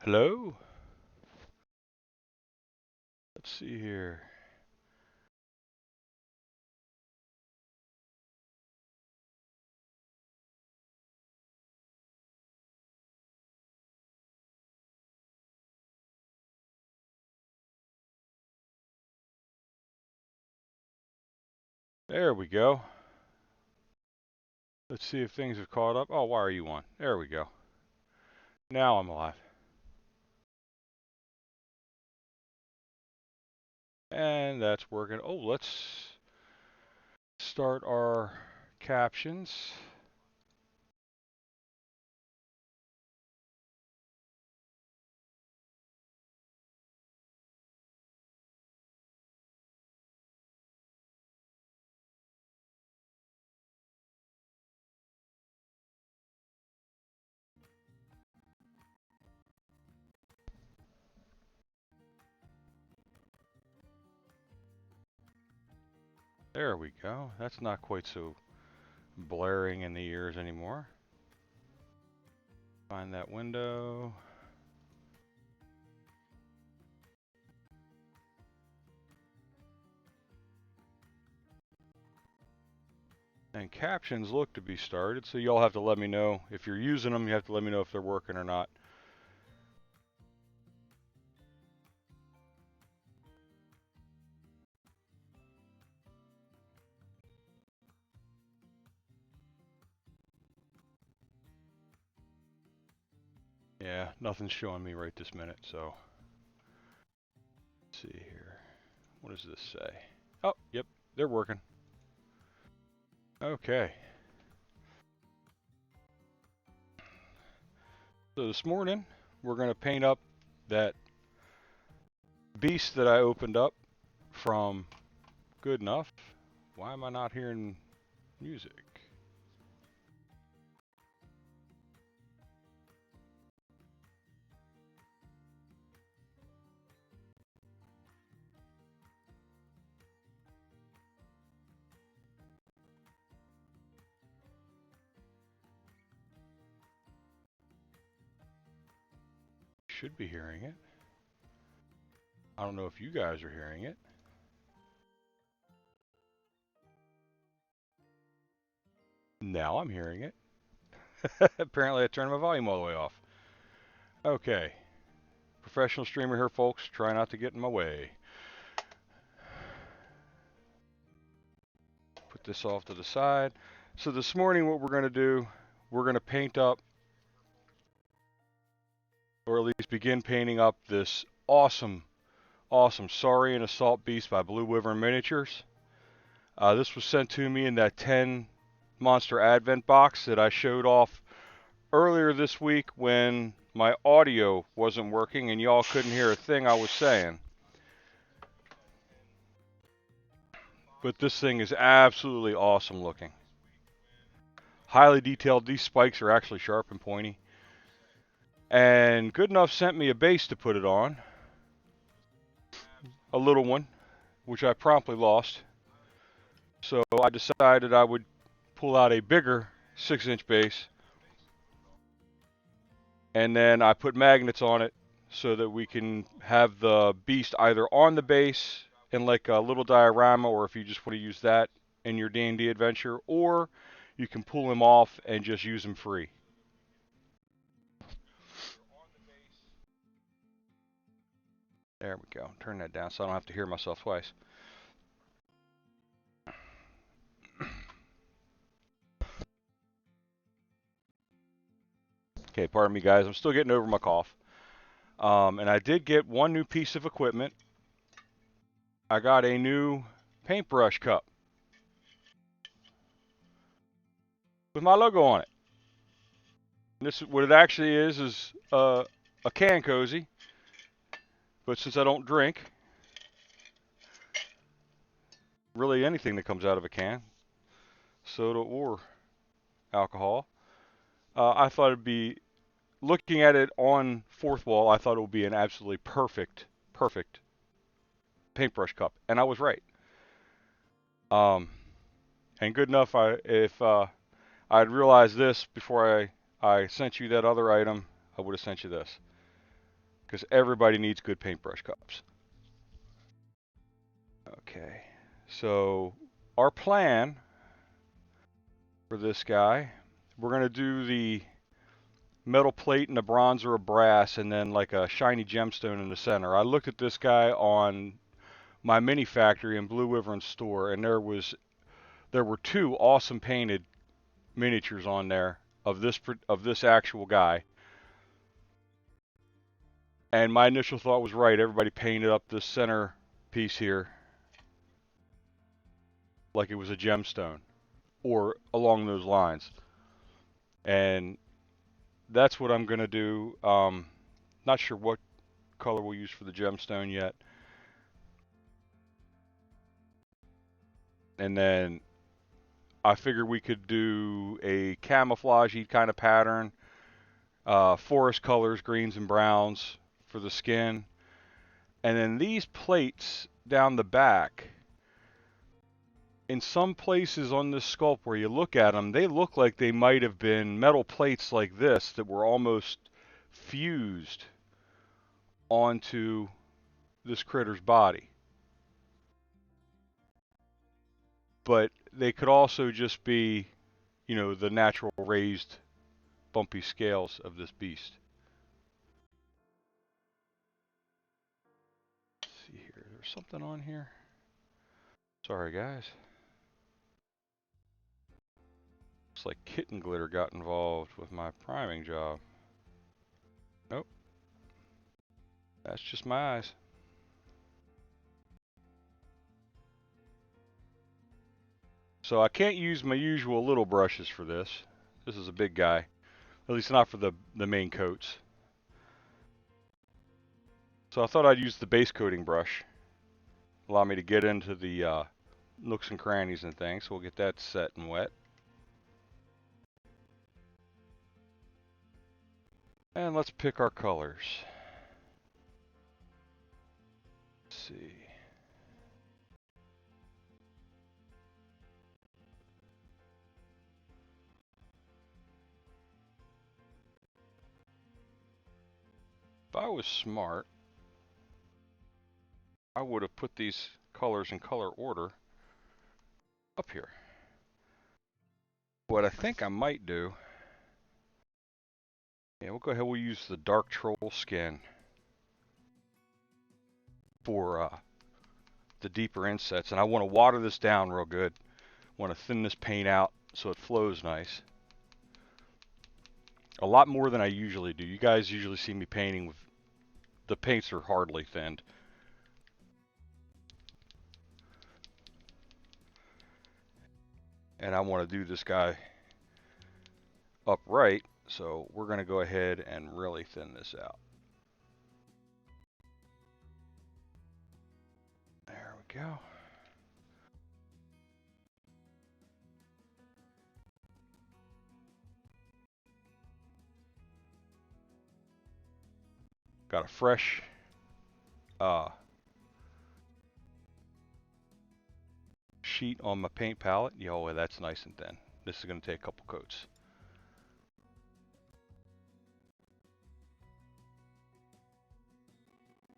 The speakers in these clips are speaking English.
Hello? Let's see here. There we go. Let's see if things have caught up. Oh, why are you on? There we go. Now I'm live. And that's working. Oh, let's start our captions. There we go. That's not quite so blaring in the ears anymore. Find that window. And captions look to be started, so y'all have to let me know. If you're using them, you have to let me know if they're working or not. Yeah, nothing's showing me right this minute, so let's see here. What does this say? Oh, yep, they're working. Okay. So this morning, we're going to paint up that beast that I opened up from GoodNuff. Why am I not hearing music? Should be hearing it. I don't know if you guys are hearing it. Now I'm hearing it. Apparently I turned my volume all the way off. Okay. Professional streamer here, folks. Try not to get in my way. Put this off to the side. So this morning what we're going to do, we're going to paint up, or at least begin painting up, this awesome Saurian Assault Beast by BlueWyvern Miniatures. This was sent to me in that 10 Monster Advent box that I showed off earlier this week when my audio wasn't working and y'all couldn't hear a thing I was saying. But this thing is absolutely awesome looking. Highly detailed. These spikes are actually sharp and pointy. And GoodNuff sent me a base to put it on. A little one, which I promptly lost. So I decided I would pull out a bigger 6-inch base. And then I put magnets on it so that we can have the beast either on the base in like a little diorama, or if you just want to use that in your D&D adventure, or you can pull him off and just use him free. There we go. Turn that down so I don't have to hear myself twice. Okay, pardon me guys, I'm still getting over my cough. And I did get one new piece of equipment. I got a new paintbrush cup with my logo on it. And this, what it actually is a can cozy. But since I don't drink, really anything that comes out of a can, soda or alcohol, I thought it'd be, looking at it on fourth wall, I thought it would be an absolutely perfect paintbrush cup, and I was right. And GoodNuff, if I'd realized this before I sent you that other item, I would have sent you this. because everybody needs good paintbrush cups. Okay, so our plan for this guy, we're going to do the metal plate and a bronze or a brass, and then like a shiny gemstone in the center. I looked at this guy on my mini factory in BlueWyvern store, and there were two awesome painted miniatures on there of this actual guy. And my initial thought was right. Everybody painted up this center piece here like it was a gemstone or along those lines. And that's what I'm going to do. Not sure what color we'll use for the gemstone yet. And then I figured we could do a camouflage-y kind of pattern. Forest colors, greens and browns for the skin. And then these plates down the back, in some places on this sculpt where you look at them, they look like they might have been metal plates like this that were almost fused onto this critter's body. But they could also just be, you know, the natural raised bumpy scales of this beast. Let's see here, there's something on here. Sorry guys. Looks like kitten glitter got involved with my priming job. Nope. That's just my eyes. So I can't use my usual little brushes for this. This is a big guy. At least not for the main coats. So I thought I'd use the base coating brush. Allow me to get into the nooks and crannies and things. So we'll get that set and wet. And let's pick our colors. Let's see. If I was smart, I would have put these colors in color order up here. What I think I might do, yeah, we'll go ahead, we'll use the dark troll skin for the deeper insets. And I want to water this down real good. I want to thin this paint out so it flows nice. A lot more than I usually do. You guys usually see me painting with, the paints are hardly thinned. And I want to do this guy upright, so we're going to go ahead and really thin this out. There we go. Got a fresh sheet on my paint palette. Yo, that's nice and thin. This is going to take a couple coats.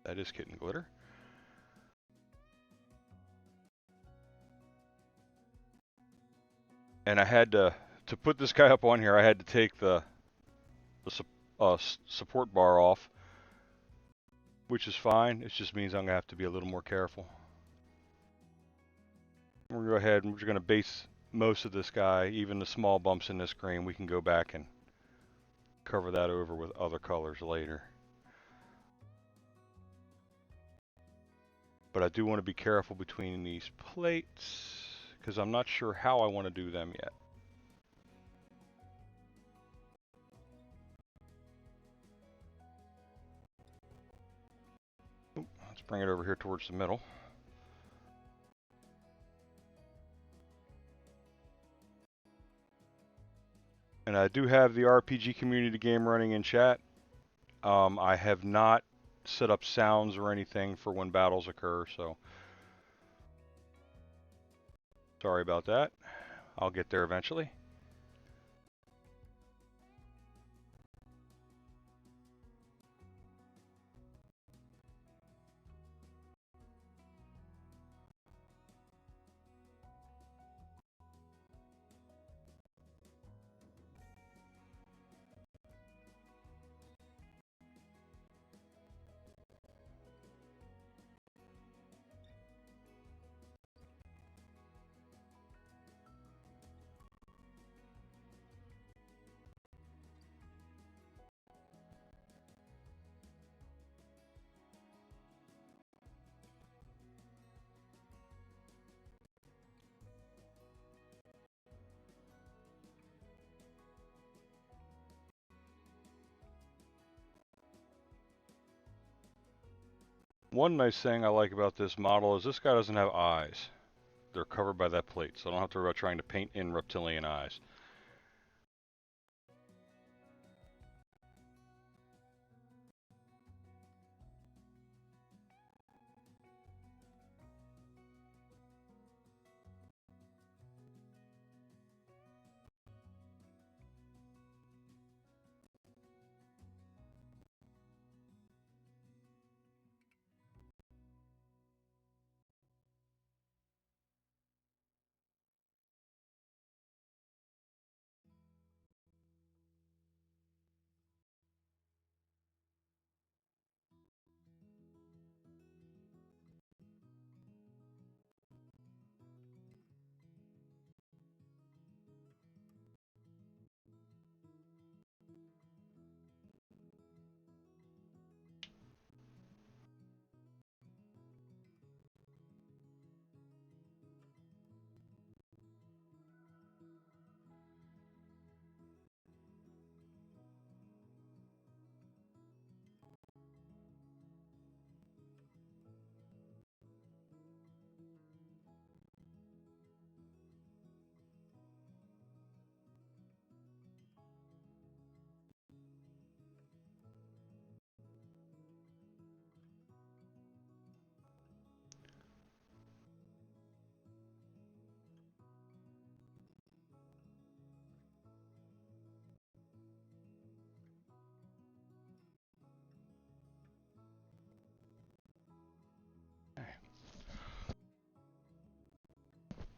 That is kitten glitter. And I had to put this guy up on here, I had to take the support bar off, which is fine. It just means I'm going to have to be a little more careful. We're going to go ahead and we're going to base most of this guy, even the small bumps in this green. We can go back and cover that over with other colors later. But I do want to be careful between these plates because I'm not sure how I want to do them yet. Let's bring it over here towards the middle. And I do have the RPG community game running in chat. I have not set up sounds or anything for when battles occur, so sorry about that. I'll get there eventually. One nice thing I like about this model is this guy doesn't have eyes. They're covered by that plate, so I don't have to worry about trying to paint in reptilian eyes.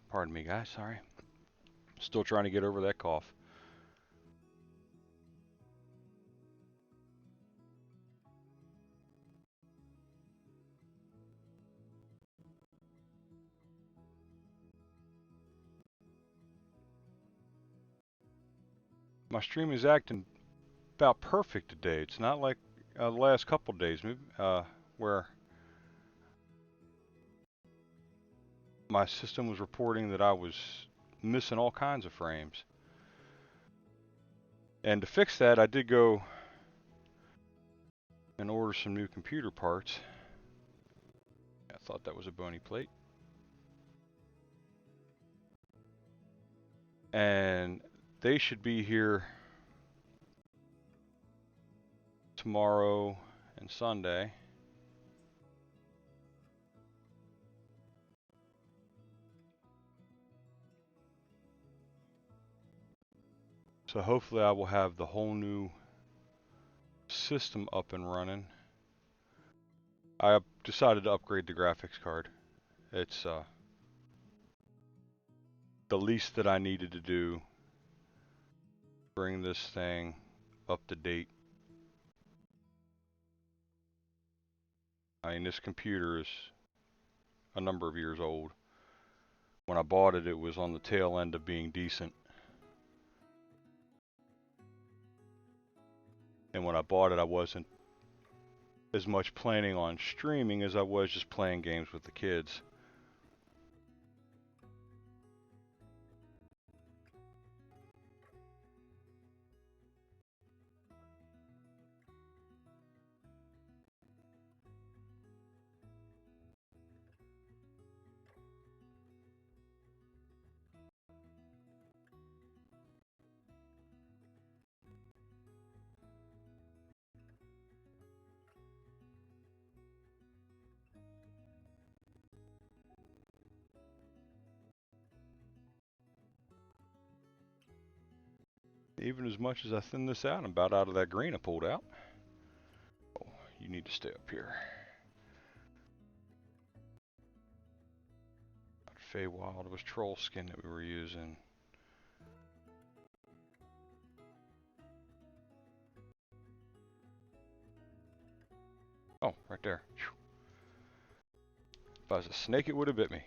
Pardon me, guys. Sorry. Still trying to get over that cough. My stream is acting about perfect today. It's not like the last couple days, where my system was reporting that I was missing all kinds of frames. And to fix that, I did go and order some new computer parts. I thought that was a bony plate. And they should be here tomorrow and Sunday. So hopefully I will have the whole new system up and running. I decided to upgrade the graphics card. It's the least that I needed to do. Bring this thing up to date. I mean, this computer is a number of years old. When I bought it, it was on the tail end of being decent. And when I bought it, I wasn't as much planning on streaming as I was just playing games with the kids. Even as much as I thin this out, I'm about out of that green I pulled out. Oh, you need to stay up here. Feywild, it was troll skin that we were using. Oh, right there. If I was a snake, it would have bit me.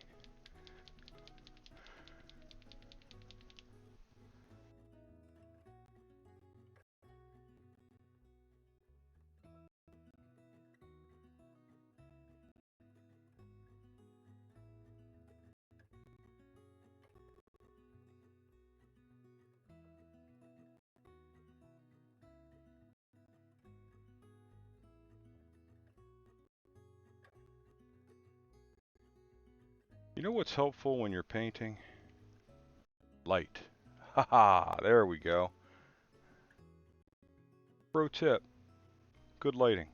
You know what's helpful when you're painting? Light. Haha, there we go. Pro tip, good lighting.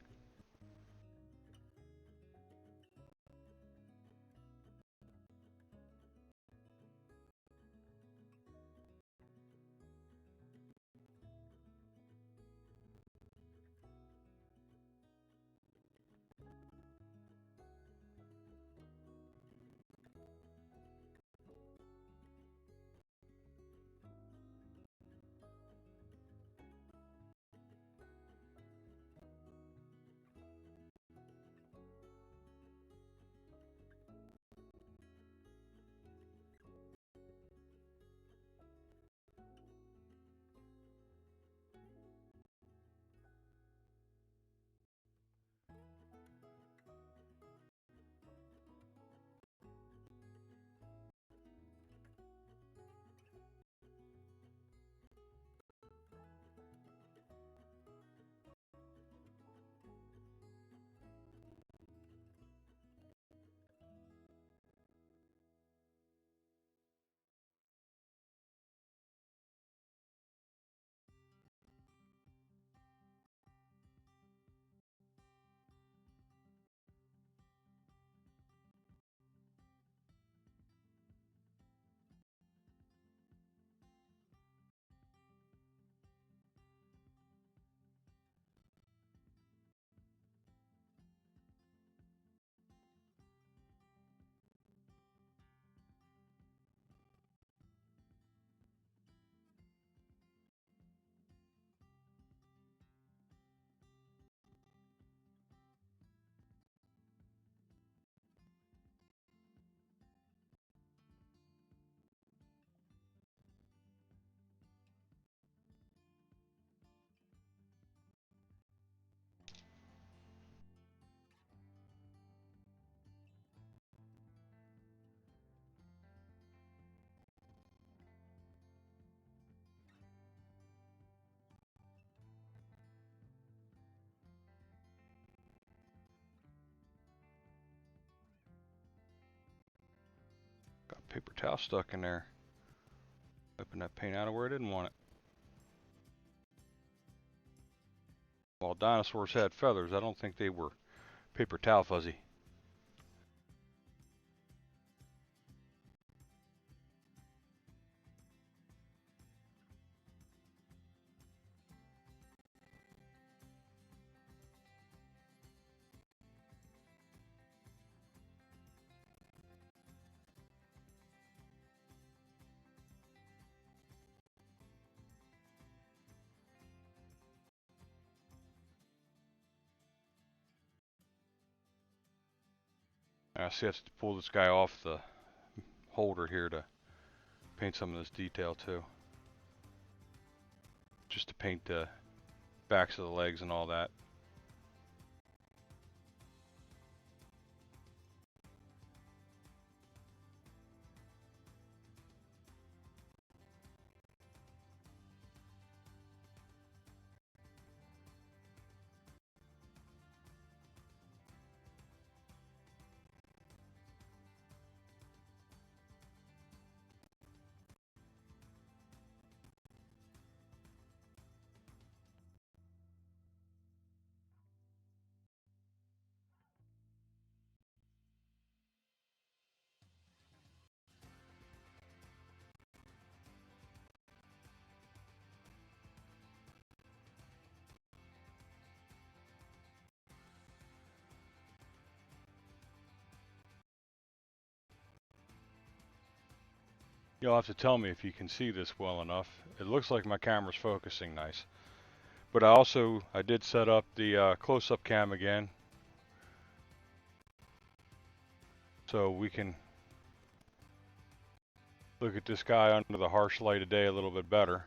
Got paper towel stuck in there. Open that paint out of where I didn't want it. While dinosaurs had feathers, I don't think they were paper towel fuzzy. I see I have to pull this guy off the holder here to paint some of this detail too. Just to paint the backs of the legs and all that. You'll have to tell me if you can see this well enough. It looks like my camera's focusing nice. But I did set up the close-up cam again. So we can look at this guy under the harsh light of day a little bit better.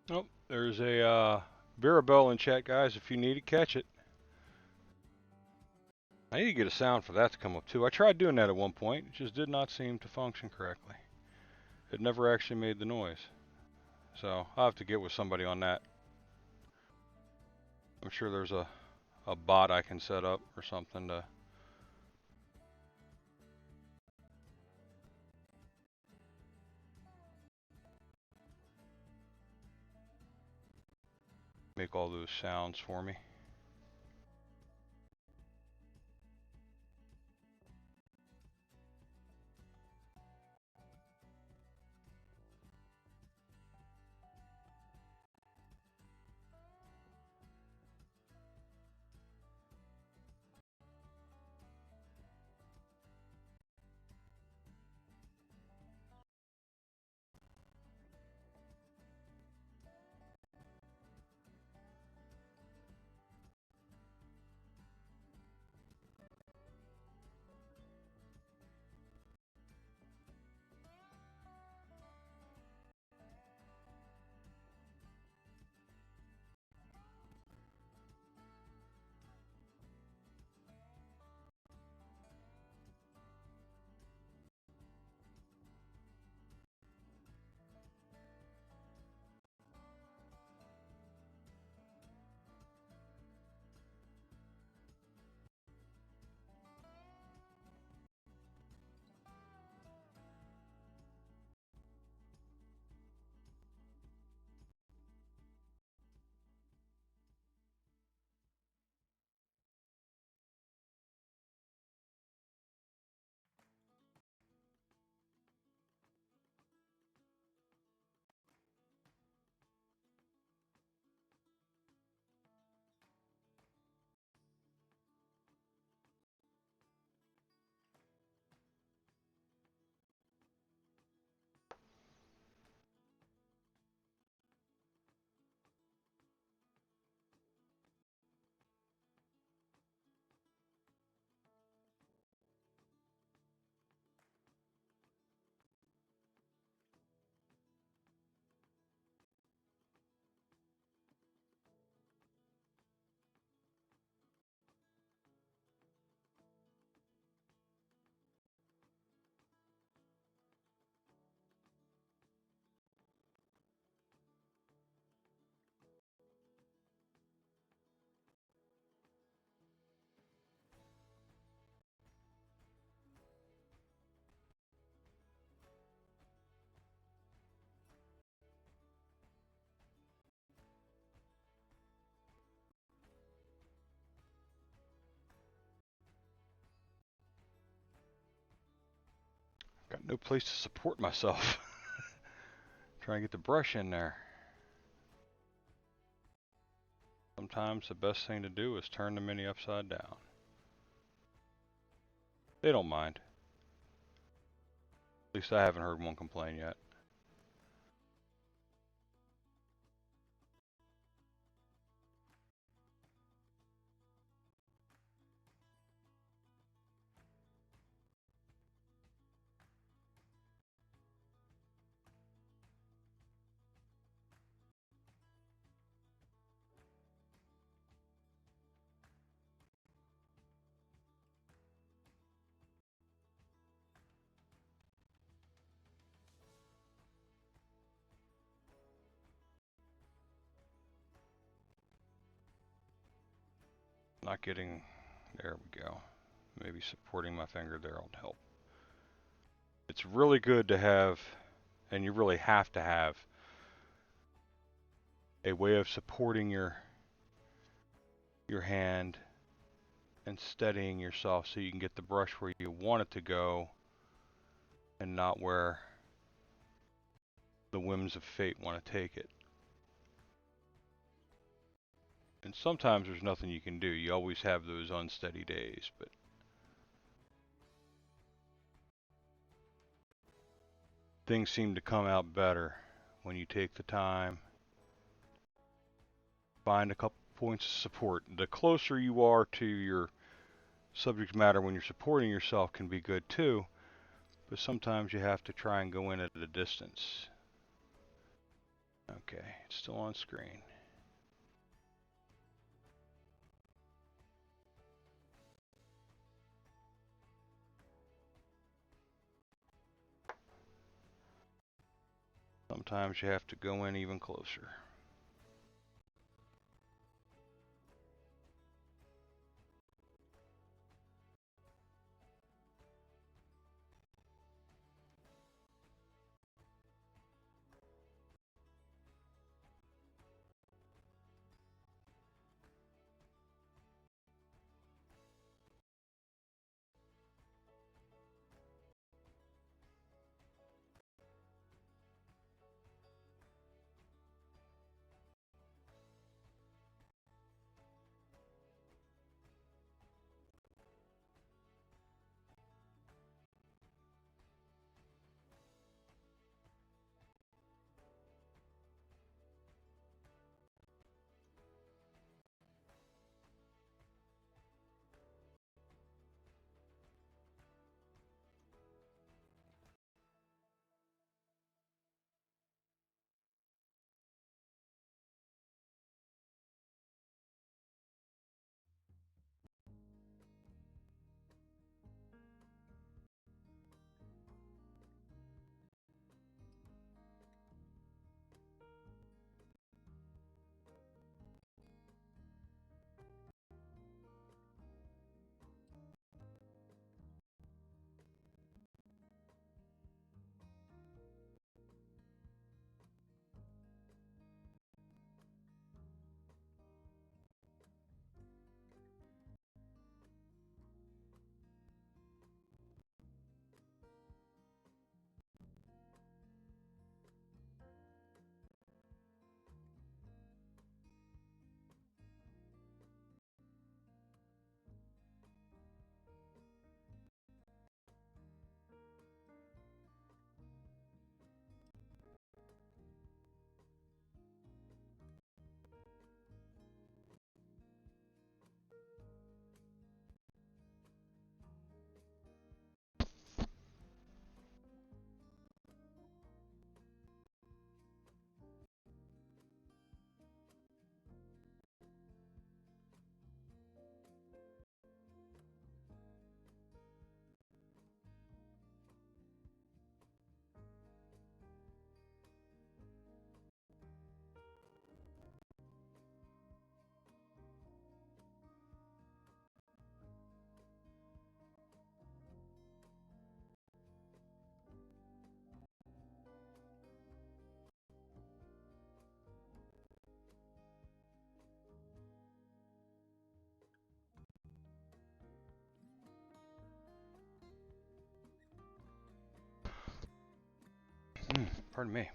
Oh, there's a Virabelle in chat, guys. If you need it, catch it. I need to get a sound for that to come up too. I tried doing that at one point. It just did not seem to function correctly. It never actually made the noise. So I'll have to get with somebody on that. I'm sure there's a bot I can set up or something to make all those sounds for me. Got no place to support myself. Try and get the brush in there. Sometimes the best thing to do is turn the Mini upside down. They don't mind. At least I haven't heard one complain yet. Not getting, there we go. Maybe supporting my finger there will help. It's really good to have, and you really have to have, a way of supporting your hand and steadying yourself so you can get the brush where you want it to go and not where the whims of fate want to take it. And sometimes there's nothing you can do. You always have those unsteady days, but things seem to come out better when you take the time, find a couple points of support. The closer you are to your subject matter when you're supporting yourself can be good too, but sometimes you have to try and go in at a distance. Okay, it's still on screen. Sometimes you have to go in even closer. Pardon me.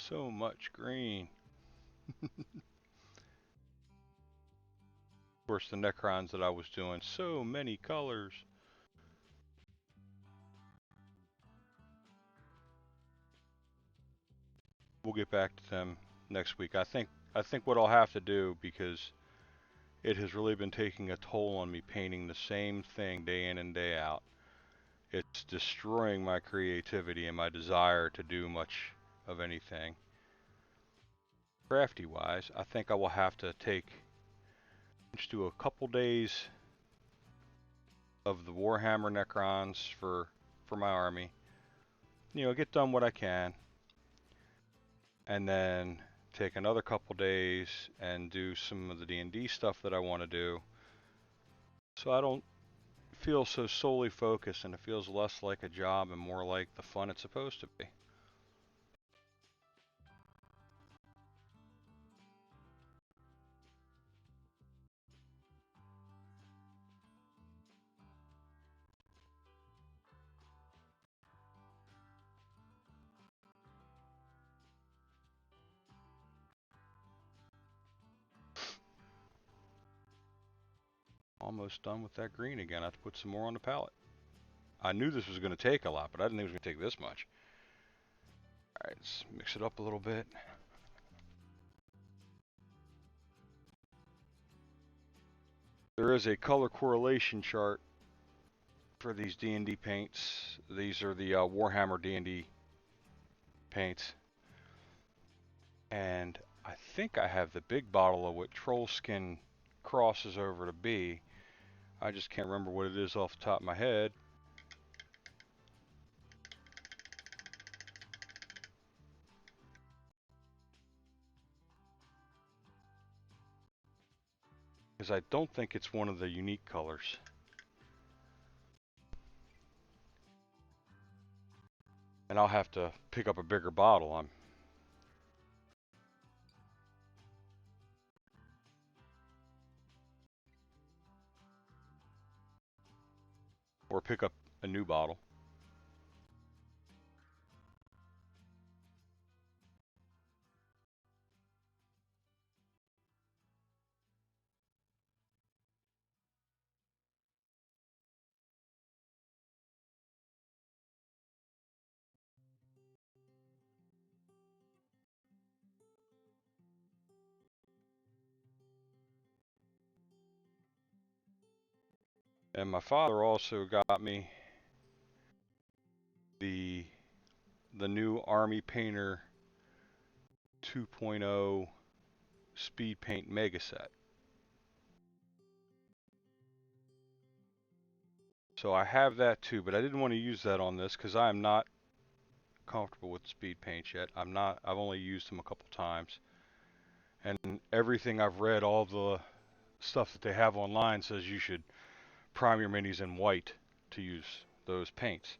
So much green. Of course, the Necrons that I was doing, so many colors. we'll get back to them next week. I think what I'll have to do, because it has really been taking a toll on me painting the same thing day in and day out. It's destroying my creativity and my desire to do much of anything. Crafty wise, I think I will have to just do a couple days of the Warhammer Necrons for my army. You know, get done what I can, and then take another couple days and do some of the D&D stuff that I want to do, so I don't feel so solely focused and it feels less like a job and more like the fun it's supposed to be. Almost done with that green again. I have to put some more on the palette. I knew this was going to take a lot, but I didn't think it was going to take this much. Alright, let's mix it up a little bit. There is a color correlation chart for these D&D paints. These are the Warhammer D&D paints. And I think I have the big bottle of what Troll Skin crosses over to be. I just can't remember what it is off the top of my head. Because I don't think it's one of the unique colors. And I'll have to pick up a bigger bottle. Or pick up a new bottle. And my father also got me the new Army Painter 2.0 Speed Paint Mega Set. So I have that too, but I didn't want to use that on this because I am not comfortable with speed paints yet. I've only used them a couple times. And everything I've read, all the stuff that they have online says you should prime your minis in white to use those paints.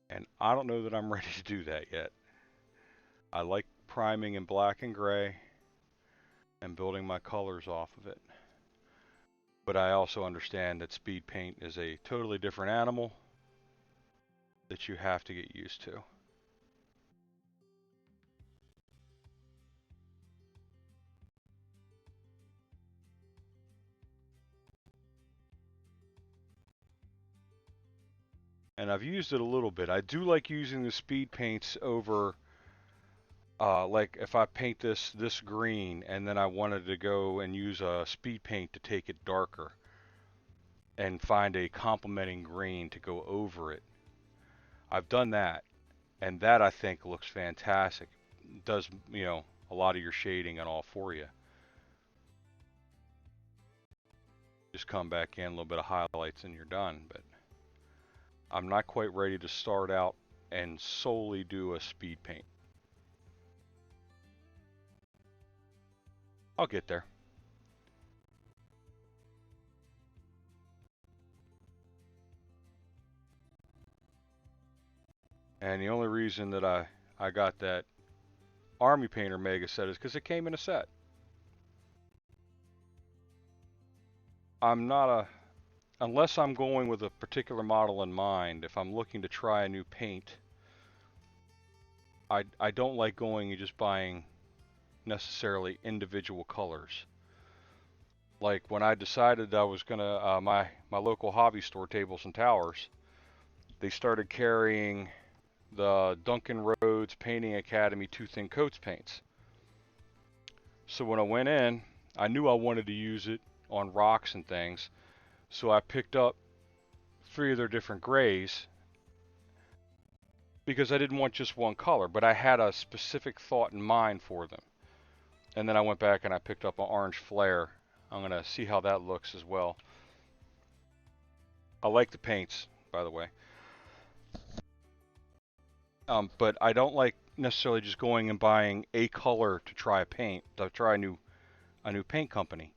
And I don't know that I'm ready to do that yet. I like priming in black and gray and building my colors off of it. But I also understand that speed paint is a totally different animal that you have to get used to. And I've used it a little bit. I do like using the speed paints over, like if I paint this green and then I wanted to go and use a speed paint to take it darker and find a complementing green to go over it. I've done that, and that I think looks fantastic. It does, you know, a lot of your shading and all for you. Just come back in, a little bit of highlights and you're done. But I'm not quite ready to start out and solely do a speed paint. I'll get there. And the only reason that I got that Army Painter Mega Set is because it came in a set. I'm not a, unless I'm going with a particular model in mind, if I'm looking to try a new paint, I don't like going and just buying necessarily individual colors. Like when I decided I was gonna, my local hobby store, Tables and Towers, they started carrying the Duncan Rhodes Painting Academy Two Thin Coats paints. So when I went in, I knew I wanted to use it on rocks and things, so I picked up 3 of their different grays because I didn't want just one color, but I had a specific thought in mind for them. And then I went back and I picked up an orange flare. I'm going to see how that looks as well. I like the paints, by the way. But I don't like necessarily just going and buying a color to try a paint, to try a new paint company.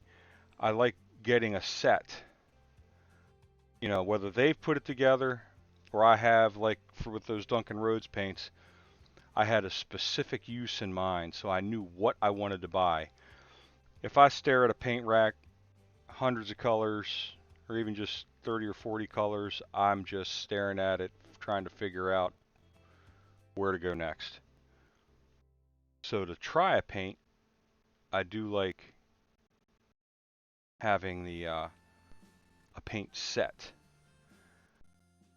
I like getting a set. You know, whether they've put it together or I have, like with those Duncan Rhodes paints, I had a specific use in mind, so I knew what I wanted to buy. If I stare at a paint rack, hundreds of colors, or even just 30 or 40 colors, I'm just staring at it, trying to figure out where to go next. So to try a paint, I do like having a paint set.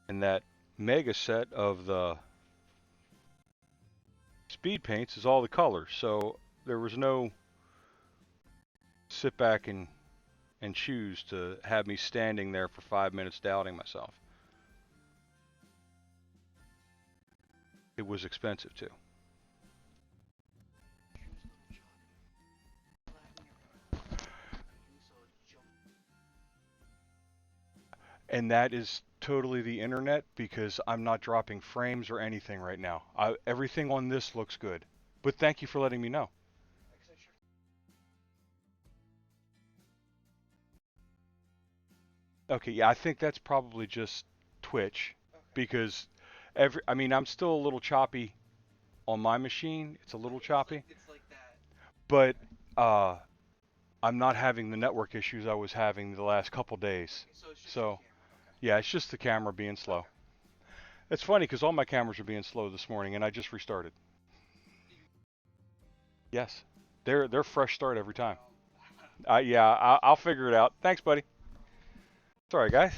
And that mega set of the speed paints is all the colors. So there was no sit back and choose to have me standing there for 5 minutes doubting myself. It was expensive too. And that is totally the internet because I'm not dropping frames or anything right now. Everything on this looks good. But thank you for letting me know. Okay, yeah, I think that's probably just Twitch because I mean, I'm still a little choppy on my machine. It's a little choppy. But I'm not having the network issues I was having the last couple days. So, yeah, it's just the camera being slow. It's funny because all my cameras are being slow this morning, and I just restarted. Yes, they're fresh start every time. Yeah, I'll figure it out. Thanks, buddy. Sorry, guys.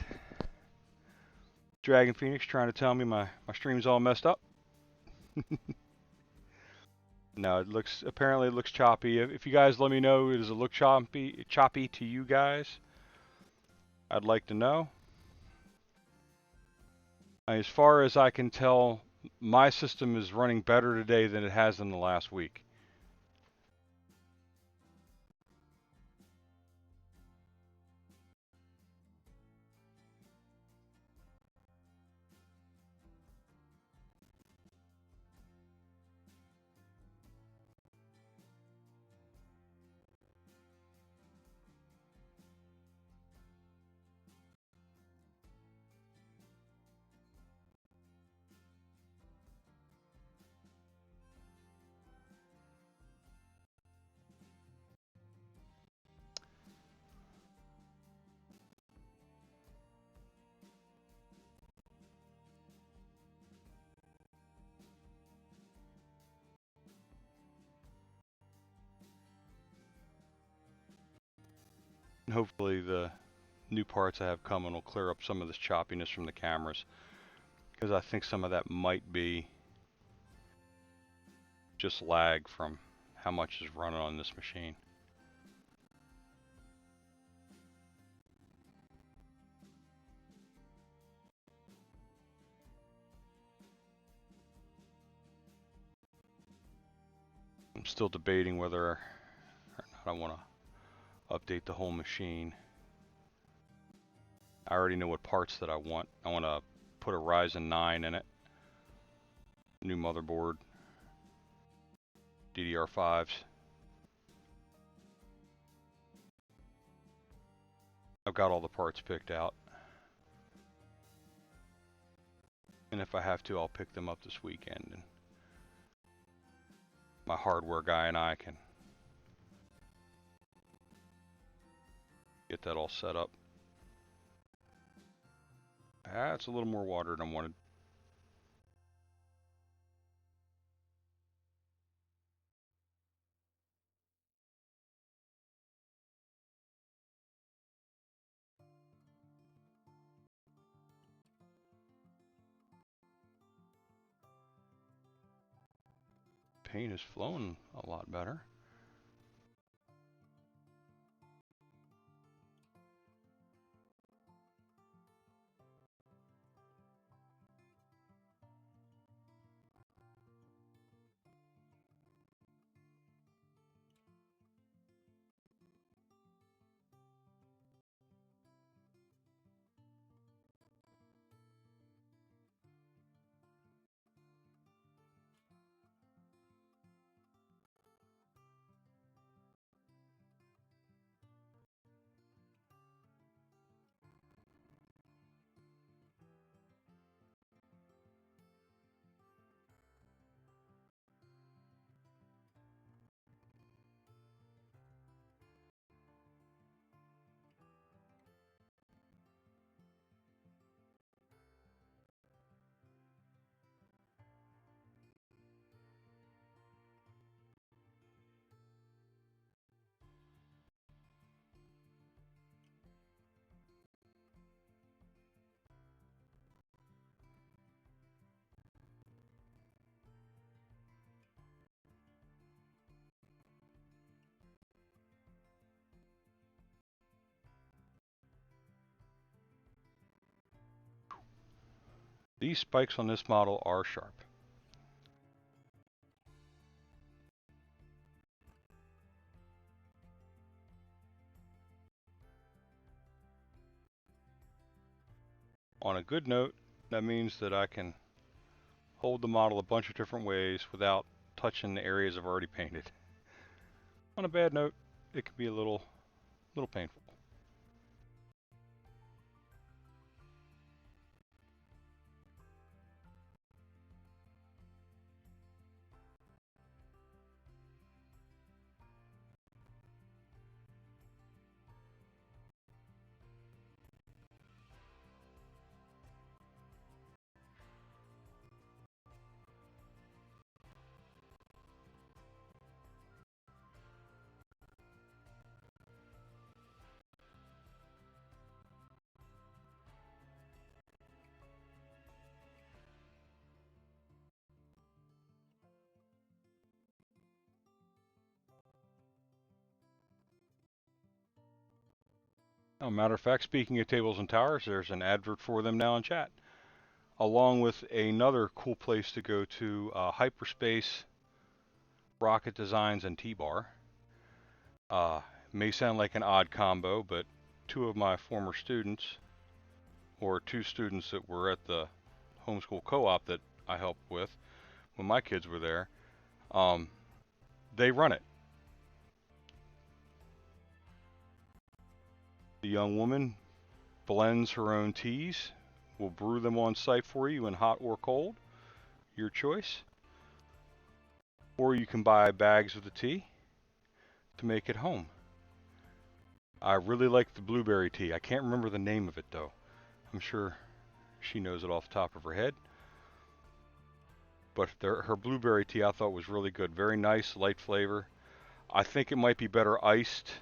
Dragon Phoenix trying to tell me my stream's all messed up. No, apparently it looks choppy. If you guys let me know, does it look choppy to you guys? I'd like to know. As far as I can tell, my system is running better today than it has in the last week. Hopefully the new parts I have coming will clear up some of this choppiness from the cameras, because I think some of that might be just lag from how much is running on this machine. I'm still debating whether or not I want to update the whole machine. I already know what parts that I want. I want to put a Ryzen 9 in it, new motherboard, DDR5s. I've got all the parts picked out. And if I have to, I'll pick them up this weekend. And my hardware guy and I can get that all set up. It's a little more water than I wanted. paint is flowing a lot better. These spikes on this model are sharp. On a good note, that means that I can hold the model a bunch of different ways without touching the areas I've already painted. On a bad note, it can be a little painful. Oh, matter of fact, speaking of tables and towers, there's an advert for them now in chat, along with another cool place to go to, Hyperspace, Rocket Designs, and T-Bar. May sound like an odd combo, but two of my former students, or two students that were at the homeschool co-op that I helped with when my kids were there, they run it. The young woman blends her own teas, will brew them on site for you in hot or cold, your choice. Or you can buy bags of the tea to make it home. I really like the blueberry tea. I can't remember the name of it though. I'm sure she knows it off the top of her head. But her blueberry tea I thought was really good. Very nice, light flavor. I think it might be better iced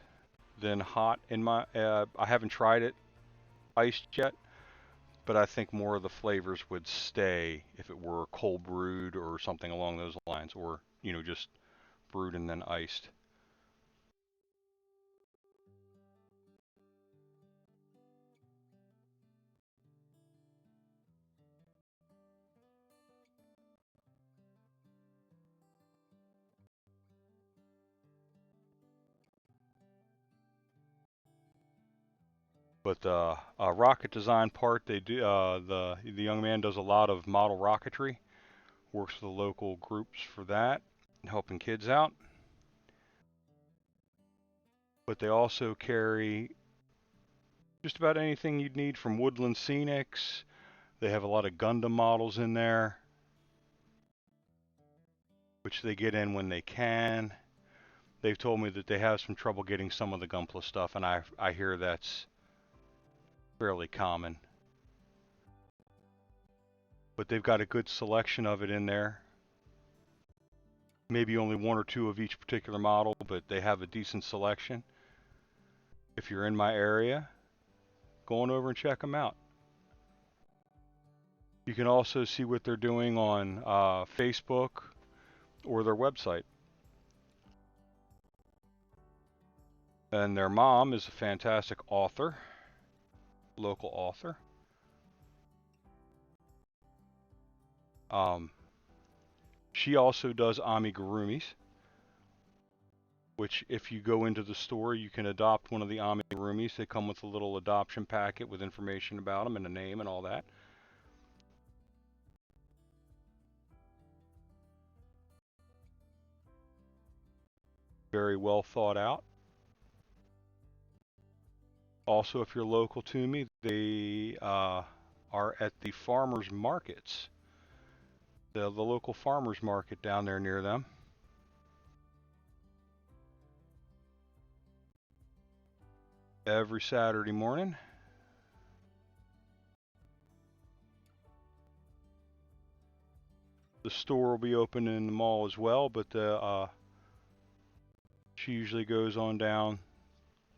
than hot in my, I haven't tried it iced yet, but I think more of the flavors would stay if it were cold brewed or something along those lines, or, you know, just brewed and then iced. But the rocket design part, they do, the young man does a lot of model rocketry, works with the local groups for that, helping kids out. But they also carry just about anything you'd need from Woodland Scenics. They have a lot of Gundam models in there, which they get in when they can. They've told me that they have some trouble getting some of the Gunpla stuff, and I hear that's fairly common. But they've got a good selection of it in there. Maybe only one or two of each particular model, but they have a decent selection. If you're in my area, go on over and check them out. You can also see what they're doing on Facebook. or their website. And their mom is a fantastic author, local author. She also does amigurumis, which if you go into the store, you can adopt one of the amigurumis. They come with a little adoption packet with information about them and a name and all that. Very well thought out. Also, if you're local to me, they are at the farmers markets, the local farmers market down there near them. Every Saturday morning. The store will be open in the mall as well, but she usually goes on down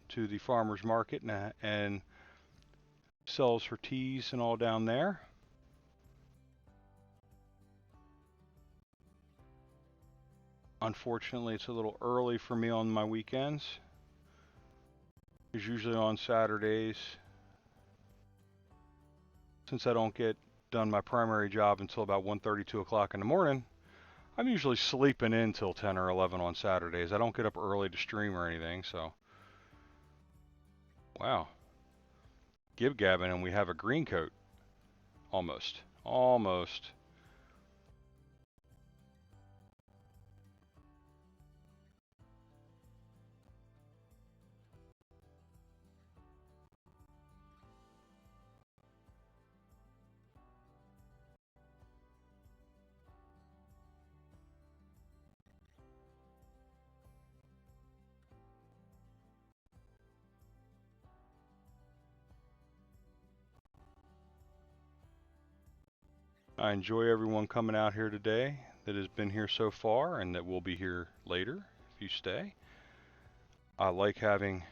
to the farmers market and sells her teas and all down there. Unfortunately, it's a little early for me on my weekends. It's usually on Saturdays. Since I don't get done my primary job until about 1:30, 2 o'clock in the morning, I'm usually sleeping in till 10 or 11 on Saturdays. I don't get up early to stream or anything, so. Wow. Gib gabbing and we have a green coat. Almost. Almost. I enjoy everyone coming out here today that has been here so far and that will be here later if you stay. I like having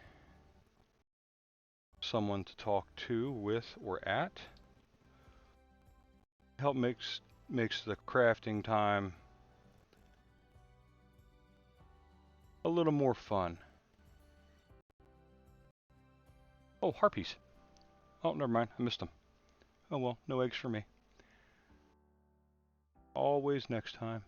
someone to talk to, with, or at. Help makes the crafting time a little more fun. Oh, harpies. Oh, never mind. I missed them. Oh well, no eggs for me. Always next time.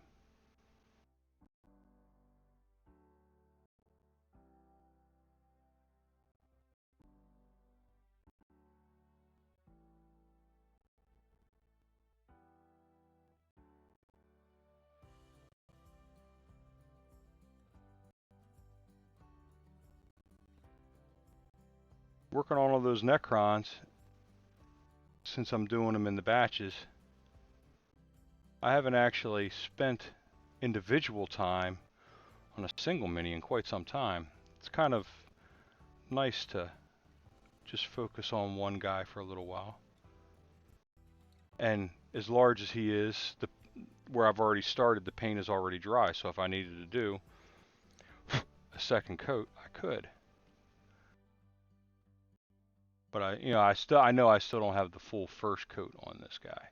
Working on all those Necrons, since I'm doing them in the batches, I haven't actually spent individual time on a single mini in quite some time. It's kind of nice to just focus on one guy for a little while. And as large as he is, where I've already started, the paint is already dry, so if I needed to do a second coat, I could. But I know I still don't have the full first coat on this guy.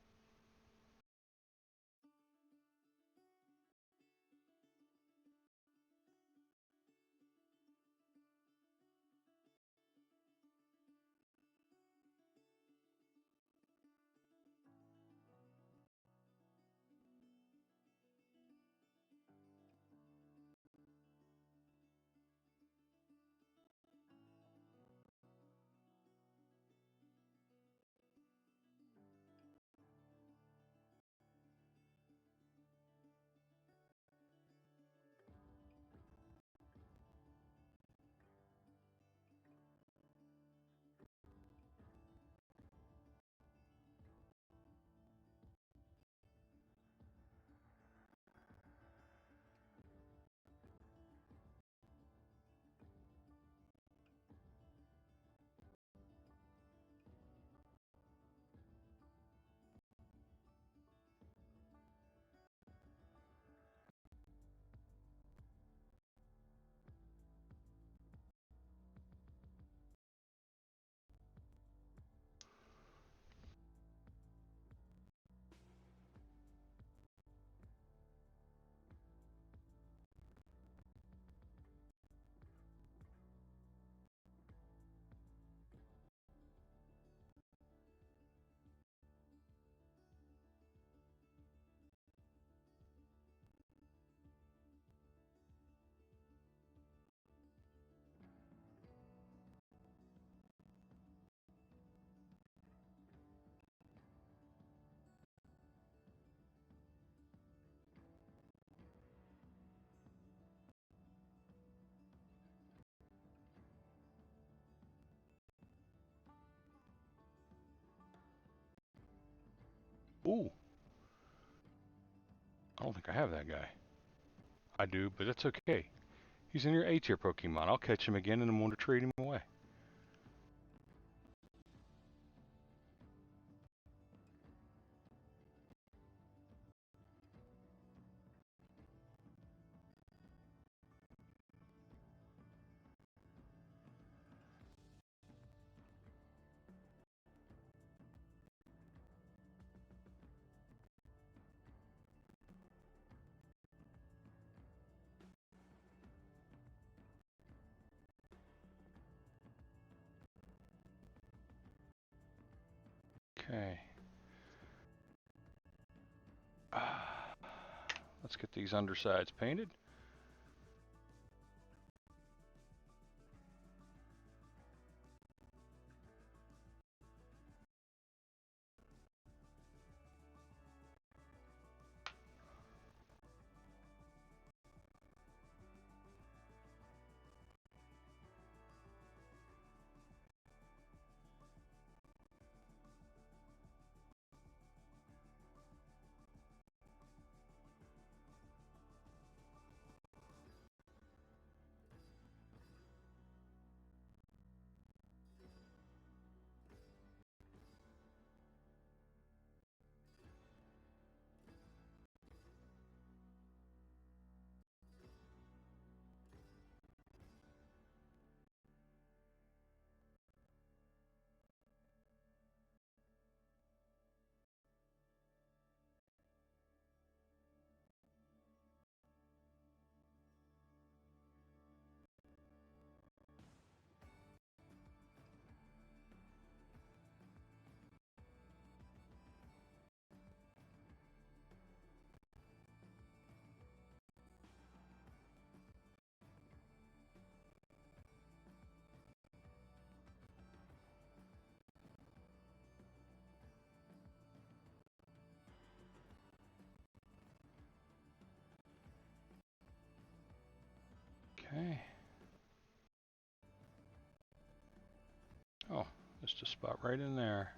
I don't think I have that guy. I do, but that's okay. He's in your A tier Pokemon. I'll catch him again and I'm going to trade him away. Okay. Let's get these undersides painted. Okay. Oh, it's just spot right in there.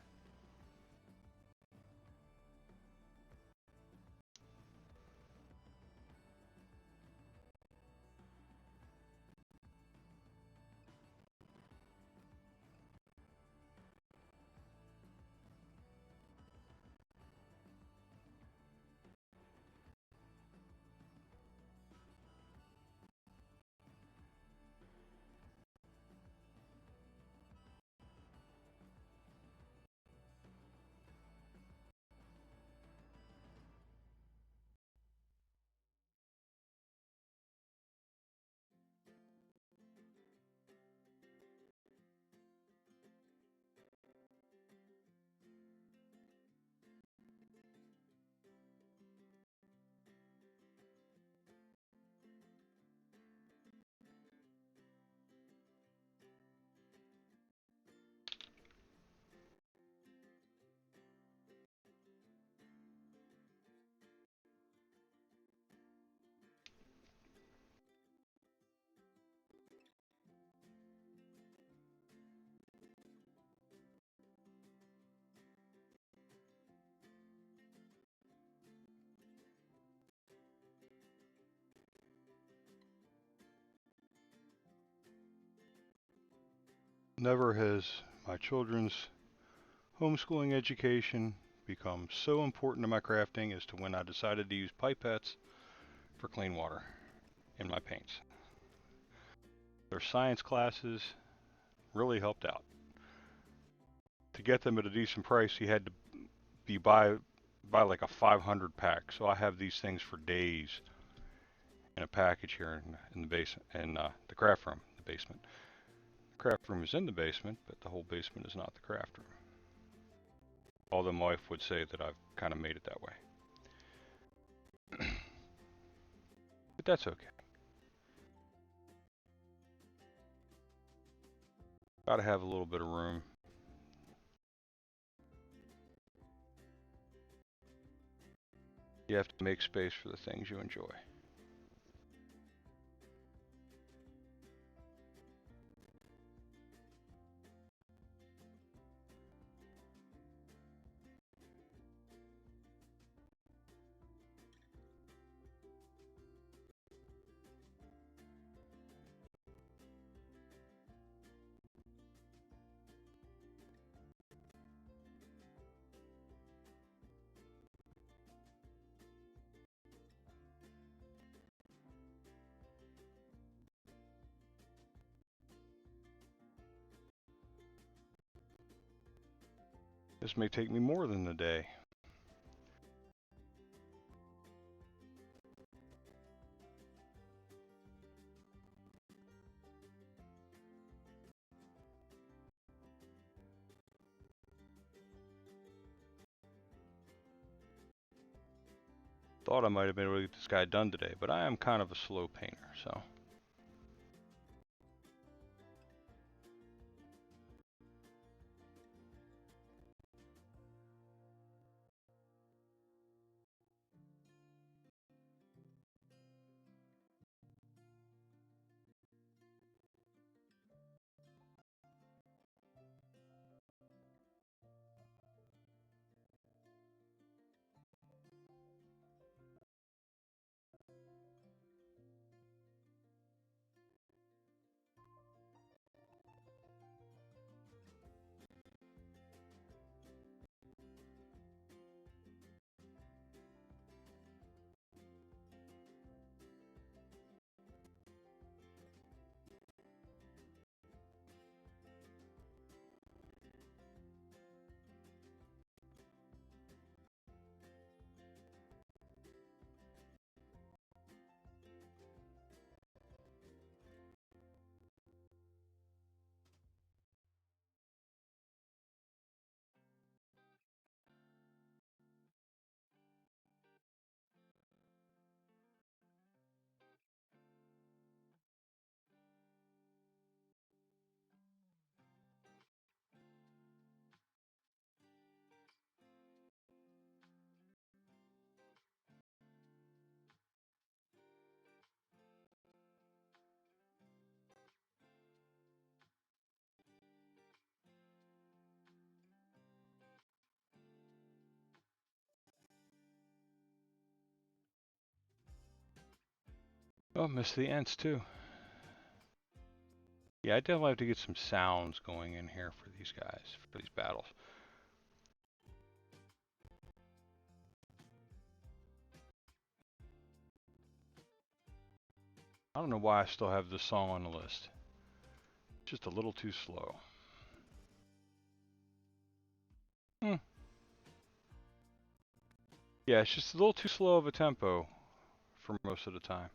Never has my children's homeschooling education become so important to my crafting as to when I decided to use pipettes for clean water in my paints. Their science classes really helped out. To get them at a decent price, you had to be buy like a 500 pack. So I have these things for days in a package here in the basement, in the craft room, the basement. The craft room is in the basement, but the whole basement is not the craft room. Although my wife would say that I've kind of made it that way. But that's okay. Gotta have a little bit of room. You have to make space for the things you enjoy. This may take me more than a day. Thought I might have been able to get this guy done today, but I am kind of a slow painter, so. Oh, missed the ants too. Yeah, I definitely have to get some sounds going in here for these guys, for these battles. I don't know why I still have this song on the list. Just a little too slow. Yeah, it's just a little too slow of a tempo for most of the time.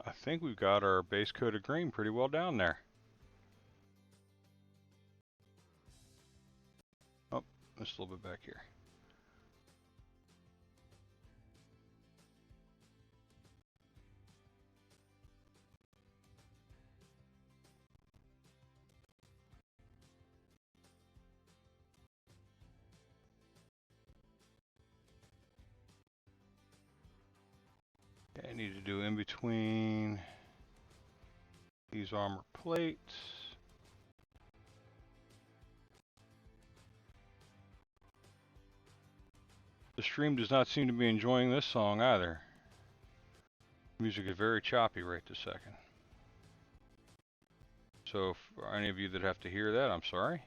I think we've got our base coat of green pretty well down there. Oh, just a little bit back here. Okay, I need to do in between these armor plates. The stream does not seem to be enjoying this song either. Music is very choppy right this second. So for any of you that have to hear that, I'm sorry.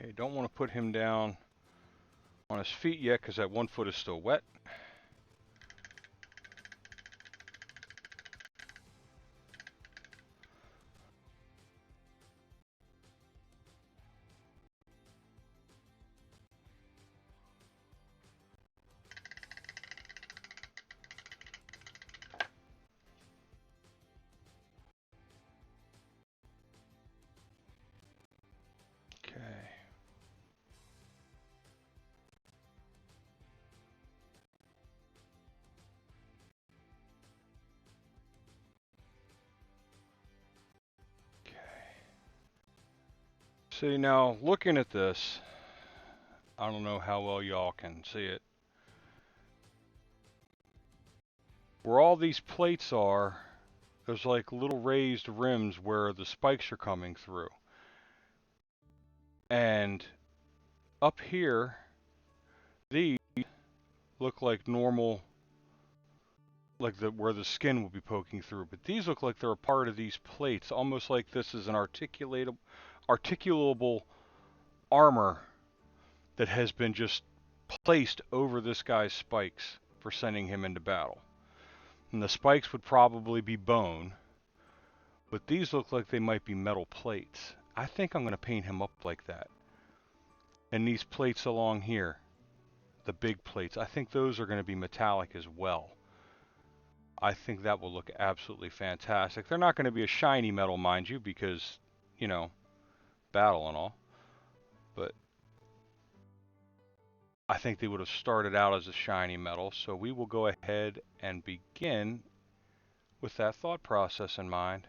Okay, don't want to put him down on his feet yet because that one foot is still wet. Okay. See, now looking at this, I don't know how well y'all can see it. Where all these plates are, there's like little raised rims where the spikes are coming through. And up here, these look like normal, like where the skin will be poking through. But these look like they're a part of these plates, almost like this is an articulable armor that has been just placed over this guy's spikes for sending him into battle. And the spikes would probably be bone, but these look like they might be metal plates. I think I'm going to paint him up like that. And these plates along here, the big plates, I think those are going to be metallic as well. I think that will look absolutely fantastic. They're not going to be a shiny metal, mind you, because, you know, battle and all. But I think they would have started out as a shiny metal, so we will go ahead and begin with that thought process in mind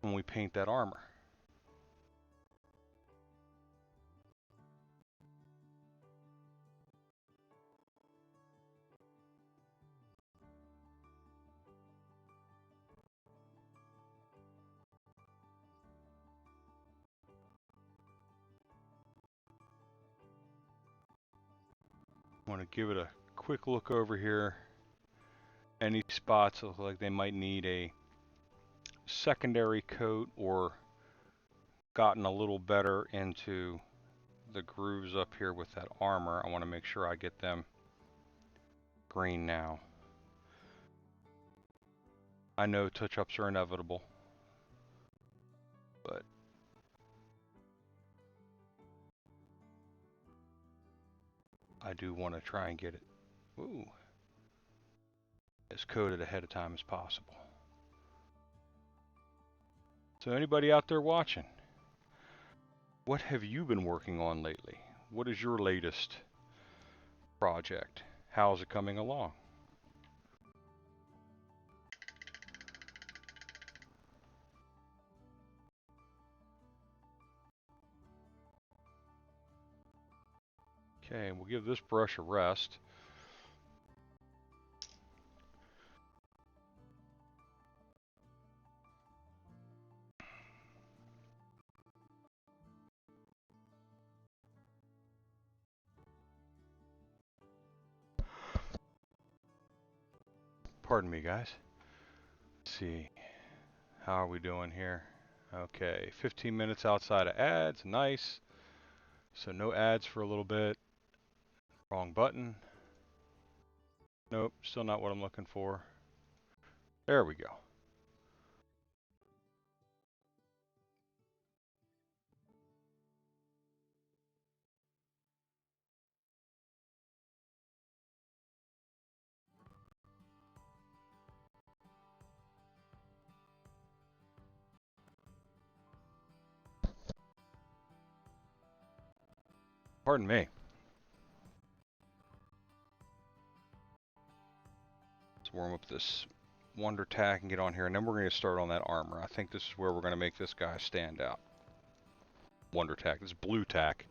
when we paint that armor. I want to give it a quick look over here. Any spots look like they might need a secondary coat or gotten a little better into the grooves up here with that armor. I want to make sure I get them green now. I know touch-ups are inevitable, but I do want to try and get it as coated ahead of time as possible. So anybody out there watching, what have you been working on lately? What is your latest project? How's it coming along? Okay, we'll give this brush a rest. Pardon me, guys. Let's see. How are we doing here? Okay, 15 minutes outside of ads. Nice. So no ads for a little bit. Wrong button. Nope, still not what I'm looking for. There we go. Pardon me. Let's warm up this Wonder Tack and get on here, and then we're going to start on that armor. I think this is where we're going to make this guy stand out. Wonder Tack. This is blue tack.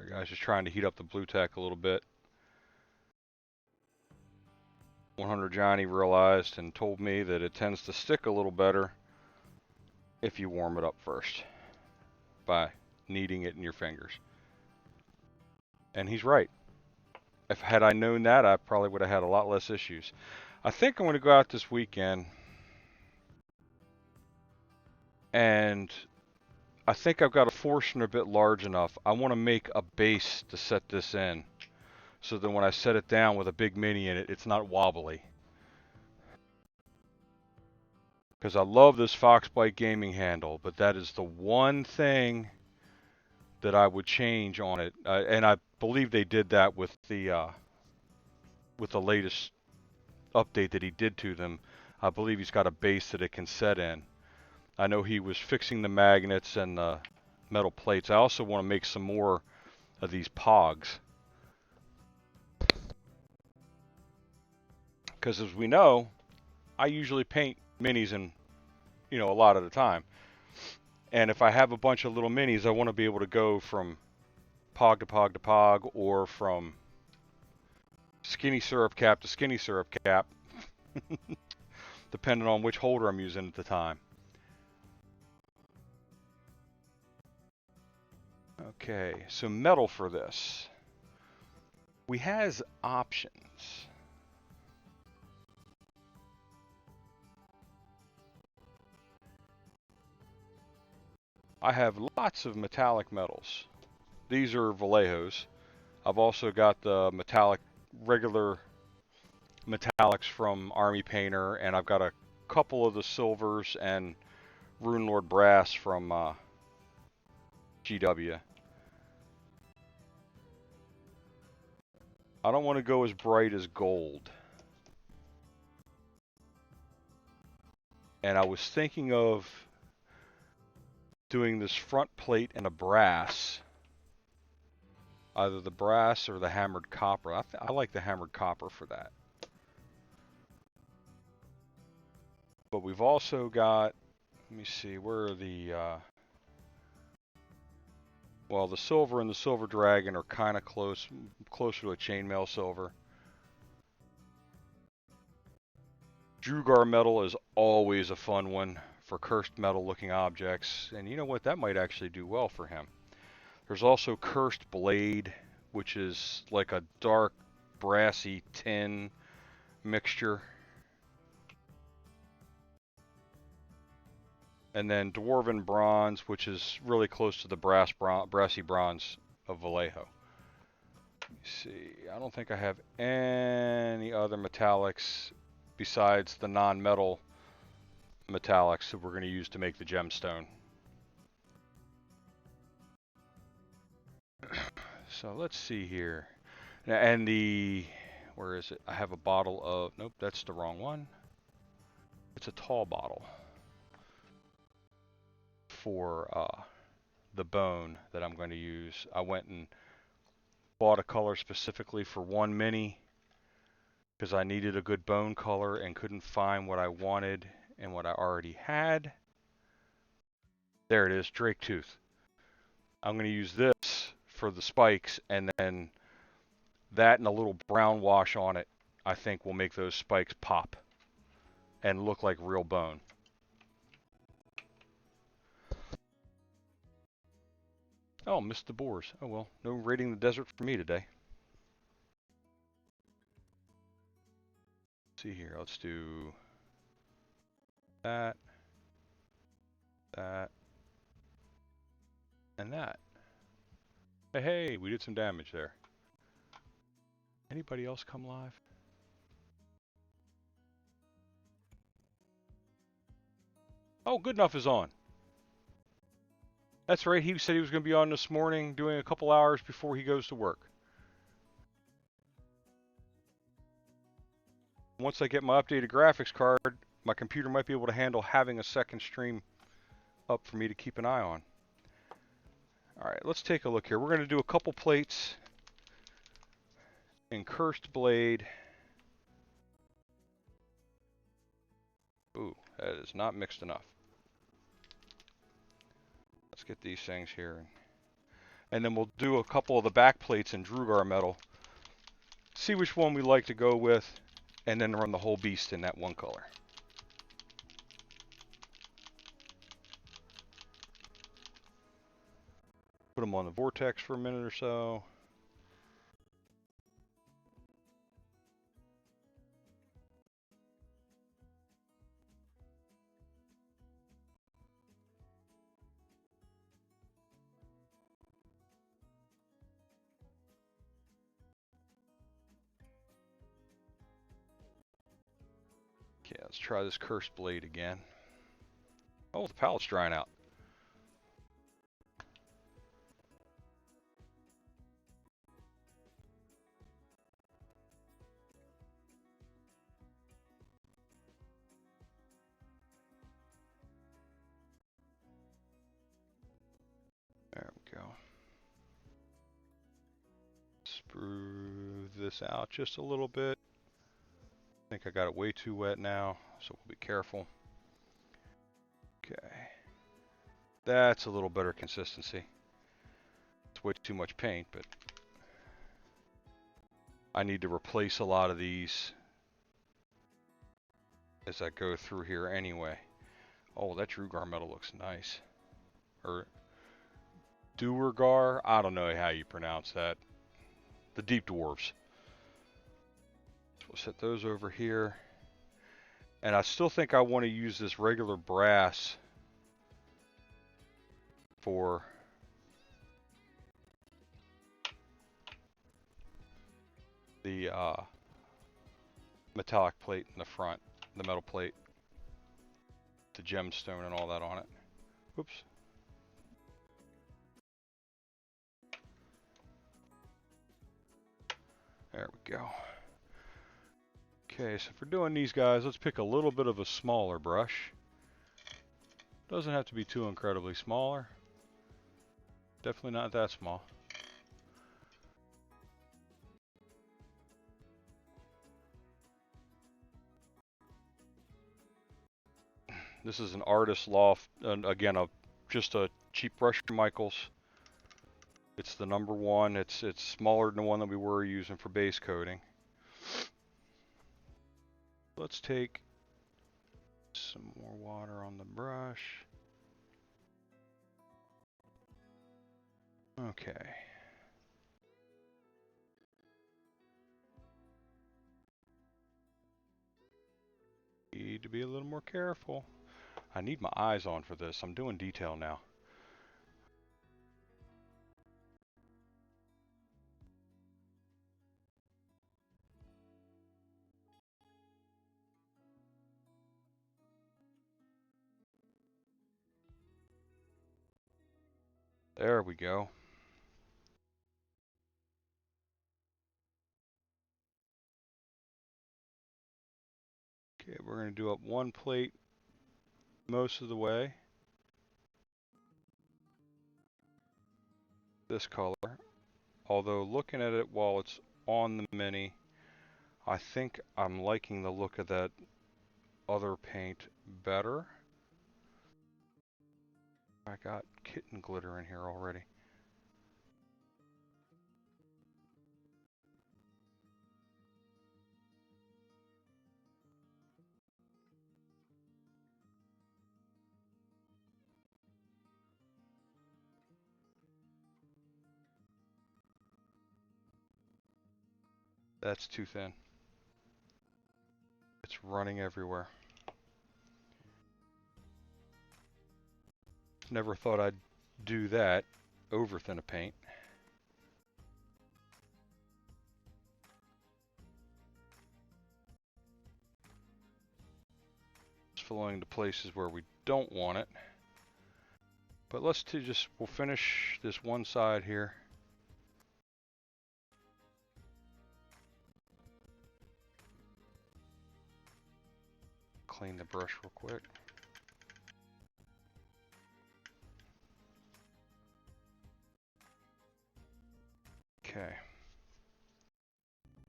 Sorry guys, just trying to heat up the Blue Tech a little bit. 100 Johnny realized and told me that it tends to stick a little better if you warm it up first by kneading it in your fingers. And he's right. If had I known that, I probably would have had a lot less issues. I think I'm going to go out this weekend, and I think I've got a Forstner a bit large enough. I want to make a base to set this in, so that when I set it down with a big mini in it, it's not wobbly. Because I love this Foxbite gaming handle, but that is the one thing that I would change on it. And I believe they did that with the latest update that he did to them. I believe he's got a base that it can set in. I know he was fixing the magnets and the metal plates. I also want to make some more of these pogs. Because as we know, I usually paint minis in, a lot at a time. And if I have a bunch of little minis, I want to be able to go from pog to pog to pog, or from skinny syrup cap to skinny syrup cap, depending on which holder I'm using at the time. Okay, so metal for this. We has options. I have lots of metallic metals. These are Vallejos. I've also got the regular metallics from Army Painter, and I've got a couple of the silvers and Rune Lord brass from GW. I don't want to go as bright as gold. And I was thinking of doing this front plate in a brass. Either the brass or the hammered copper. I like the hammered copper for that. But we've also got, let me see, where are the, well, the silver and the silver dragon are kind of closer to a chainmail silver. Drugar metal is always a fun one for cursed metal looking objects, and you know what, that might actually do well for him. There's also cursed blade, which is like a dark brassy tin mixture. And then dwarven bronze, which is really close to the brassy bronze of Vallejo. Let me see, I don't think I have any other metallics besides the non-metal metallics that we're going to use to make the gemstone. So let's see here. And where is it? I have a bottle of, nope, that's the wrong one. It's a tall bottle for the bone that I'm going to use. I went and bought a color specifically for one mini because I needed a good bone color and couldn't find what I wanted and what I already had. There it is, Drake Tooth. I'm going to use this for the spikes, and then that and a little brown wash on it I think will make those spikes pop and look like real bone. Oh, missed the boars. Oh well, no raiding the desert for me today. Let's see here, let's do that, that, and that. Hey, we did some damage there. Anybody else come live? Oh, GoodNuf is on. That's right, he said he was going to be on this morning doing a couple hours before he goes to work. Once I get my updated graphics card, my computer might be able to handle having a second stream up for me to keep an eye on. Alright, let's take a look here. We're going to do a couple plates in Cursed Blade. Ooh, that is not mixed enough. Let's get these things here. and then we'll do a couple of the back plates in Drugar metal, see which one we like to go with, and then run the whole beast in that one color. Put them on the vortex for a minute or so. Okay, let's try this cursed blade again. Oh, the palette's drying out. There we go. Smooth this out just a little bit. I think I got it way too wet now, so we'll be careful. Okay. That's a little better consistency. It's way too much paint, but I need to replace a lot of these as I go through here anyway. Oh, that Drugar metal looks nice. Or Duergar, I don't know how you pronounce that. The Deep Dwarves. So we'll set those over here. And I still think I want to use this regular brass for the metallic plate in the front, the metal plate, the gemstone and all that on it. Oops. There we go. Okay, so if we're doing these guys, let's pick a little bit of a smaller brush. Doesn't have to be too incredibly smaller. Definitely not that small. This is an Artist Loft, and again, just a cheap brush from Michaels. It's the #1. It's smaller than the one that we were using for base coating. Let's take some more water on the brush. Okay. Need to be a little more careful. I need my eyes on for this. I'm doing detail now. There we go. Okay, we're going to do up one plate most of the way. This color. Although looking at it while it's on the Mini, I think I'm liking the look of that other paint better. I got kitten glitter in here already. That's too thin. It's running everywhere. Never thought I'd do that, over thin a paint. It's flowing to places where we don't want it. But we'll finish this one side here. Clean the brush real quick. Okay.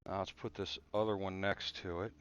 Now let's put this other one next to it.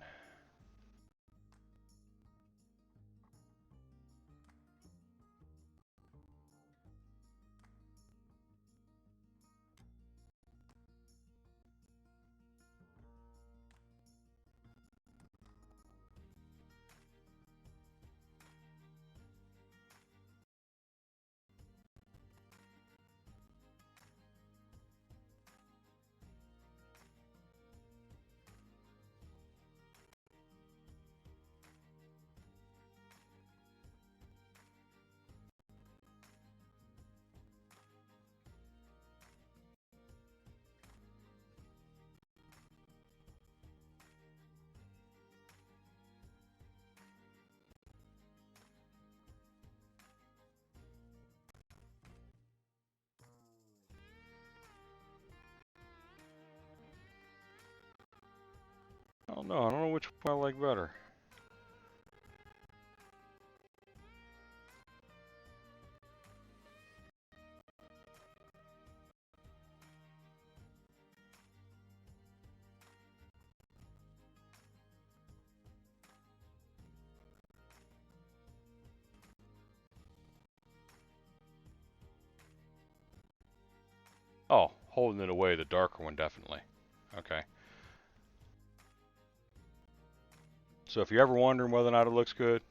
don't know. I don't know which one I like better. Oh, holding it away, the darker one, definitely. Okay. So if you're ever wondering whether or not it looks good,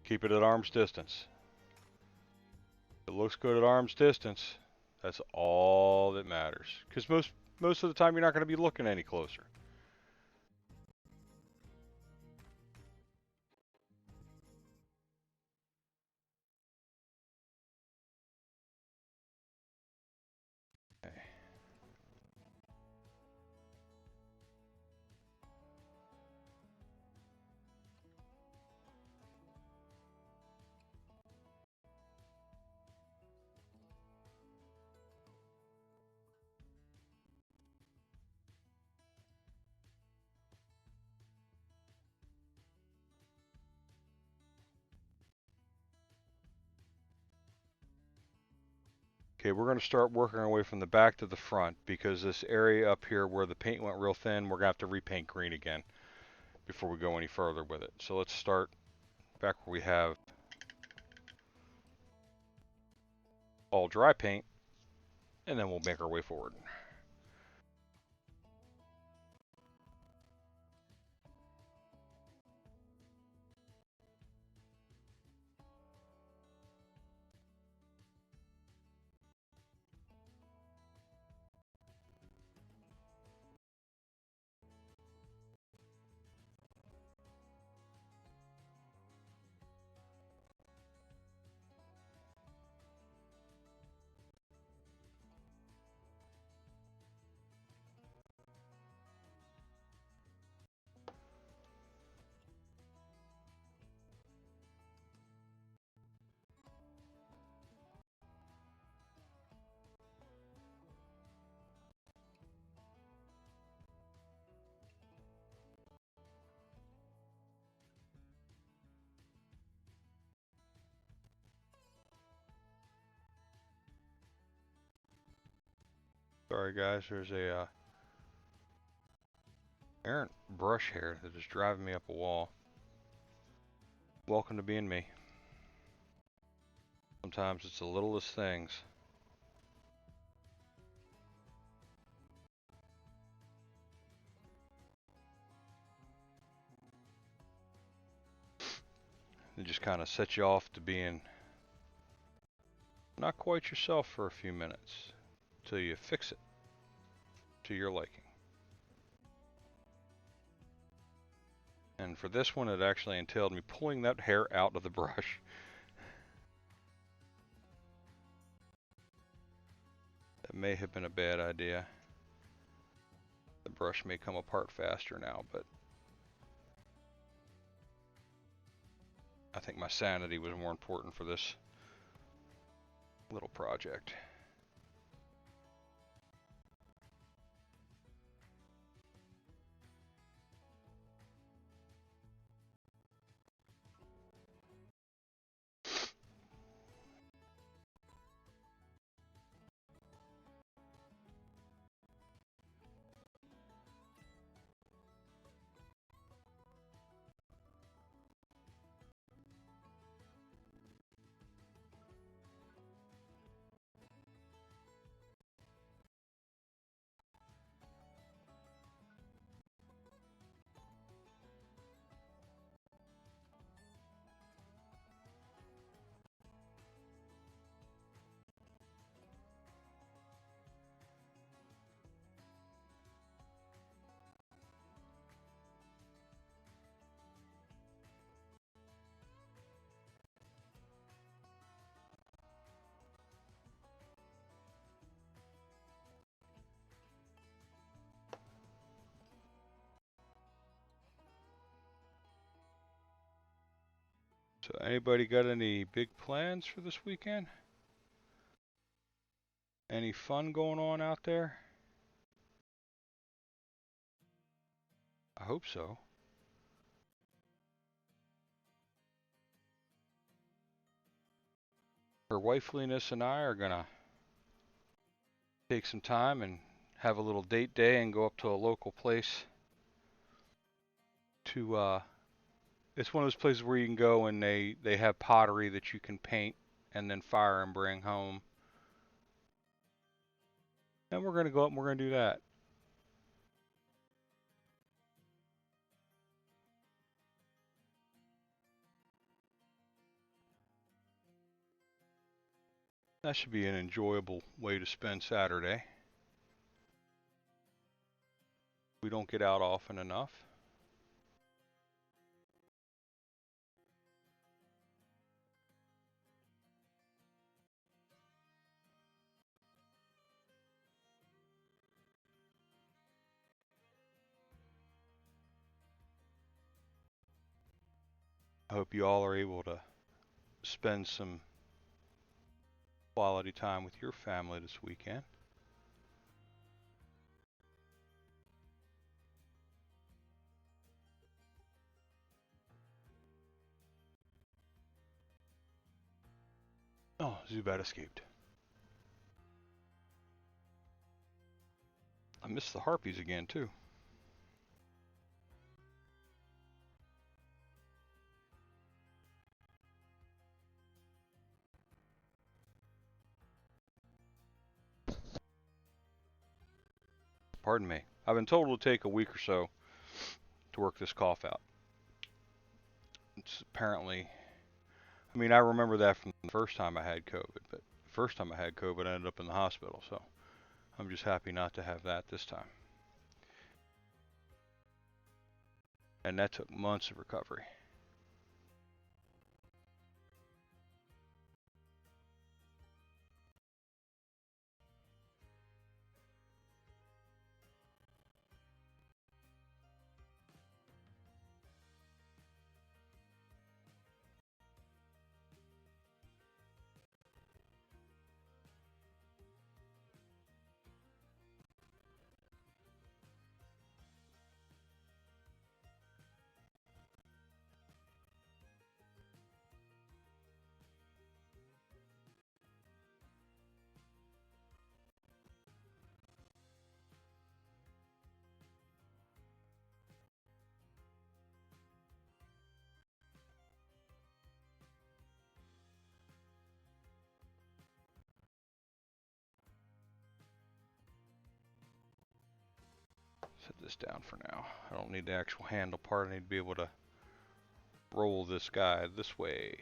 keep it at arm's distance. If it looks good at arm's distance, that's all that matters. Because most of the time, you're not going to be looking any closer. Okay. Okay, we're going to start working our way from the back to the front because this area up here where the paint went real thin, we're going to have to repaint green again before we go any further with it. So let's start back where we have all dry paint, and then we'll make our way forward. Sorry guys, there's a errant brush here that is driving me up a wall. Welcome to being me. Sometimes it's the littlest things. It just kind of sets you off to being not quite yourself for a few minutes till you fix it to your liking. And for this one, it actually entailed me pulling that hair out of the brush. That may have been a bad idea. The brush may come apart faster now, but I think my sanity was more important for this little project. So anybody got any big plans for this weekend? Any fun going on out there? I hope so. Her wifeliness and I are gonna take some time and have a little date day and go up to a local place to it's one of those places where you can go and they have pottery that you can paint and then fire and bring home. And we're gonna go up and we're gonna do that. That should be an enjoyable way to spend Saturday. We don't get out often enough. I hope you all are able to spend some quality time with your family this weekend. Oh, Zubat escaped. I missed the harpies again, too. Pardon me. I've been told it'll take a week or so to work this cough out. It's apparently, I mean, I remember that from the first time I had COVID, but the first time I had COVID, I ended up in the hospital, so I'm just happy not to have that this time. And that took months of recovery. Set this down for now. I don't need the actual handle part. I need to be able to roll this guy this way.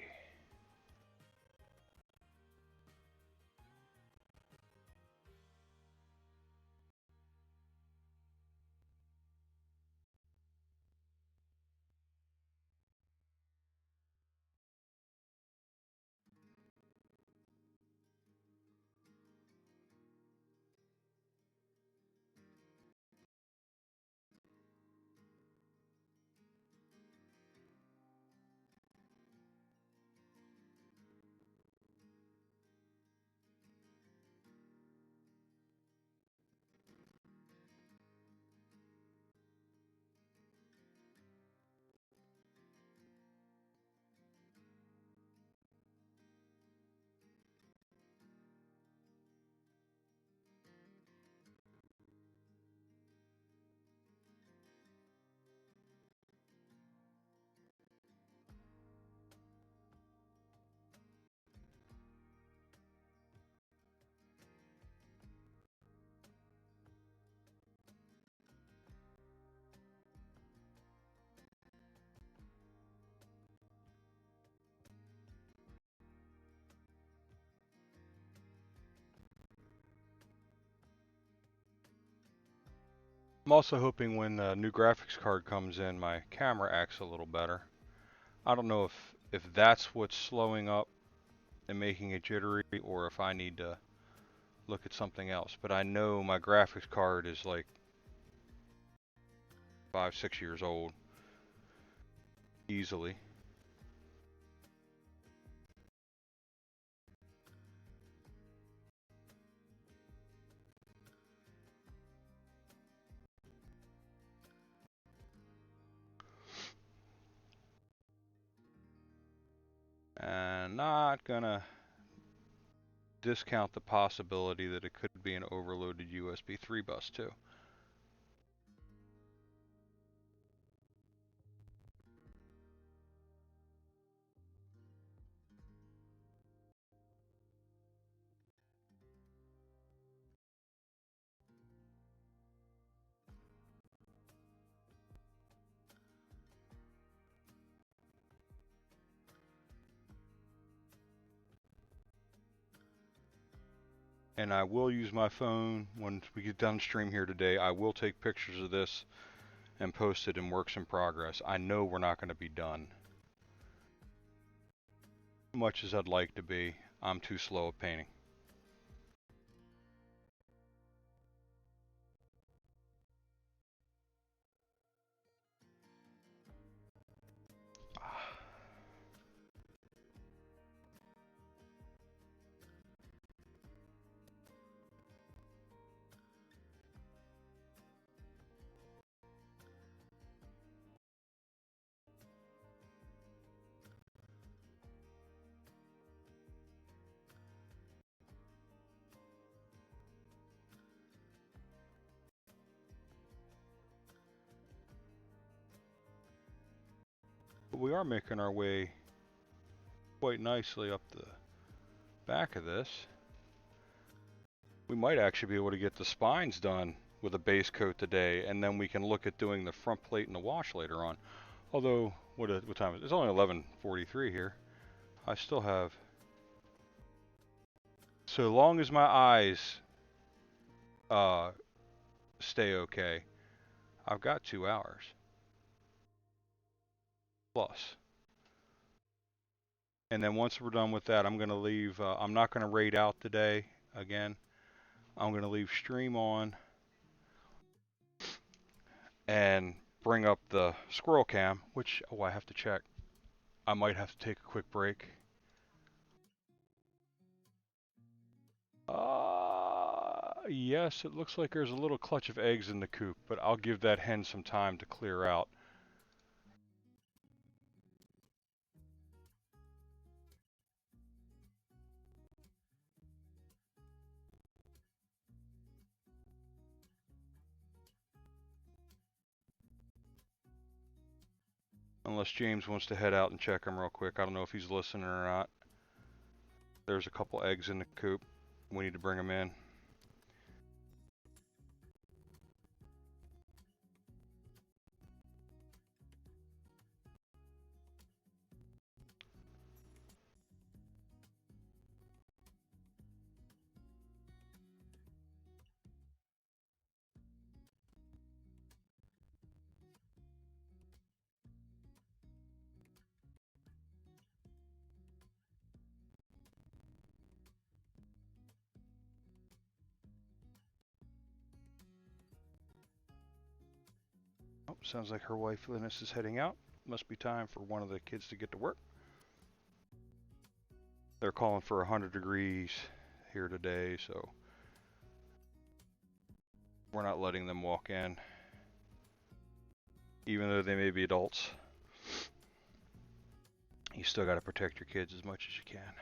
I'm also hoping when the new graphics card comes in, my camera acts a little better. I don't know if that's what's slowing up and making it jittery, or if I need to look at something else. But I know my graphics card is like 5, 6 years old, easily. not gonna discount the possibility that it could be an overloaded USB 3 bus too. And I will use my phone when we get done stream here today. I will take pictures of this and post it in works in progress. I know we're not going to be done. As much as I'd like to be, I'm too slow at painting. But we are making our way quite nicely up the back of this. We might actually be able to get the spines done with a base coat today, and then we can look at doing the front plate and the wash later on. Although, what time is it? It's only 11:43 here. I still have... So long as my eyes stay okay, I've got 2 hours. Plus. And then once we're done with that, I'm going to leave... I'm not going to raid out today again. I'm going to leave stream on and bring up the squirrel cam, which, oh, I have to check. I might have to take a quick break. Yes, it looks like there's a little clutch of eggs in the coop, but I'll give that hen some time to clear out. Unless James wants to head out and check him real quick. I don't know if he's listening or not. There's a couple eggs in the coop. We need to bring them in. Oh, sounds like her wife Linus is heading out. Must be time for one of the kids to get to work. They're calling for 100 degrees here today, so we're not letting them walk in, even though they may be adults. You still got to protect your kids as much as you can.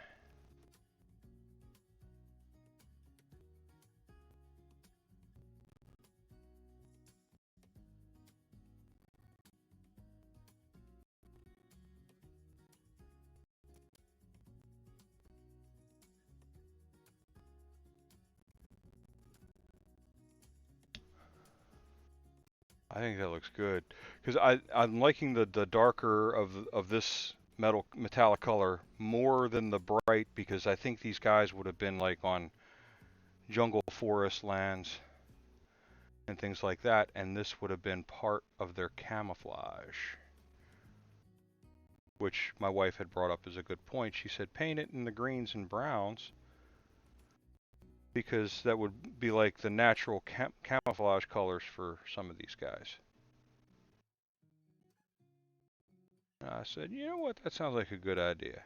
I think that looks good, because I'm liking the darker of this metallic color more than the bright, because I think these guys would have been like on jungle forest lands and things like that, and this would have been part of their camouflage, which my wife had brought up as a good point. She said paint it in the greens and browns, because that would be like the natural camouflage colors for some of these guys. I said, you know what, that sounds like a good idea.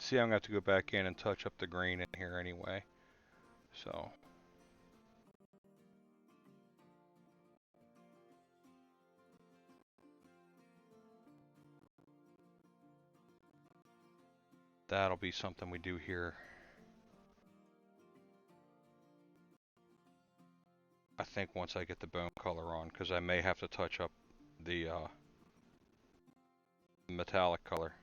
See, I'm going to have to go back in and touch up the green in here anyway. So. That'll be something we do here. I think once I get the bone color on, because I may have to touch up the metallic color.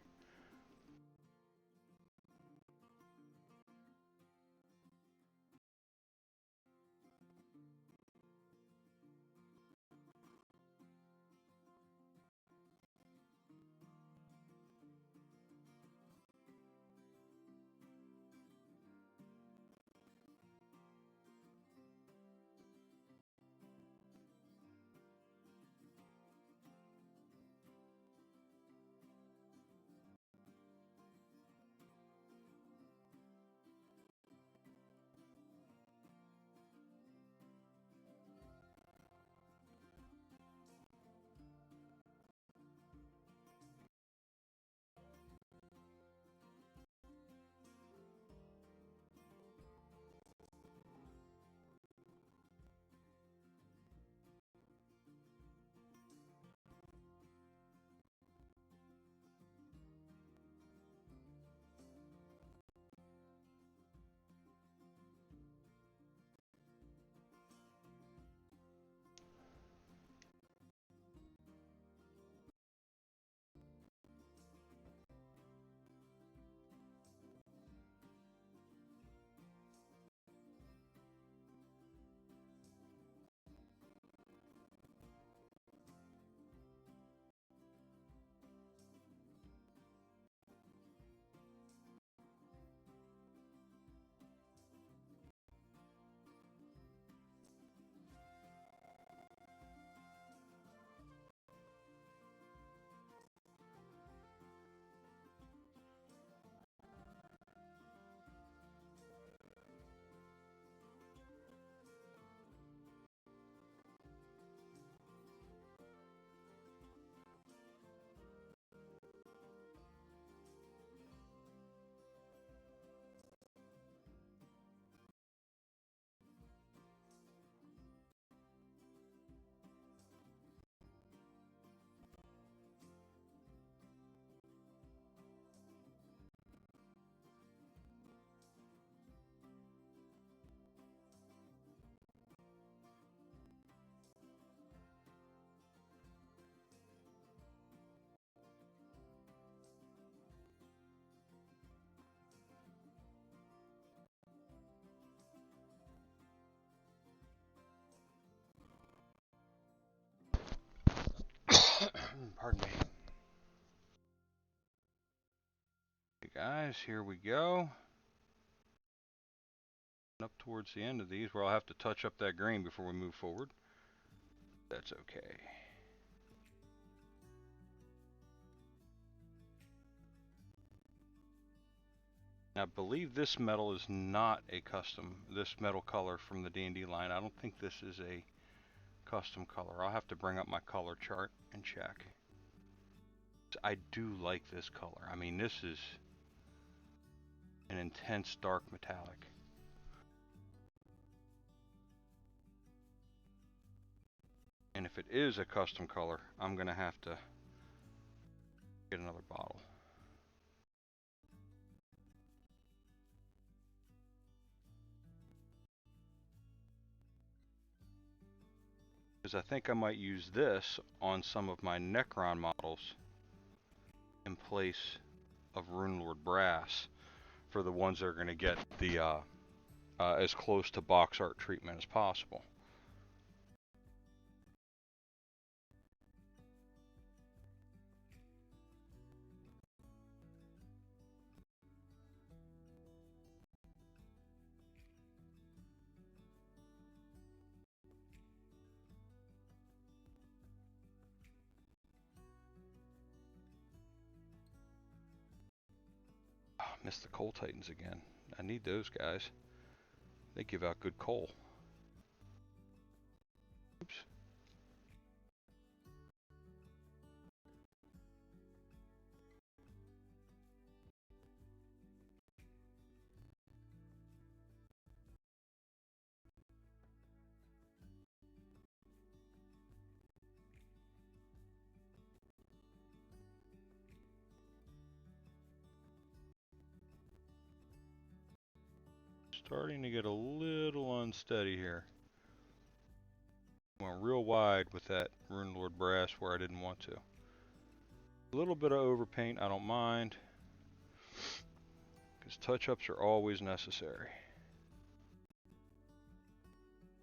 Pardon me. Okay, guys, here we go. Up towards the end of these, where I'll have to touch up that green before we move forward. That's okay. Now, I believe this metal is not a custom, this metal color from the D&D line. I don't think this is a custom color. I'll have to bring up my color chart and check. I do like this color. I mean, this is an intense dark metallic. And if it is a custom color, I'm going to have to get another bottle. Because I think I might use this on some of my Necron models in place of Runelord Brass for the ones that are going to get the as close to box art treatment as possible. Missed the coal titans again. I need those guys. They give out good coal. Oops. Starting to get a little unsteady here. Went real wide with that Rune Lord brass where I didn't want to. A little bit of overpaint, I don't mind, because touch-ups are always necessary.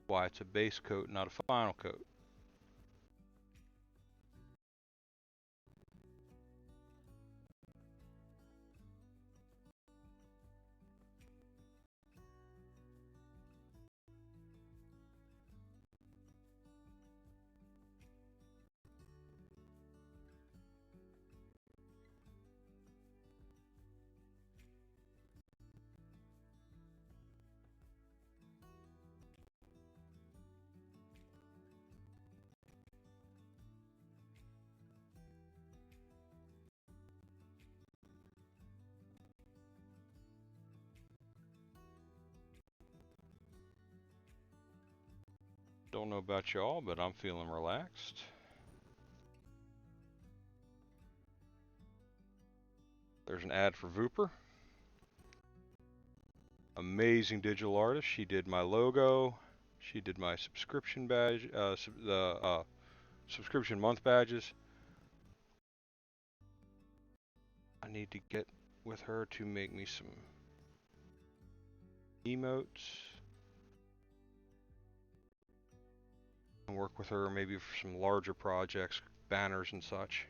Why it's a base coat, not a final coat. Don't know about y'all, but I'm feeling relaxed. There's an ad for Vooper. Amazing digital artist. She did my logo. She did my subscription badge, subscription month badges. I need to get with her to make me some emotes. And work with her maybe for some larger projects, banners and such.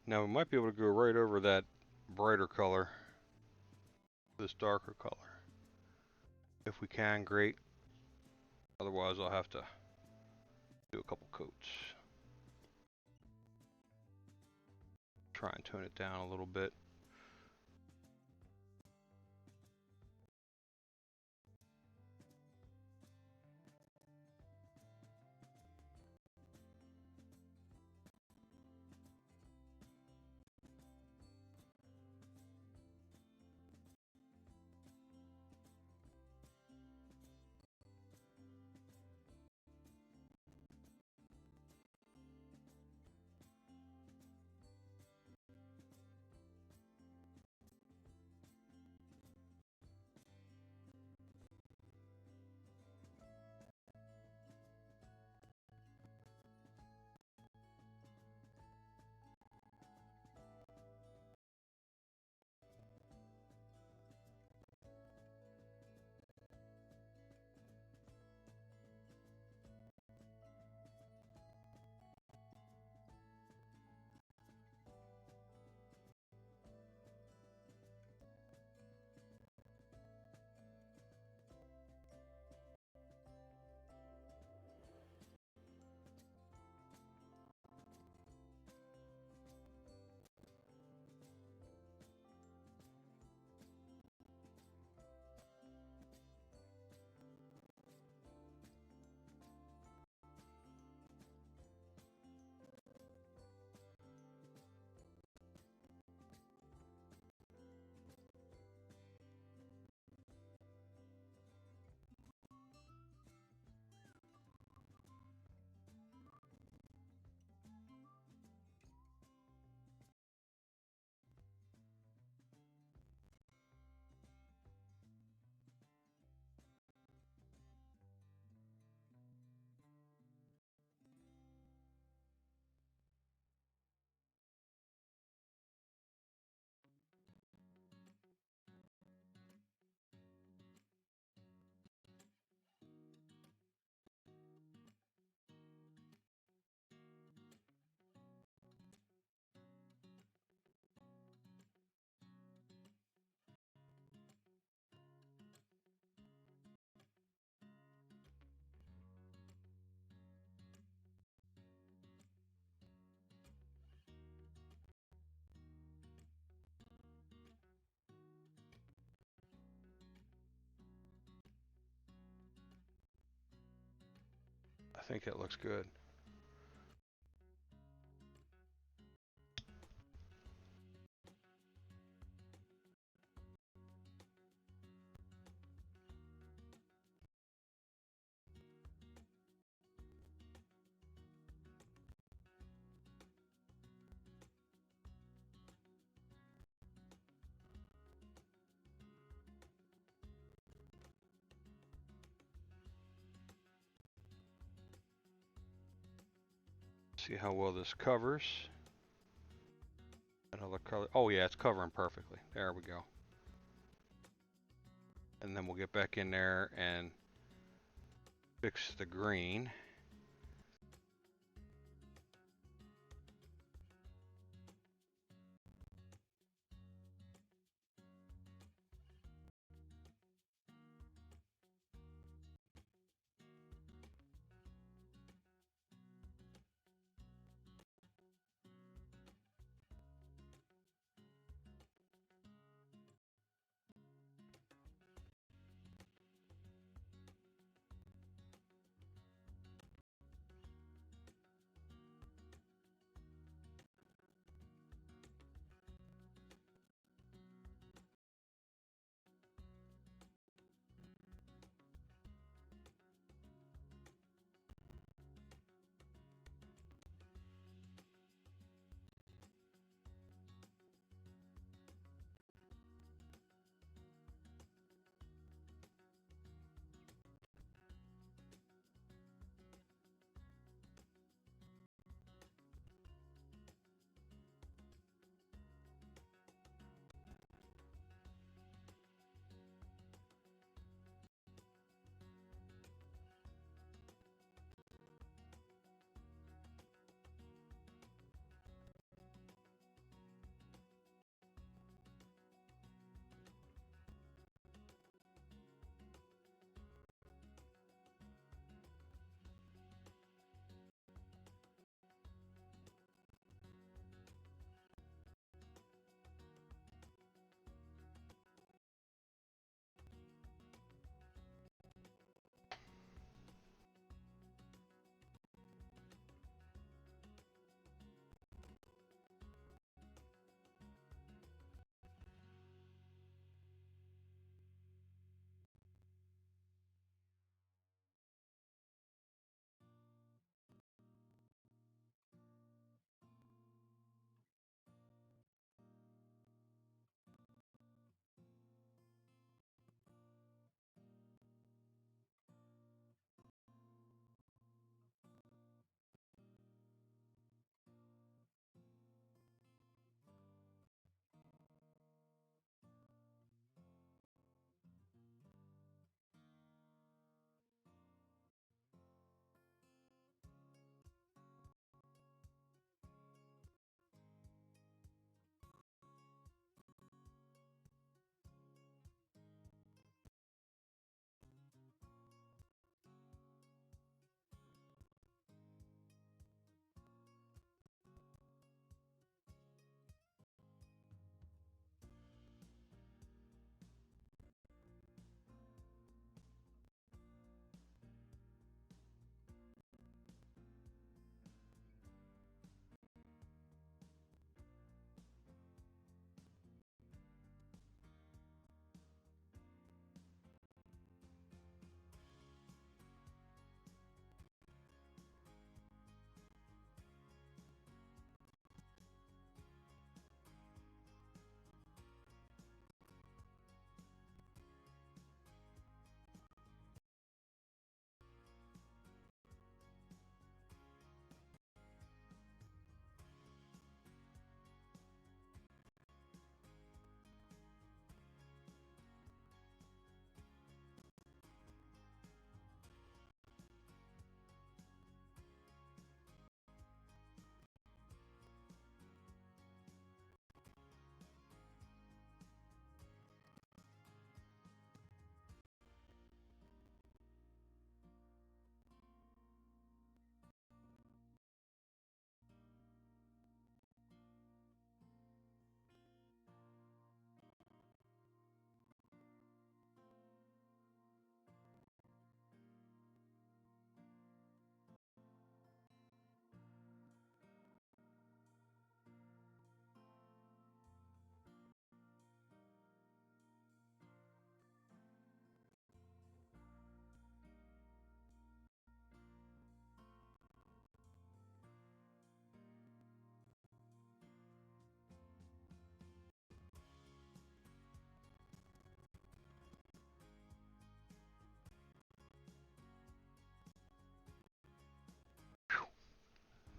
Now we might be able to go right over that brighter color, this darker color. If we can, great. Otherwise, I'll have to do a couple coats. Try and tone it down a little bit. I think that looks good. See how well this covers. Another color. Oh yeah, it's covering perfectly. There we go. And then we'll get back in there and fix the green.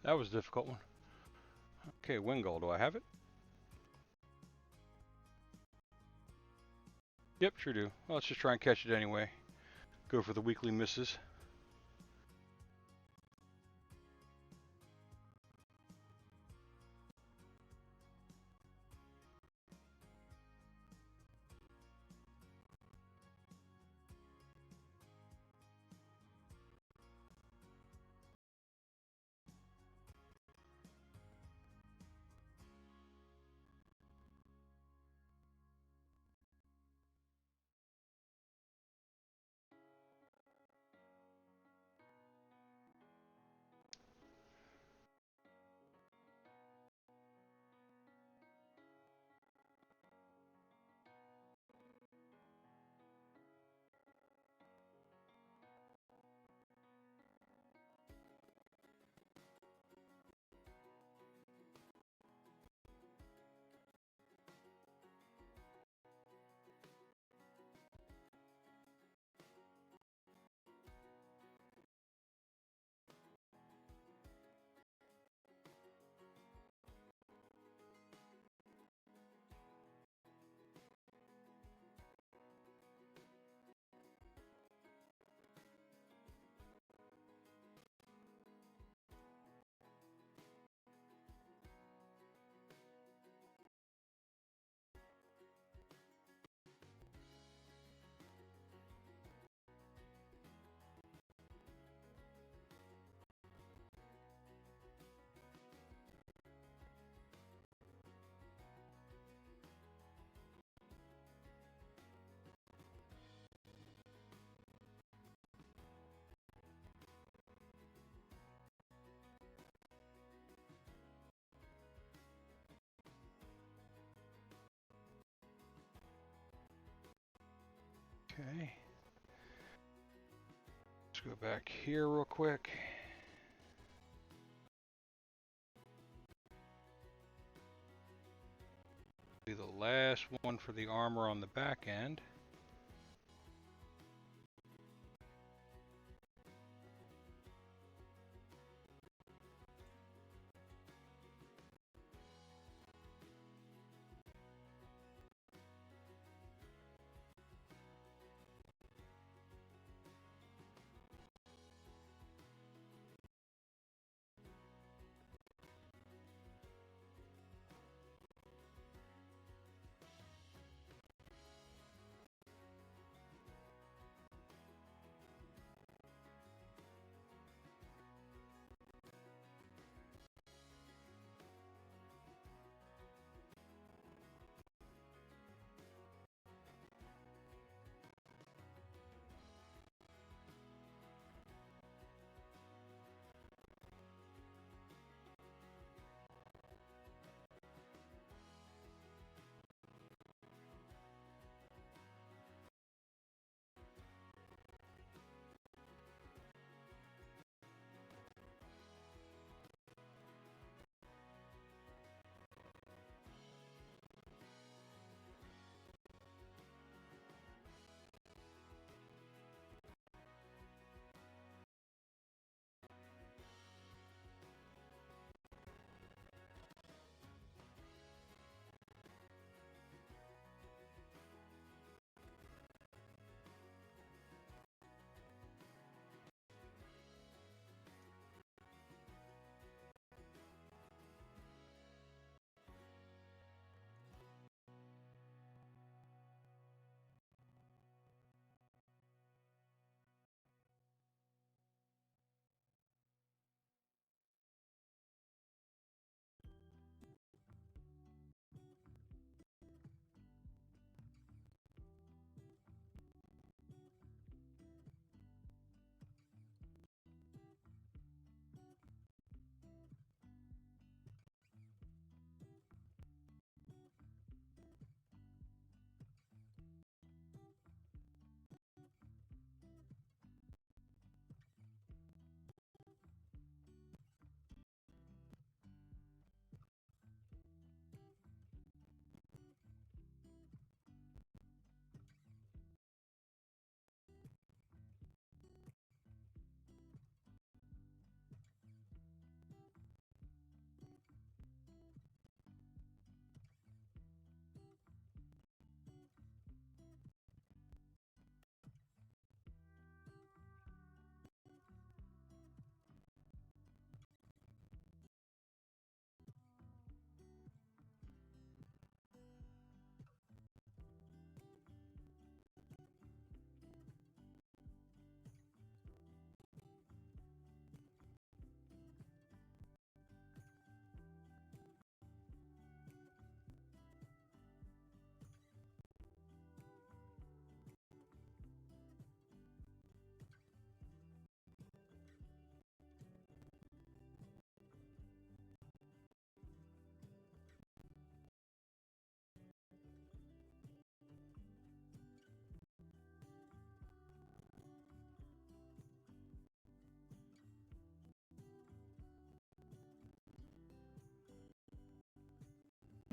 That was a difficult one. Okay, Wingull, do I have it? Yep, sure do. Well, let's just try and catch it anyway. Go for the weekly misses. Okay. Let's go back here real quick. Do the last one for the armor on the back end.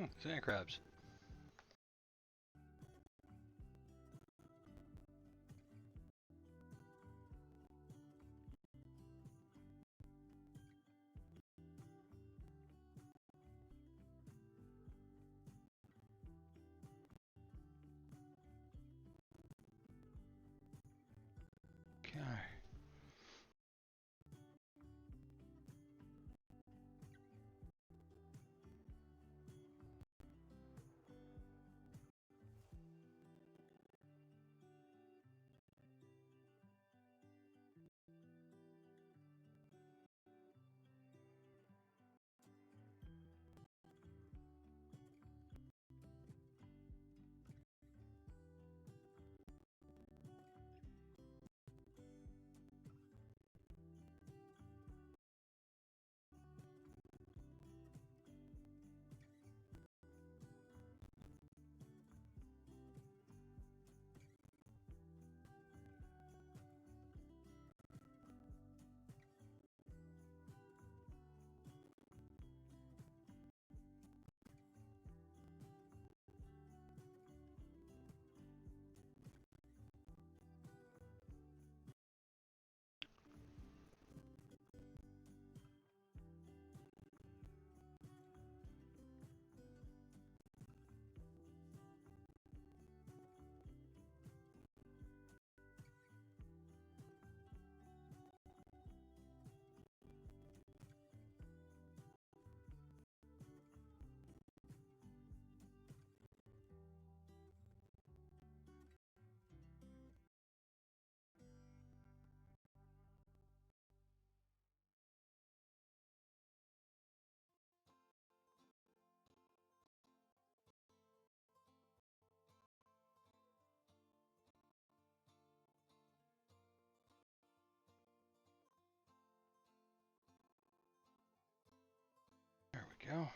Sand crabs. Okay. There we go.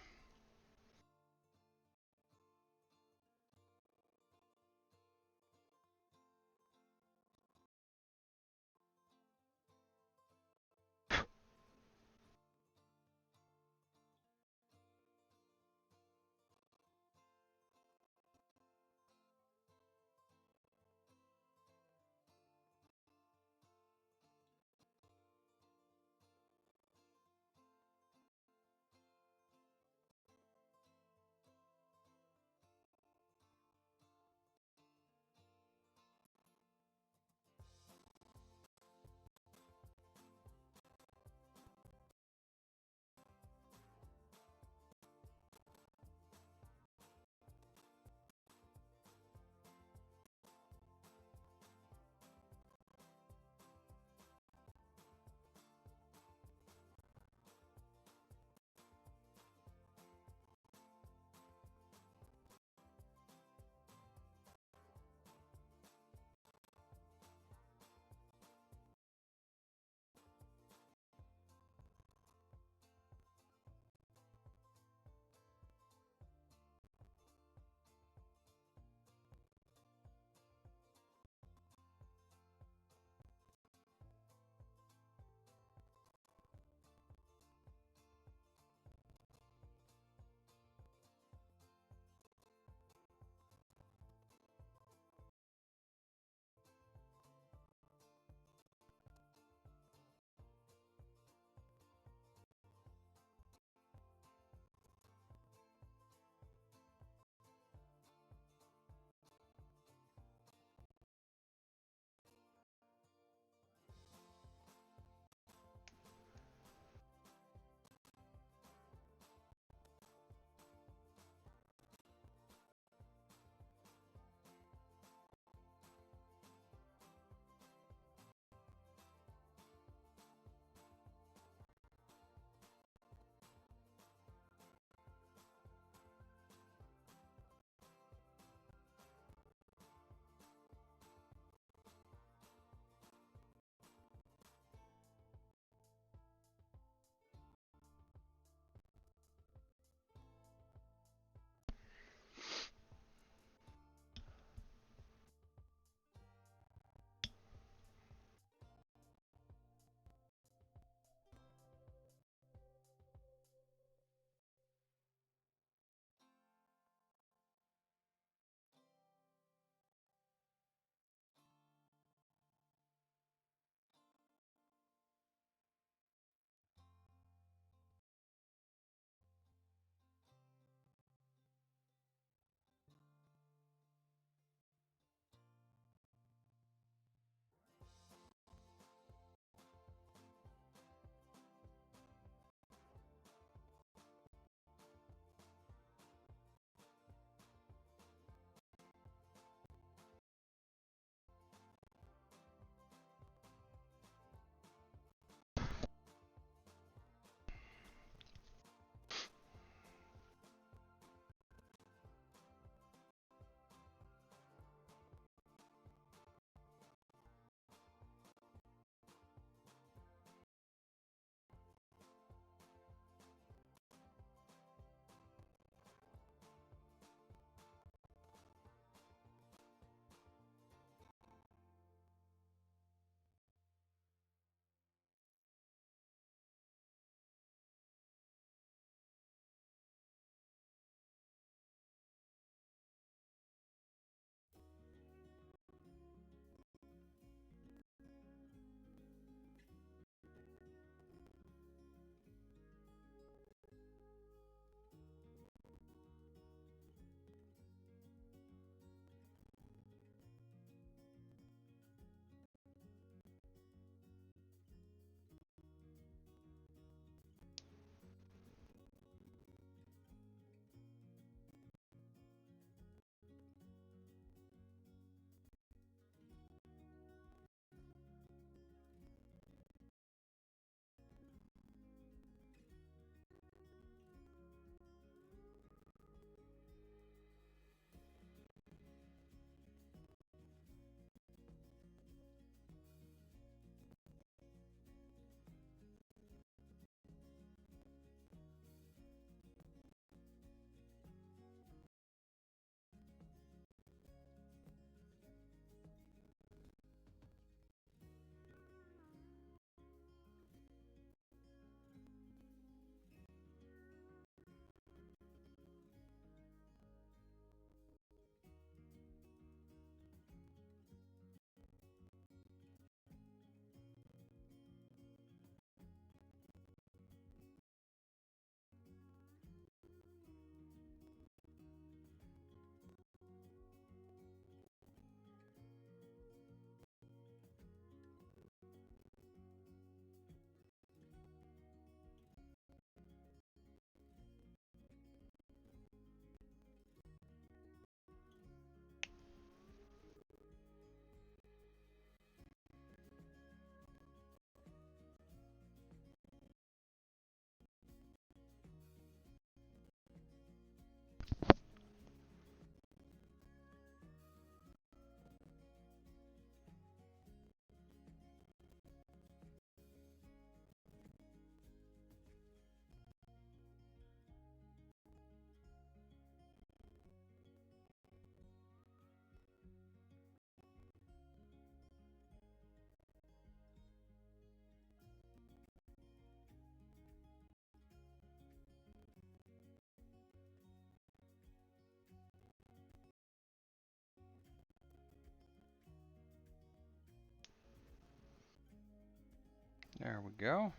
There we go.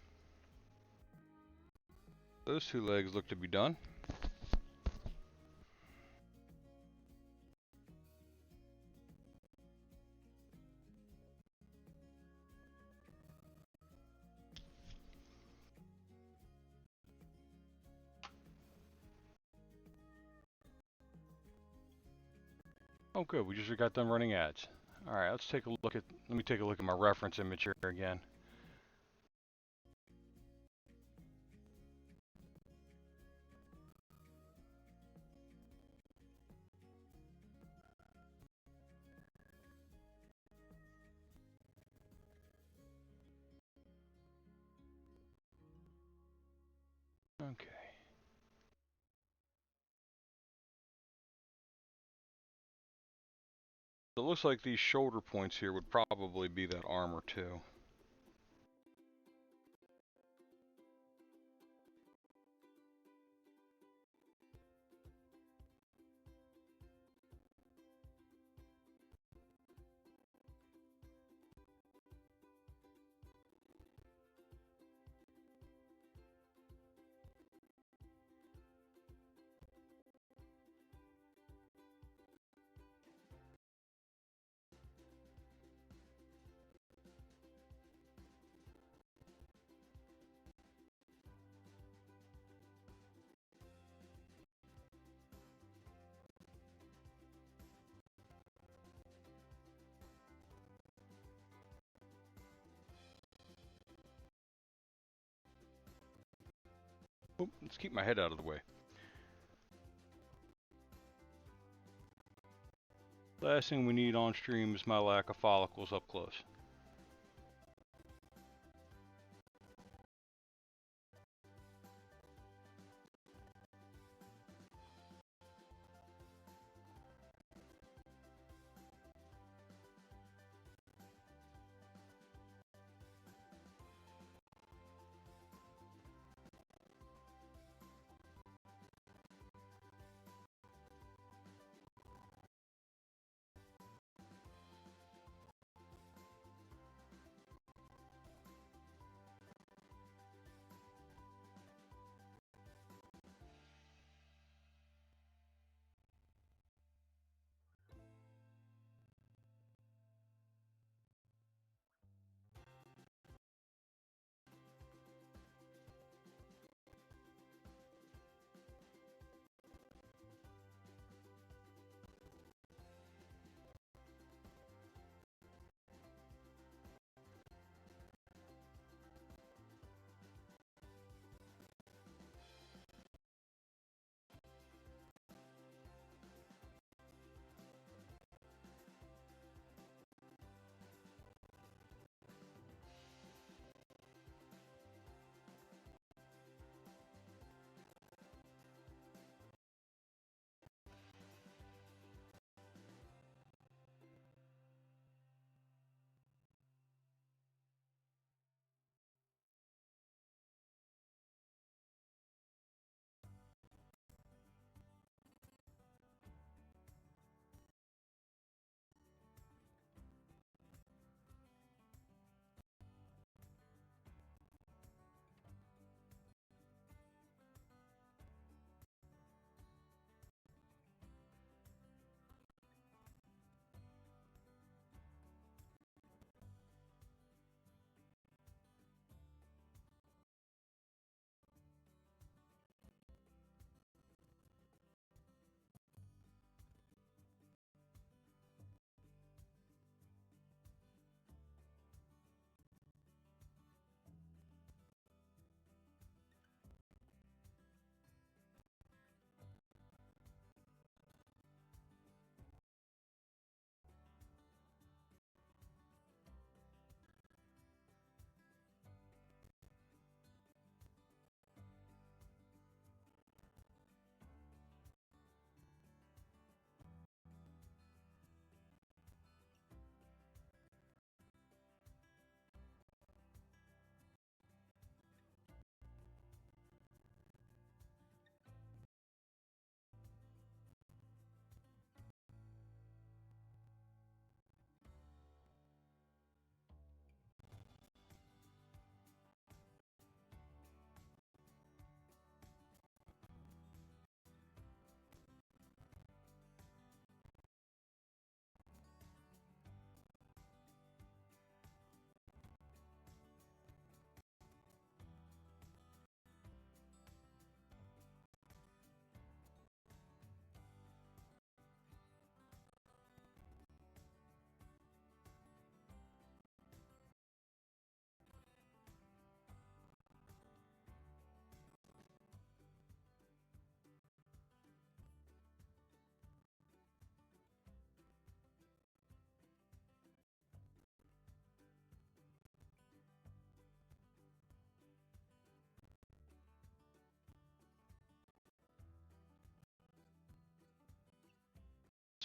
Those two legs look to be done. Oh good, we just got done running ads. Alright, let me take a look at my reference image here again. Okay. So it looks like these shoulder points here would probably be that armor too. Oop, let's keep my head out of the way. Last thing we need on stream is my lack of follicles up close.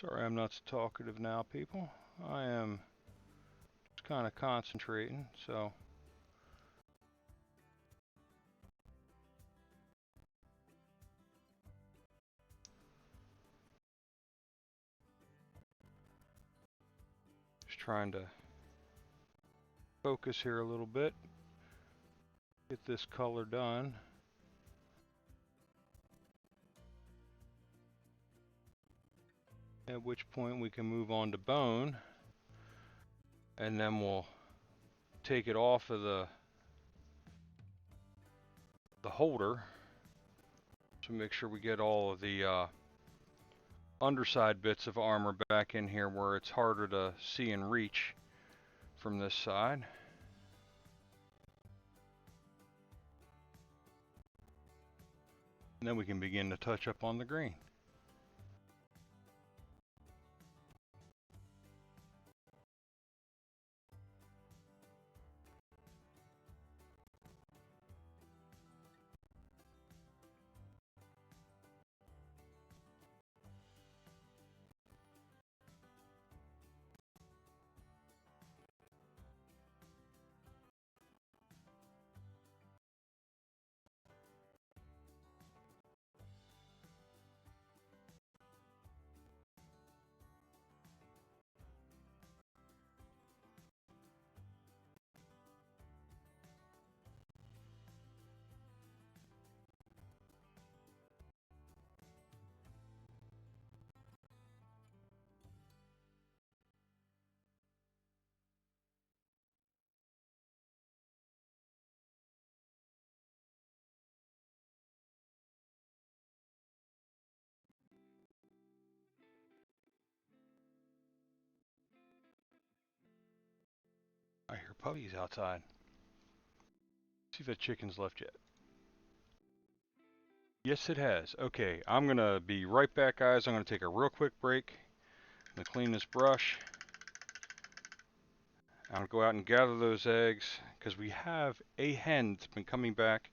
Sorry, I'm not so talkative now, people. I am just kind of concentrating, so. Just trying to focus here a little bit. Get this color done. At which point we can move on to bone. And then we'll take it off of the holder to make sure we get all of the underside bits of armor back in here where it's harder to see and reach from this side. And then we can begin to touch up on the green. I hear puppies outside. See if that chicken's left yet. Yes, it has. Okay, I'm gonna be right back, guys. I'm gonna take a real quick break. I'm gonna clean this brush. I'm gonna go out and gather those eggs because we have a hen that's been coming back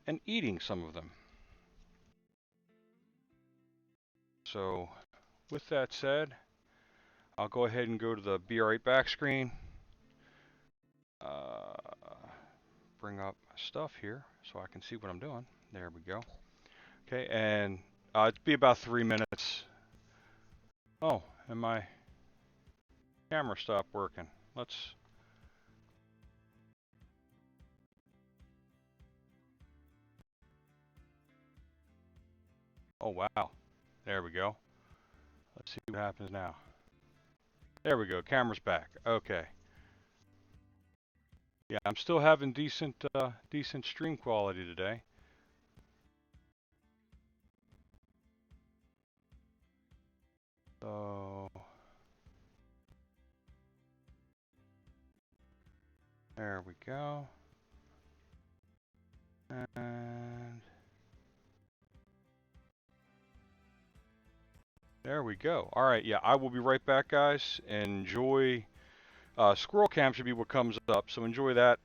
and eating some of them. So, with that said, I'll go ahead and go to the be right back screen. Bring up my stuff here so I can see what I'm doing. There we go. Okay, and it'd be about 3 minutes. Oh, and my camera stopped working. Let's. Oh, wow. There we go. Let's see what happens now. There we go. Camera's back. Okay. Yeah, I'm still having decent stream quality today. So there we go. And there we go. All right, yeah, I will be right back, guys. Enjoy. Squirrel cam should be what comes up, so enjoy that.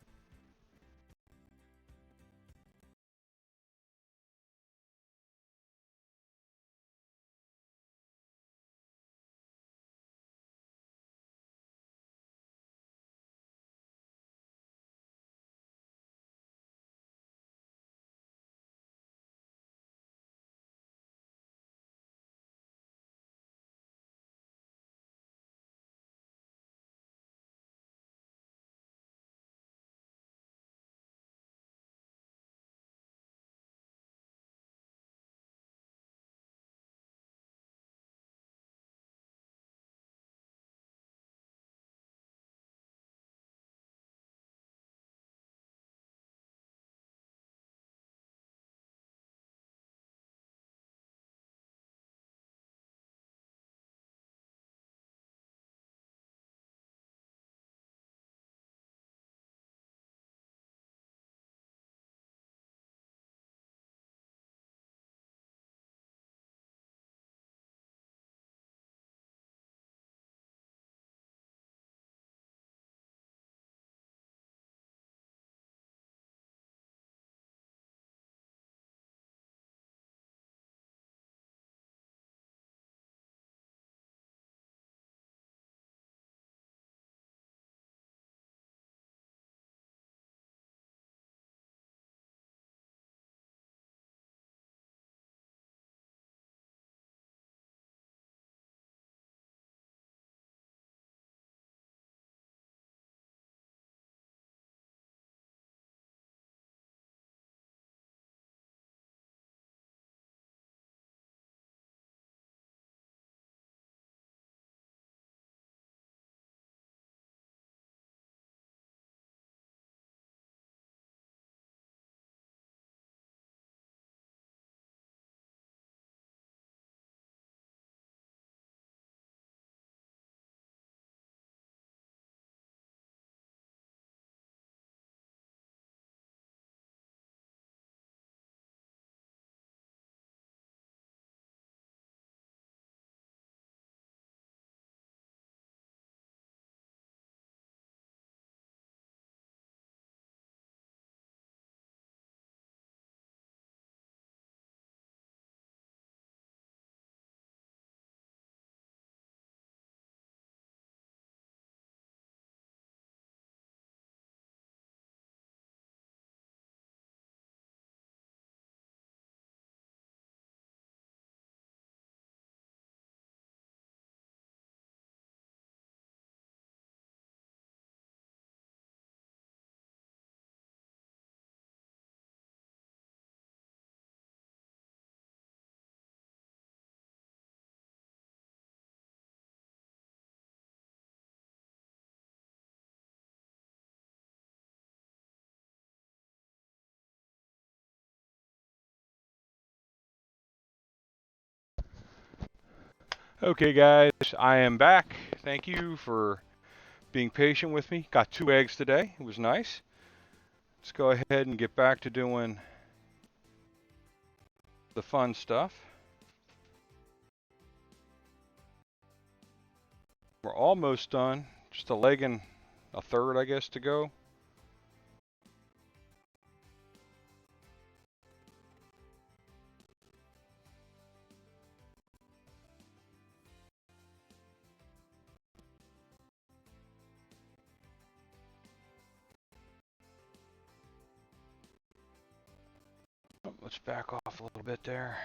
Okay guys, I am back. Thank you for being patient with me. Got 2 eggs today. It was nice. Let's go ahead and get back to doing the fun stuff. We're almost done. Just a leg and a third, I guess, to go. Let's back off a little bit there.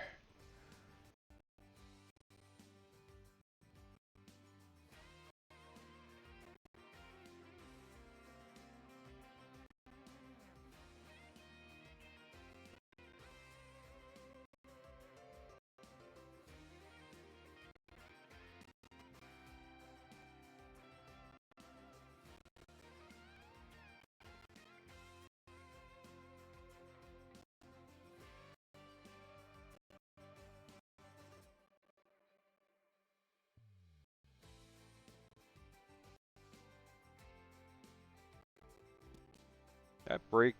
That break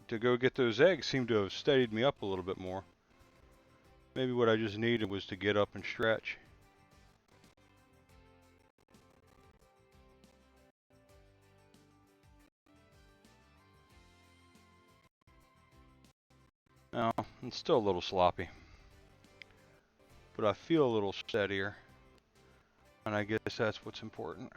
to go get those eggs seemed to have steadied me up a little bit more. Maybe what I just needed was to get up and stretch. No, it's still a little sloppy. But I feel a little steadier. And I guess that's what's important.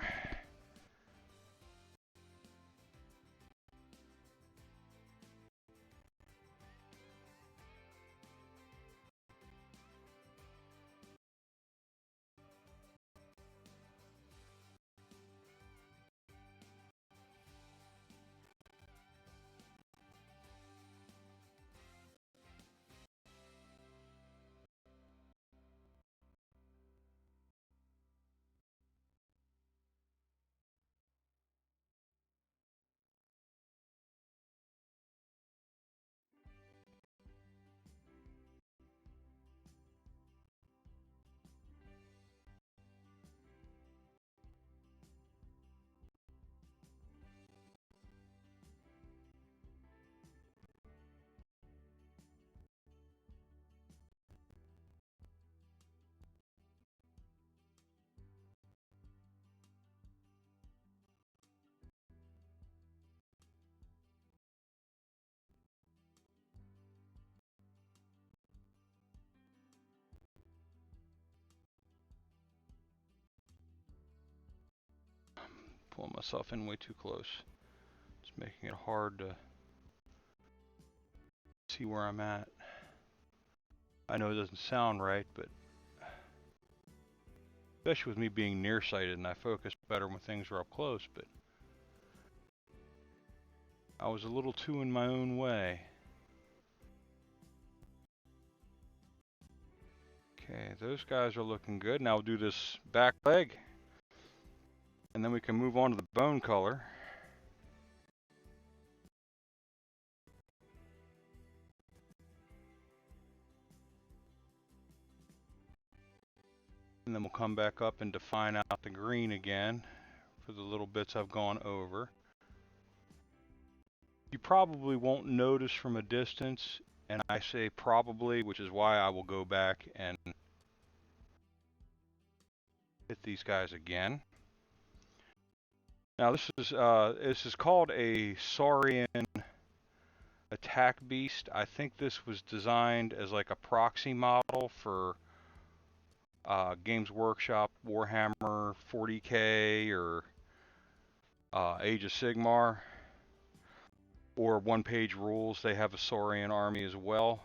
Pulling myself in way too close. It's making it hard to see where I'm at. I know it doesn't sound right, but especially with me being nearsighted and I focus better when things are up close, but I was a little too in my own way. Okay, those guys are looking good. Now we'll do this back leg, and then we can move on to the bone color. And then we'll come back up and define out the green again for the little bits I've gone over. You probably won't notice from a distance, and I say probably, which is why I will go back and hit these guys again. Now this is called a Saurian attack beast. I think this was designed as like a proxy model for Games Workshop, Warhammer 40K, or Age of Sigmar, or one-page rules. They have a Saurian army as well.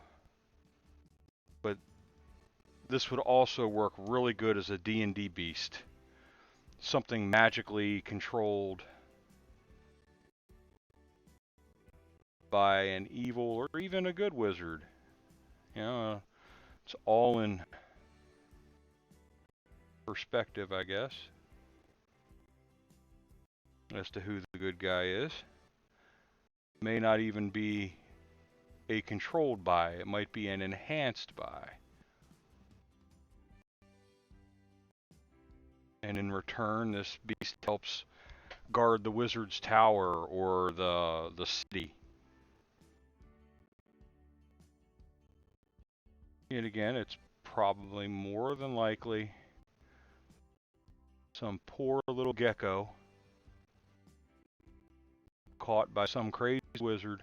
But this would also work really good as a D&D beast. Something magically controlled by an evil or even a good wizard. You know, it's all in perspective, I guess, as to who the good guy is. May not even be a controlled by, it might be an enhanced by. And in return, this beast helps guard the wizard's tower or the city. And again, it's probably more than likely some poor little gecko caught by some crazy wizard,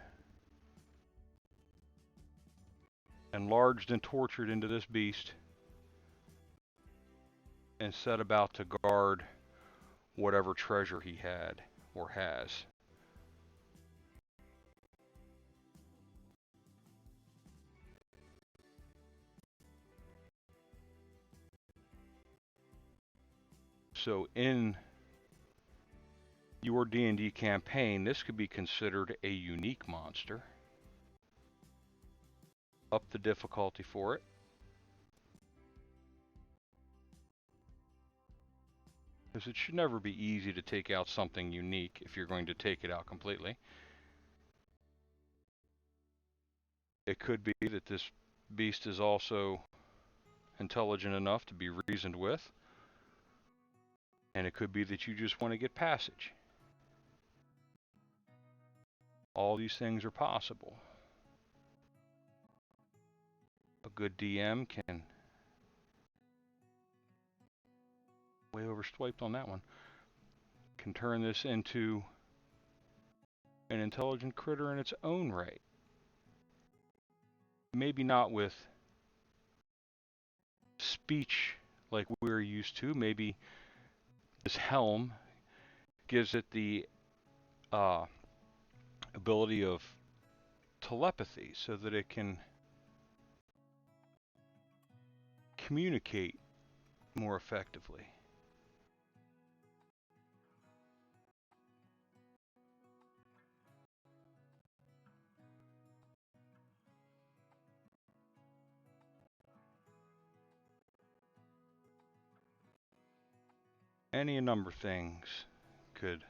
enlarged and tortured into this beast, and set about to guard whatever treasure he had or has. So in your D&D campaign, this could be considered a unique monster. Up the difficulty for it. Because it should never be easy to take out something unique if you're going to take it out completely. It could be that this beast is also intelligent enough to be reasoned with. And it could be that you just want to get passage. All these things are possible. A good DM can... Way overswiped on that one. Can turn this into an intelligent critter in its own right. Maybe not with speech like we're used to. Maybe this helm gives it the ability of telepathy so that it can communicate more effectively. Any number of things could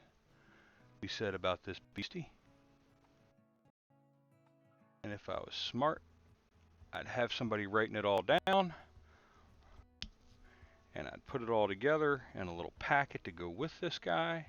be said about this beastie. And if I was smart, I'd have somebody writing it all down, and I'd put it all together in a little packet to go with this guy.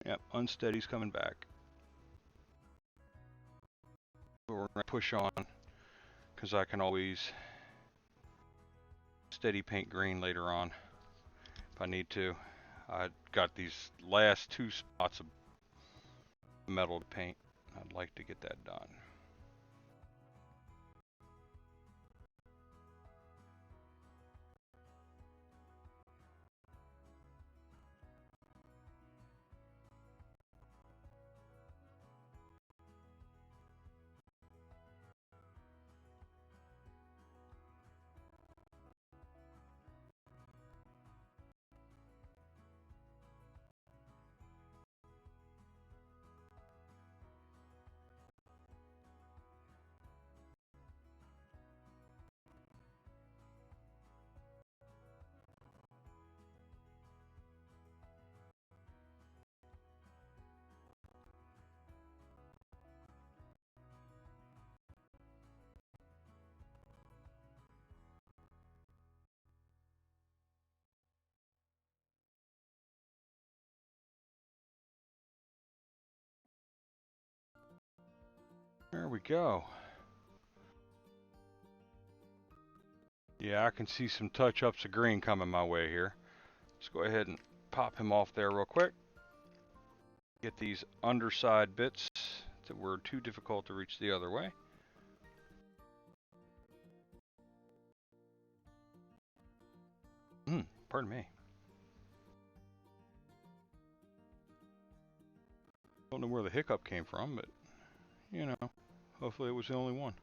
Yep, unsteady's coming back. But we're going to push on, because I can always steady paint green later on if I need to. I got these last 2 spots of metal to paint. I'd like to get that done. There we go. Yeah, I can see some touch-ups of green coming my way here. Let's go ahead and pop him off there real quick. Get these underside bits that were too difficult to reach the other way. Pardon me. Don't know where the hiccup came from, but, you know, hopefully it was the only one.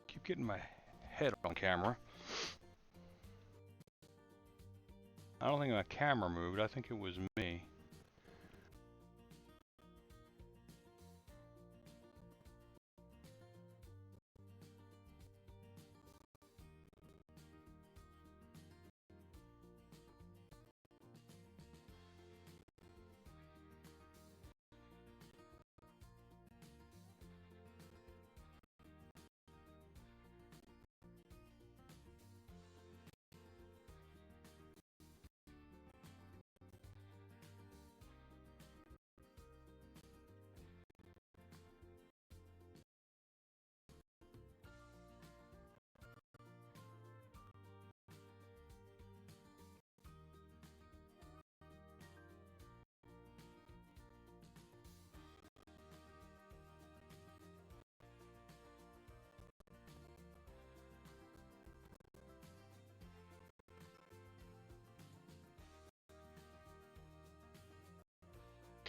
Keep getting my head on camera. I don't think my camera moved. I think it was me.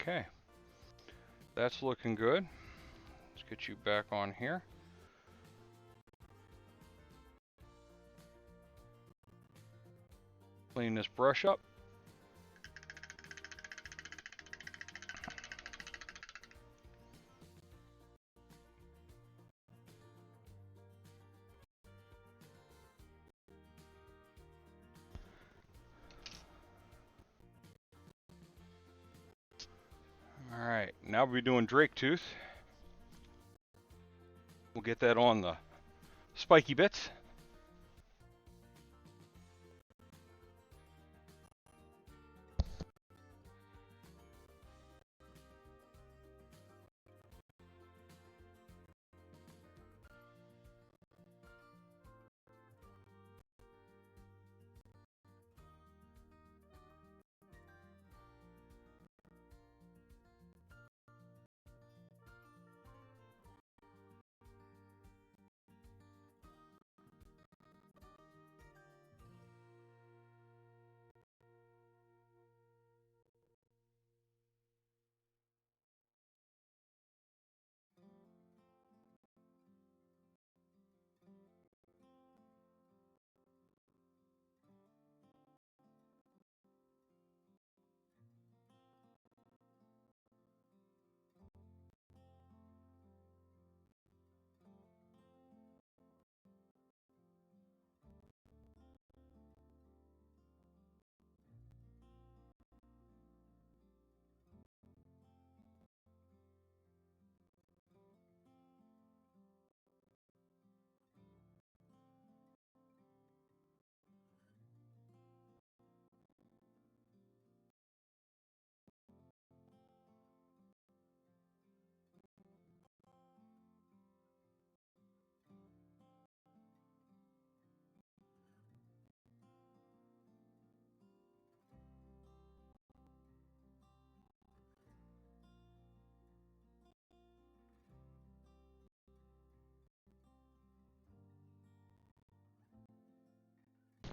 Okay, that's looking good. Let's get you back on here. Clean this brush up. All right, now we'll be doing drake tooth. We'll get that on the spiky bits.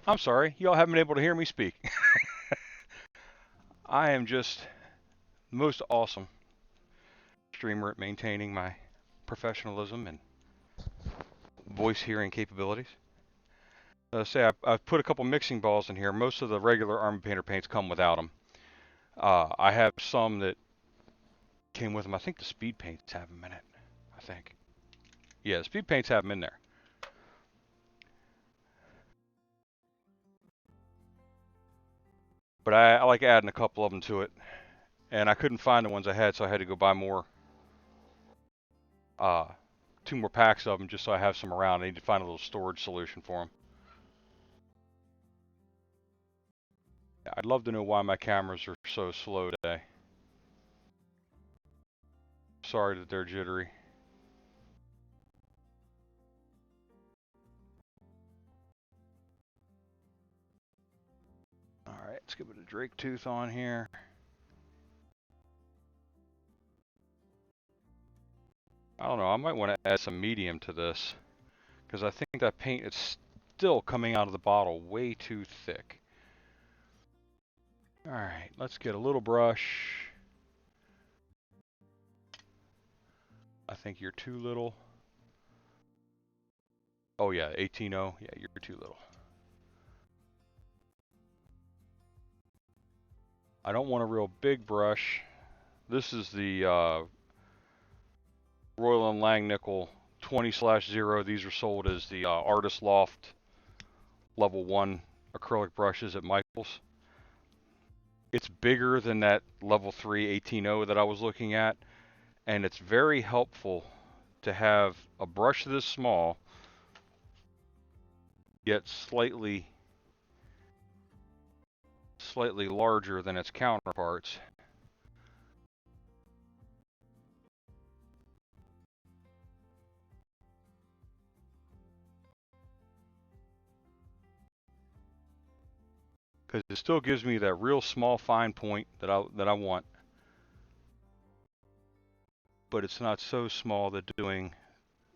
I'm sorry, y'all haven't been able to hear me speak. I am just the most awesome streamer at maintaining my professionalism and voice hearing capabilities. say I've put a couple mixing balls in here. Most of the regular Army Painter paints come without them. I have some that came with them. I think the speed paints have them in it. I think. Yeah, the speed paints have them in there. But I like adding a couple of them to it. And I couldn't find the ones I had, so I had to go buy more. 2 more packs of them just so I have some around. I need to find a little storage solution for them. I'd love to know why my cameras are so slow today. Sorry that they're jittery. Alright, let's give it a Drake tooth on here. I don't know, I might want to add some medium to this, because I think that paint is still coming out of the bottle way too thick. Alright, let's get a little brush. I think you're too little. Oh yeah, 18-0. Yeah, you're too little. I don't want a real big brush. This is the Royal & Langnickel 20/0. These are sold as the Artist Loft level 1 acrylic brushes at Michael's. It's bigger than that level 3 18-0 that I was looking at, and it's very helpful to have a brush this small yet slightly larger than its counterparts. Because it still gives me that real small fine point that I want, but it's not so small that doing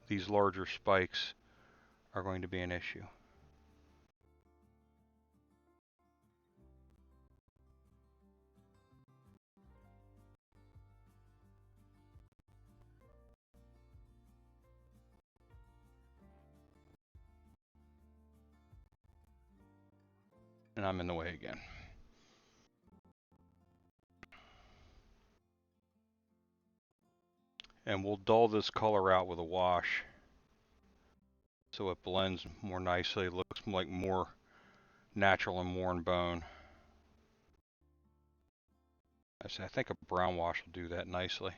these larger spikes are going to be an issue. And I'm in the way again. And we'll dull this color out with a wash so it blends more nicely. It looks like more natural and worn bone. I think a brown wash will do that nicely.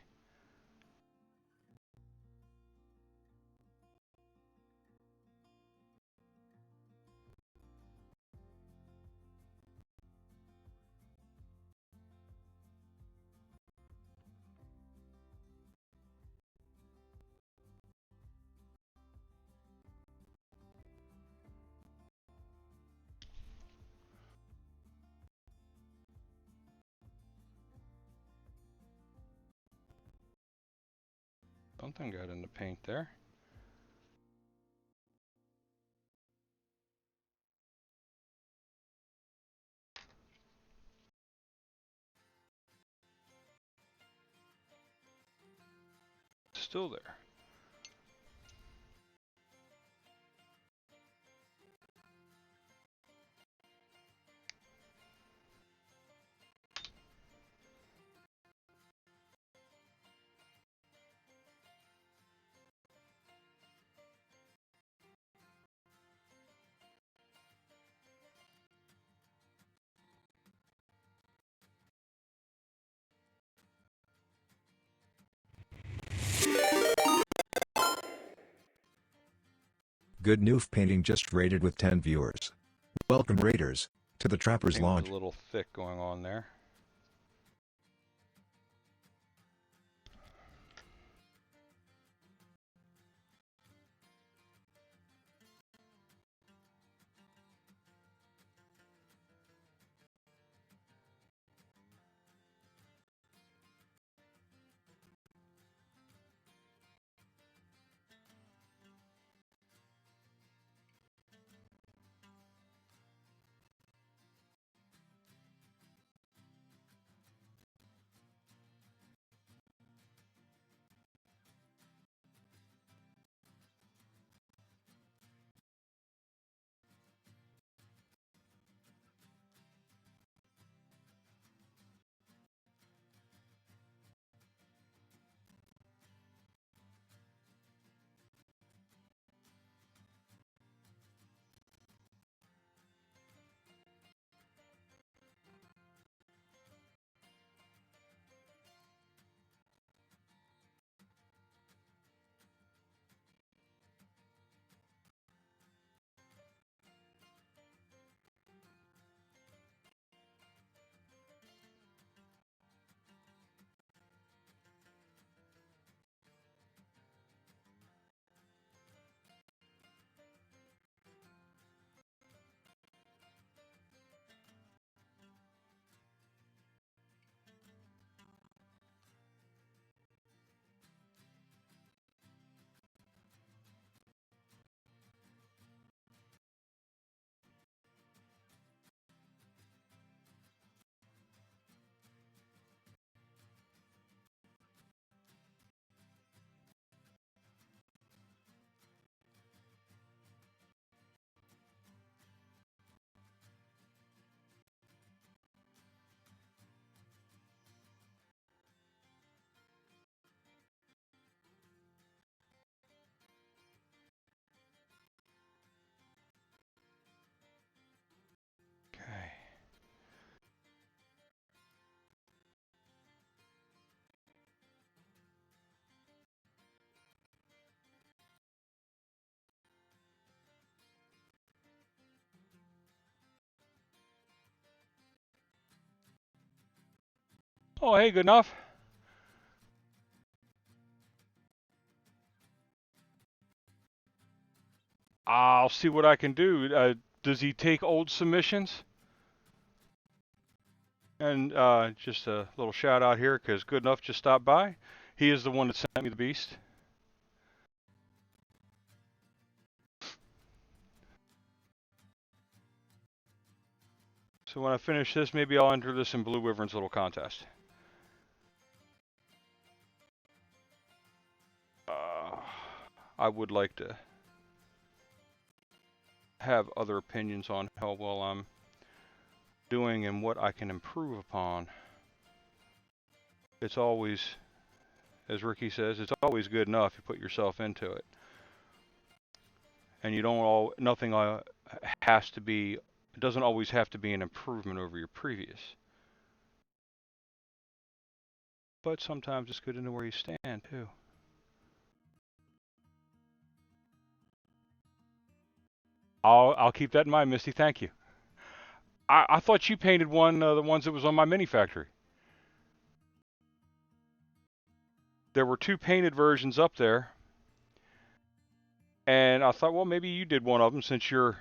Something got in the paint there. Still there. GoodNufPainting just rated with 10 viewers. Welcome raiders to the Trapper's Launch. A little thick going on there. Oh, hey, good enough. I'll see what I can do. Does he take old submissions? And just a little shout out here because Good Enough just stopped by. He is the one that sent me the beast. So when I finish this, maybe I'll enter this in BlueWyvern's little contest. Uh, I would like to have other opinions on how well I'm doing and what I can improve upon. It's always, as Ricky says, it's always good enough. You put yourself into it, and you don't nothing has to be. It doesn't always have to be an improvement over your previous. But sometimes it's good to know where you stand too. I'll keep that in mind, Misty. Thank you. I thought you painted one the ones that was on my mini factory. There were two painted versions up there, and I thought, well, maybe you did one of them since you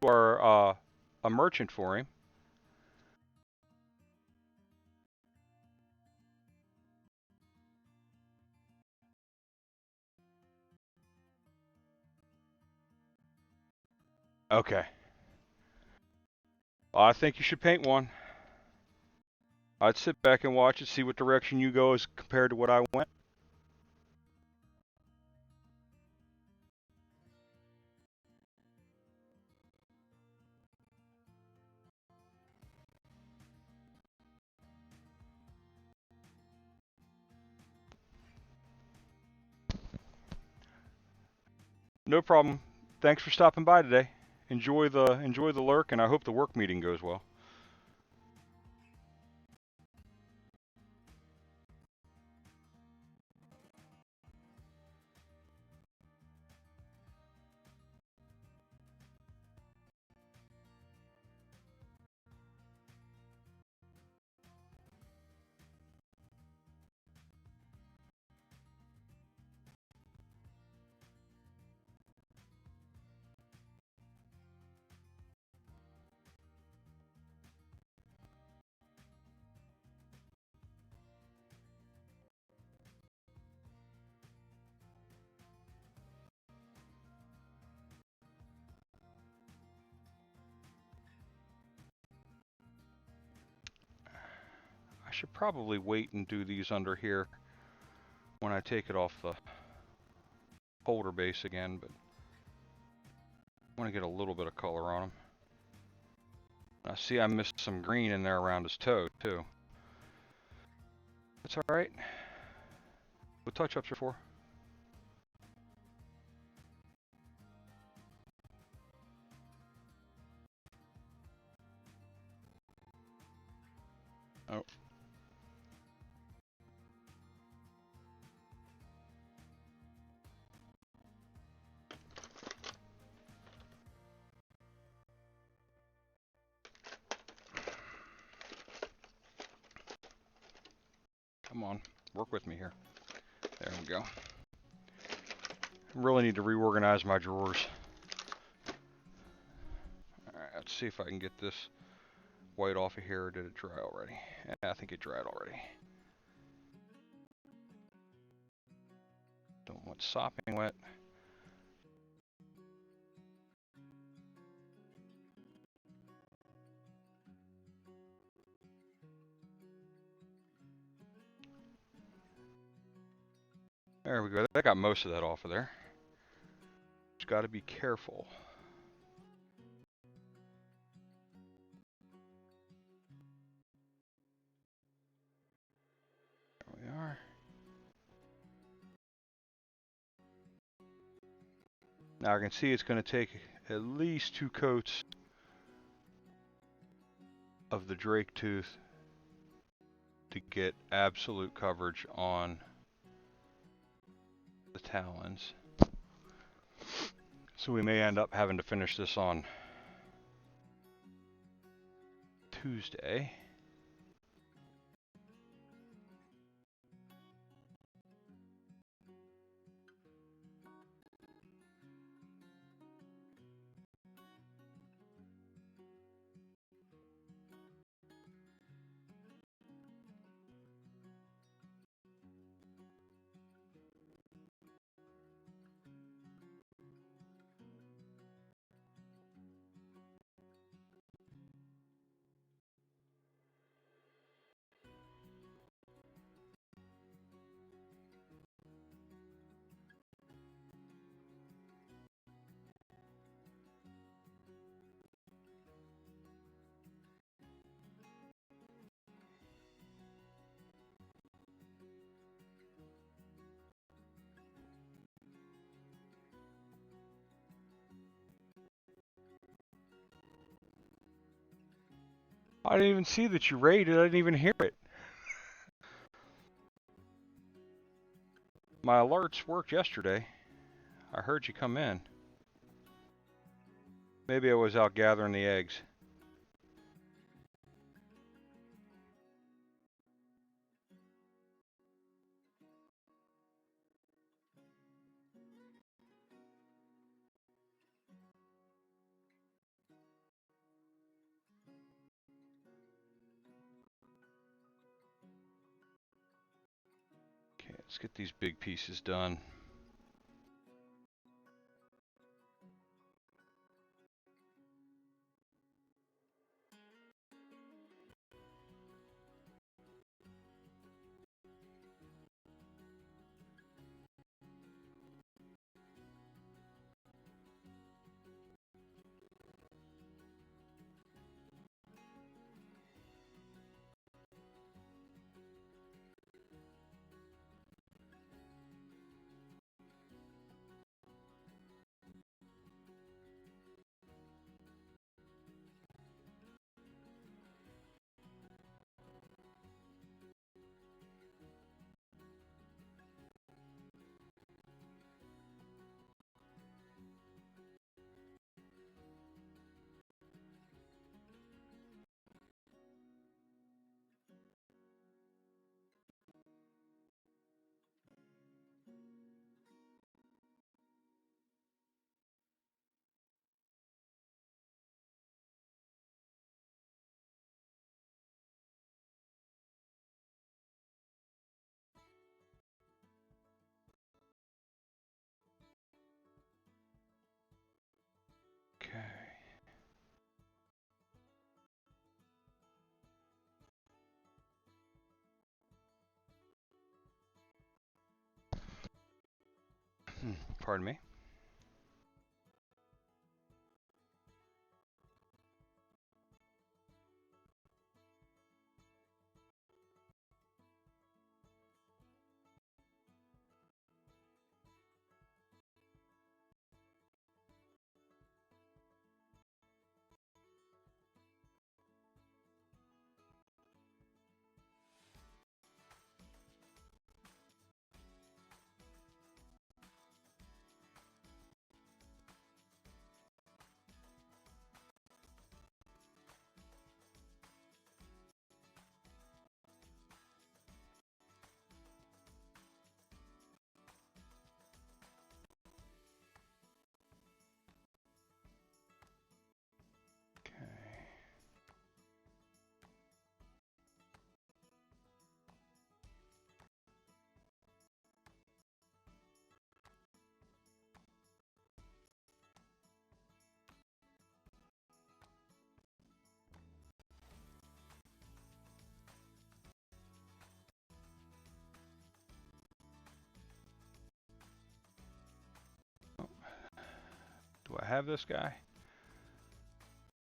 are a merchant for him. Okay. Well, I think you should paint one. I'd sit back and watch it, see what direction you go as compared to what I went. No problem. Thanks for stopping by today. Enjoy the lurk, and I hope the work meeting goes well. I should probably wait and do these under here when I take it off the holder base again, but I want to get a little bit of color on them. I see I missed some green in there around his toe, too. That's alright. What touch-ups are for? Oh. Come on, work with me here. There we go. I really need to reorganize my drawers. Alright, let's see if I can get this white off of here, or did it dry already? Yeah, I think it dried already. Don't want sopping wet. There we go. That got most of that off of there. Just got to be careful. There we are. Now I can see it's going to take at least 2 coats of the drake tooth to get absolute coverage on the talons. So we may end up having to finish this on Tuesday. I didn't even see that you raided. I didn't even hear it. My alerts worked yesterday. I heard you come in. Maybe I was out gathering the eggs. Okay, let's get these big pieces done. Okay. Pardon me. Do I have this guy?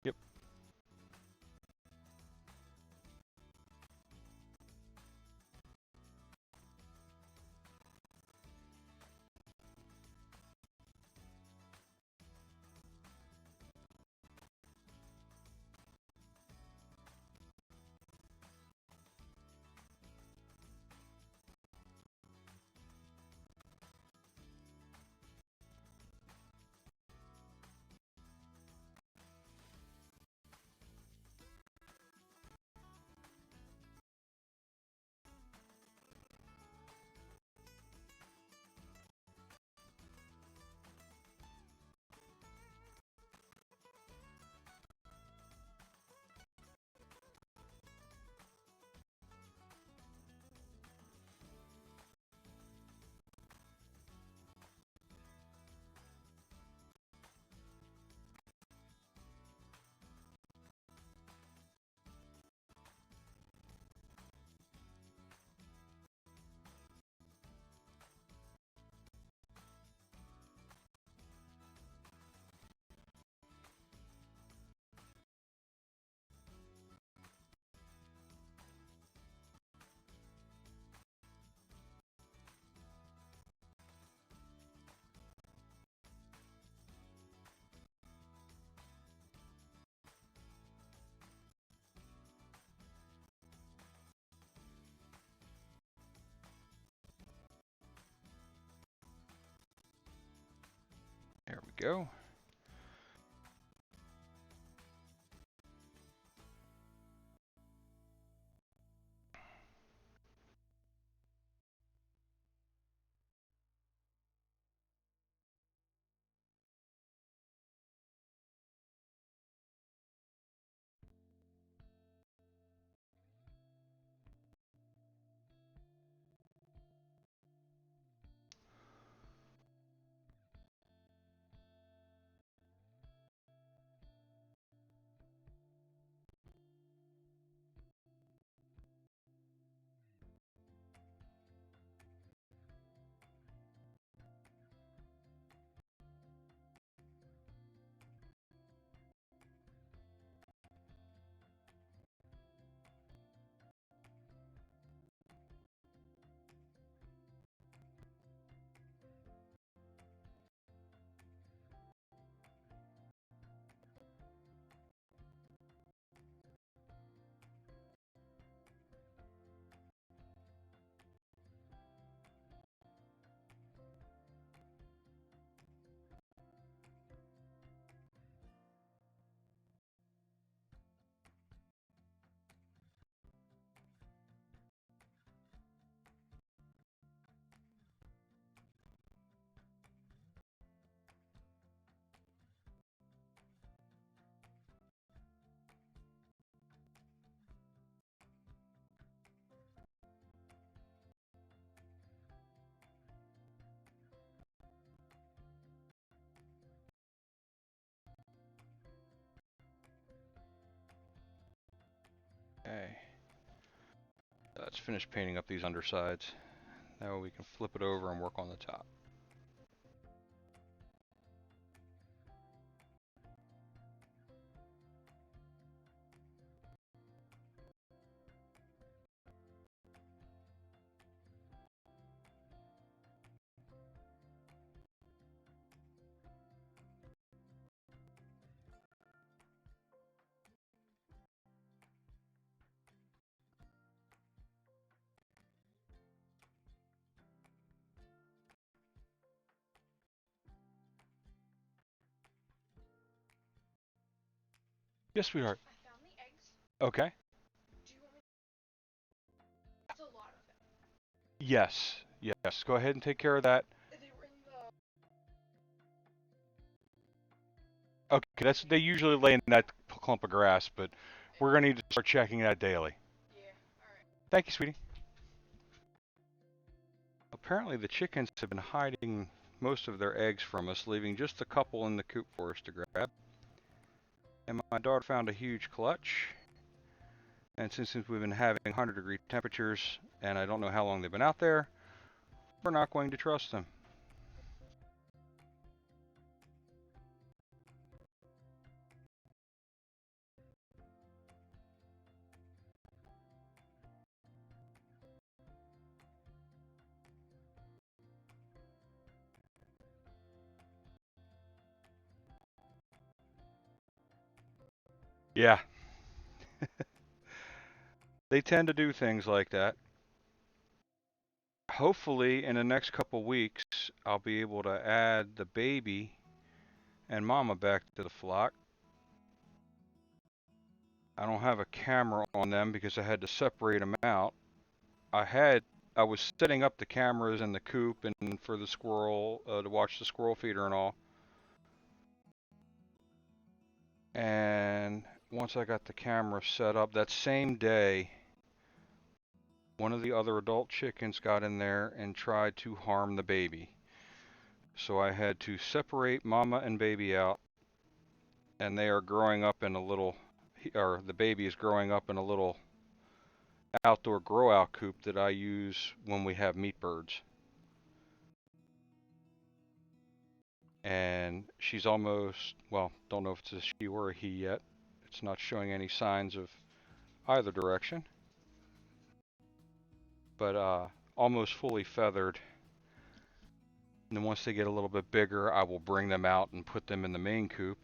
Yep. go. Okay. Let's finish painting up these undersides. Now we can flip it over and work on the top. Yes, sweetheart. I found the eggs. Okay. Do you want me? That's a lot of them. Yes. Yes. Go ahead and take care of that. They were in the. Okay, they usually lay in that clump of grass, but we're gonna need to start checking that daily. Yeah. All right. Thank you, sweetie. Apparently the chickens have been hiding most of their eggs from us, leaving just a couple in the coop for us to grab. And my daughter found a huge clutch. And since we've been having 100-degree temperatures, and I don't know how long they've been out there, we're not going to trust them. Yeah. They tend to do things like that. Hopefully, in the next couple weeks, I'll be able to add the baby and mama back to the flock. I don't have a camera on them because I had to separate them out. I was setting up the cameras in the coop and for the squirrel to watch the squirrel feeder and all. And once I got the camera set up, that same day, one of the other adult chickens got in there and tried to harm the baby. So I had to separate mama and baby out, and they are growing up in a little, or the baby is growing up in a little outdoor grow out coop that I use when we have meat birds. And she's almost, well, don't know if it's a she or a he yet. It's not showing any signs of either direction, but almost fully feathered. And then once they get a little bit bigger, I will bring them out and put them in the main coop.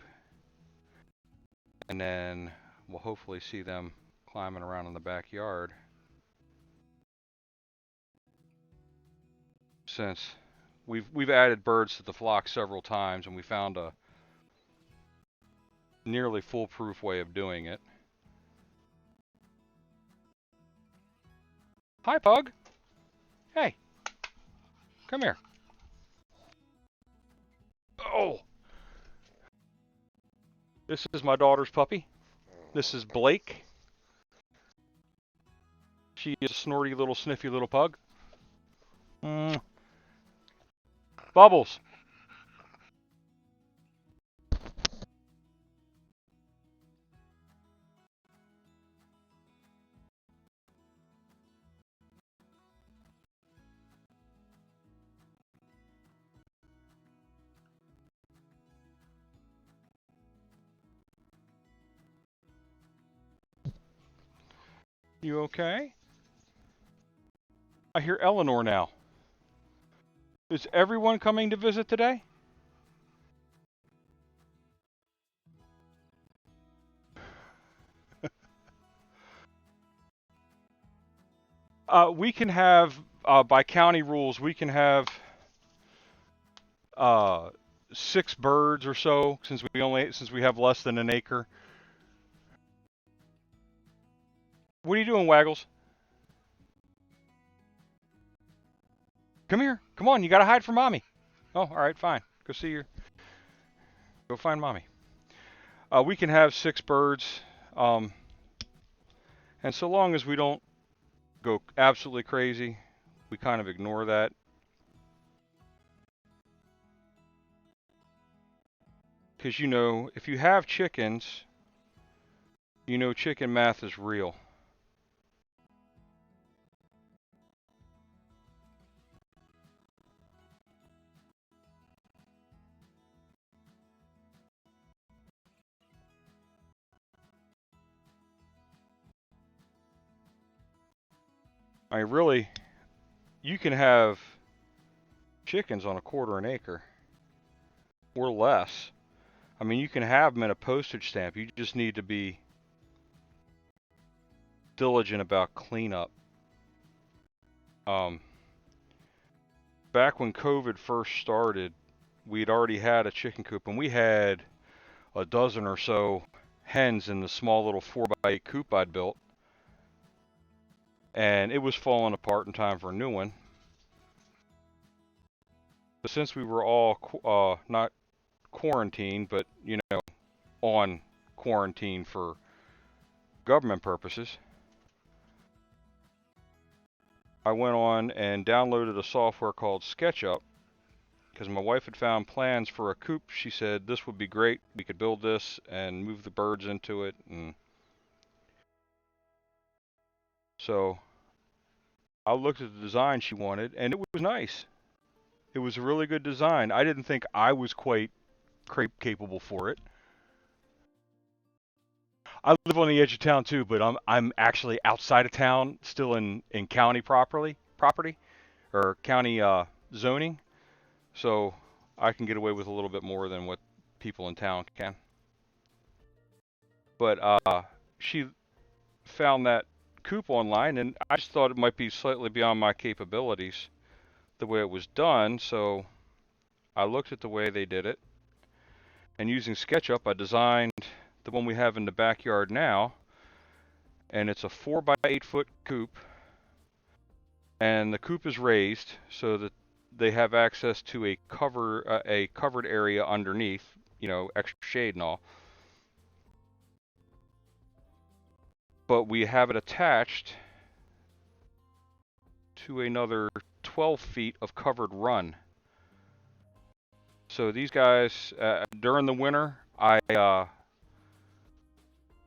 And then we'll hopefully see them climbing around in the backyard. Since we've added birds to the flock several times, and we found a nearly foolproof way of doing it. Hi, Pug. Hey, come here. Oh, this is my daughter's puppy. This is Blake. She is a snorty little sniffy little pug. Bubbles. You okay? I hear Eleanor now. Is everyone coming to visit today? We can have, by county rules, we can have 6 birds or so, since we have less than an acre. What are you doing, Waggles? Come here. Come on, you gotta hide from Mommy. Oh, alright, fine. Go find Mommy. We can have 6 birds, and so long as we don't go absolutely crazy, we kind of ignore that. Because if you have chickens, chicken math is real. I mean, really, you can have chickens on a quarter an acre or less. I mean, you can have them in a postage stamp. You just need to be diligent about cleanup. Back when COVID first started, we'd already had a chicken coop, and we had a dozen or so hens in the small little 4x8 coop I'd built. And it was falling apart in time for a new one. But since we were all not quarantined, but on quarantine for government purposes, I went on and downloaded a software called SketchUp because my wife had found plans for a coop. She said this would be great. We could build this and move the birds into it, and so I looked at the design she wanted, and it was nice. It was a really good design. I didn't think I was quite capable for it. I live on the edge of town too, but I'm actually outside of town, still in county property or county zoning, so I can get away with a little bit more than what people in town can. But she found that coop online, and I just thought it might be slightly beyond my capabilities the way it was done, so I looked at the way they did it, and using SketchUp, I designed the one we have in the backyard now, and it's a 4x8 foot coop, and the coop is raised so that they have access to a covered area underneath, extra shade and all. But we have it attached to another 12 feet of covered run. So these guys, during the winter, I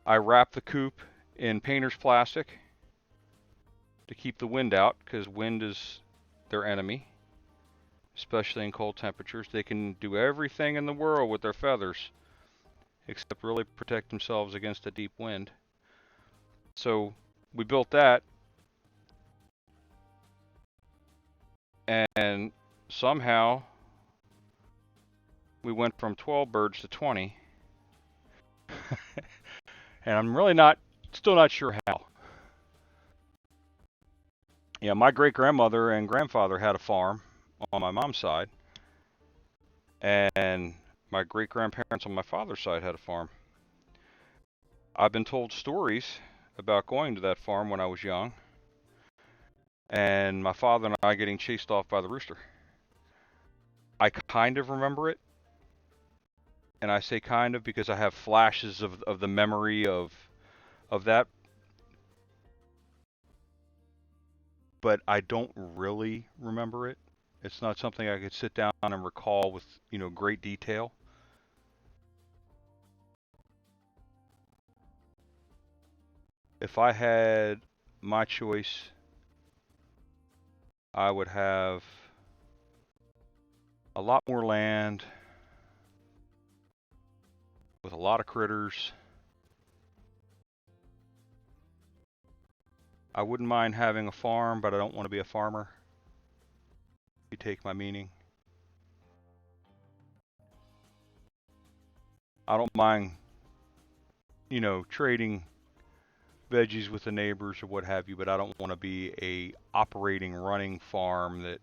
wrap the coop in painter's plastic to keep the wind out, because wind is their enemy, especially in cold temperatures. They can do everything in the world with their feathers except really protect themselves against a deep wind. So we built that, and somehow we went from 12 birds to 20. And I'm really still not sure how. Yeah, my great-grandmother and grandfather had a farm, on my mom's side, and my great-grandparents on my father's side had a farm. I've been told stories about going to that farm when I was young, and my father and I getting chased off by the rooster. I kind of remember it, and I say kind of because I have flashes of the memory of that, but I don't really remember it. It's not something I could sit down and recall with, great detail. If I had my choice, I would have a lot more land with a lot of critters. I wouldn't mind having a farm, but I don't want to be a farmer. If you take my meaning. I don't mind, trading veggies with the neighbors or what have you, but I don't want to be a operating, running farm that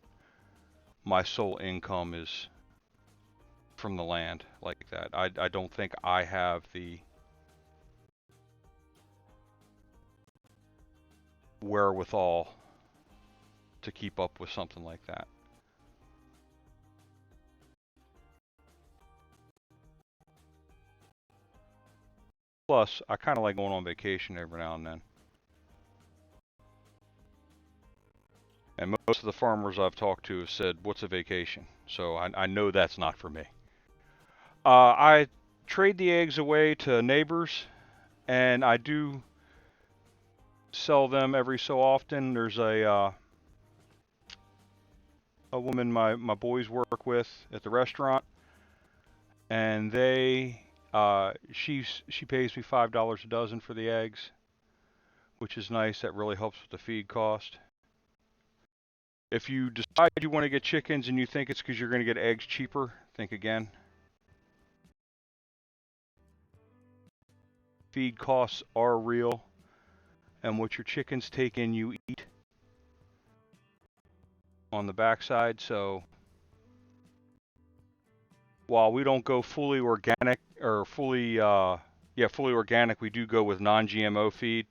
my sole income is from the land like that. I don't think I have the wherewithal to keep up with something like that. Plus, I kind of like going on vacation every now and then. And most of the farmers I've talked to have said, "What's a vacation?" So I know that's not for me. I trade the eggs away to neighbors, and I do sell them every so often. There's a woman my boys work with at the restaurant, and she pays me $5 a dozen for the eggs, which is nice. That really helps with the feed cost. If you decide you want to get chickens and you think it's because you're going to get eggs cheaper, think again. Feed costs are real, and what your chickens take in, you eat on the backside. So while we don't go fully organic or fully organic, we do go with non-GMO feed,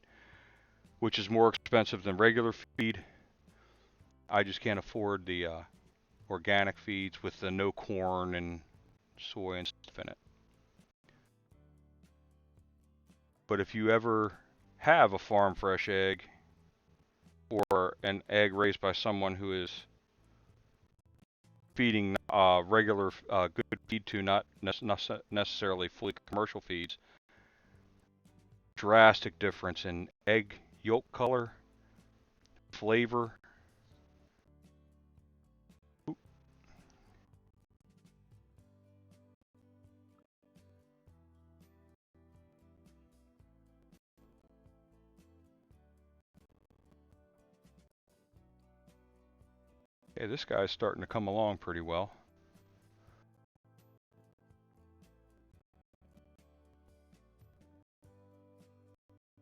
which is more expensive than regular feed. I just can't afford the organic feeds with the no corn and soy and stuff in it. But if you ever have a farm fresh egg or an egg raised by someone who is feeding regular good feed to, not necessarily fully commercial feeds, drastic difference in egg yolk color, flavor. Hey, this guy's starting to come along pretty well.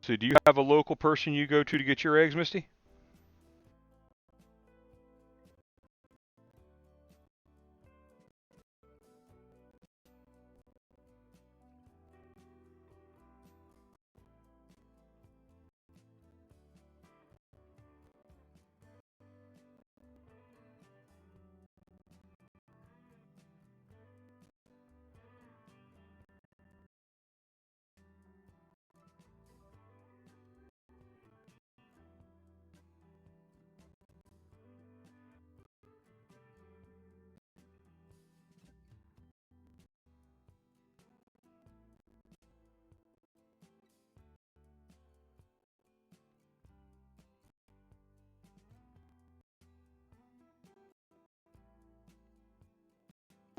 So do you have a local person you go to get your eggs, Misty?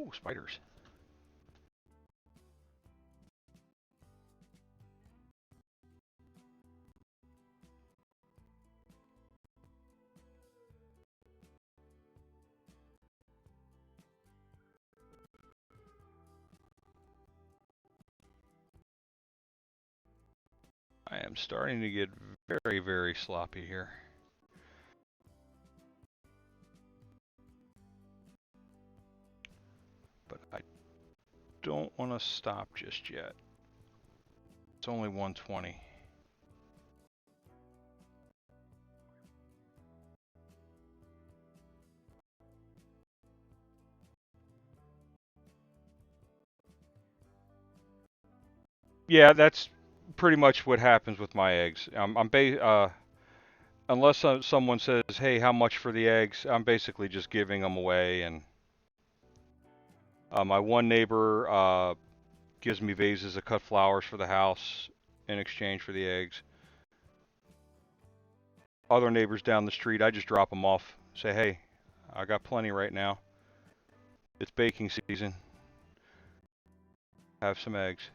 Oh, spiders. I am starting to get very, very sloppy here. don't want to stop just yet. It's only 120. Yeah, that's pretty much what happens with my eggs. Unless someone says, "Hey, how much for the eggs?" I'm basically just giving them away. And my one neighbor gives me vases of cut flowers for the house in exchange for the eggs. Other neighbors down the street, I just drop them off. Say, "Hey, I got plenty right now. It's baking season. Have some eggs."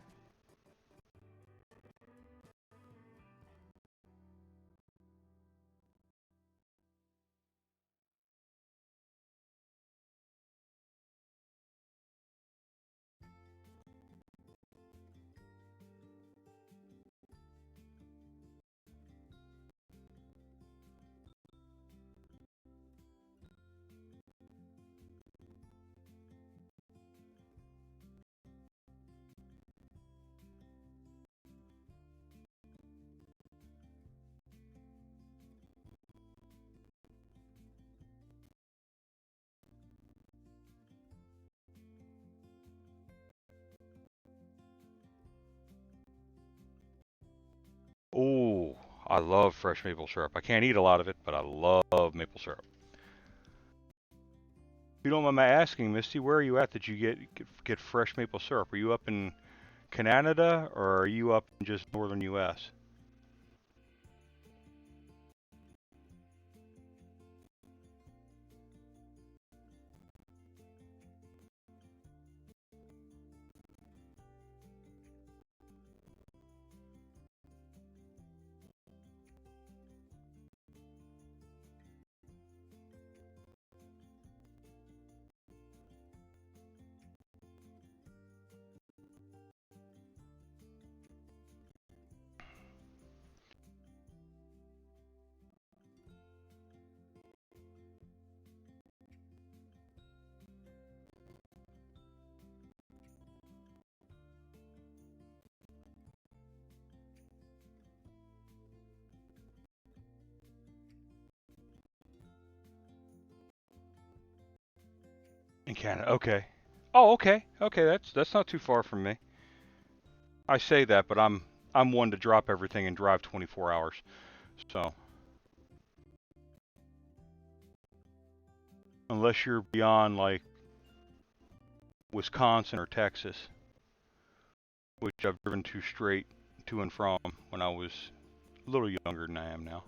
Ooh, I love fresh maple syrup. I can't eat a lot of it, but I love maple syrup. If you don't mind my asking, Misty, where are you at that you get fresh maple syrup? Are you up in Canada or are you up in just northern U.S.? In Canada. Okay. Oh, okay. Okay, that's not too far from me. I say that, but I'm one to drop everything and drive 24 hours. So, unless you're beyond like Wisconsin or Texas, which I've driven to straight to and from when I was a little younger than I am now.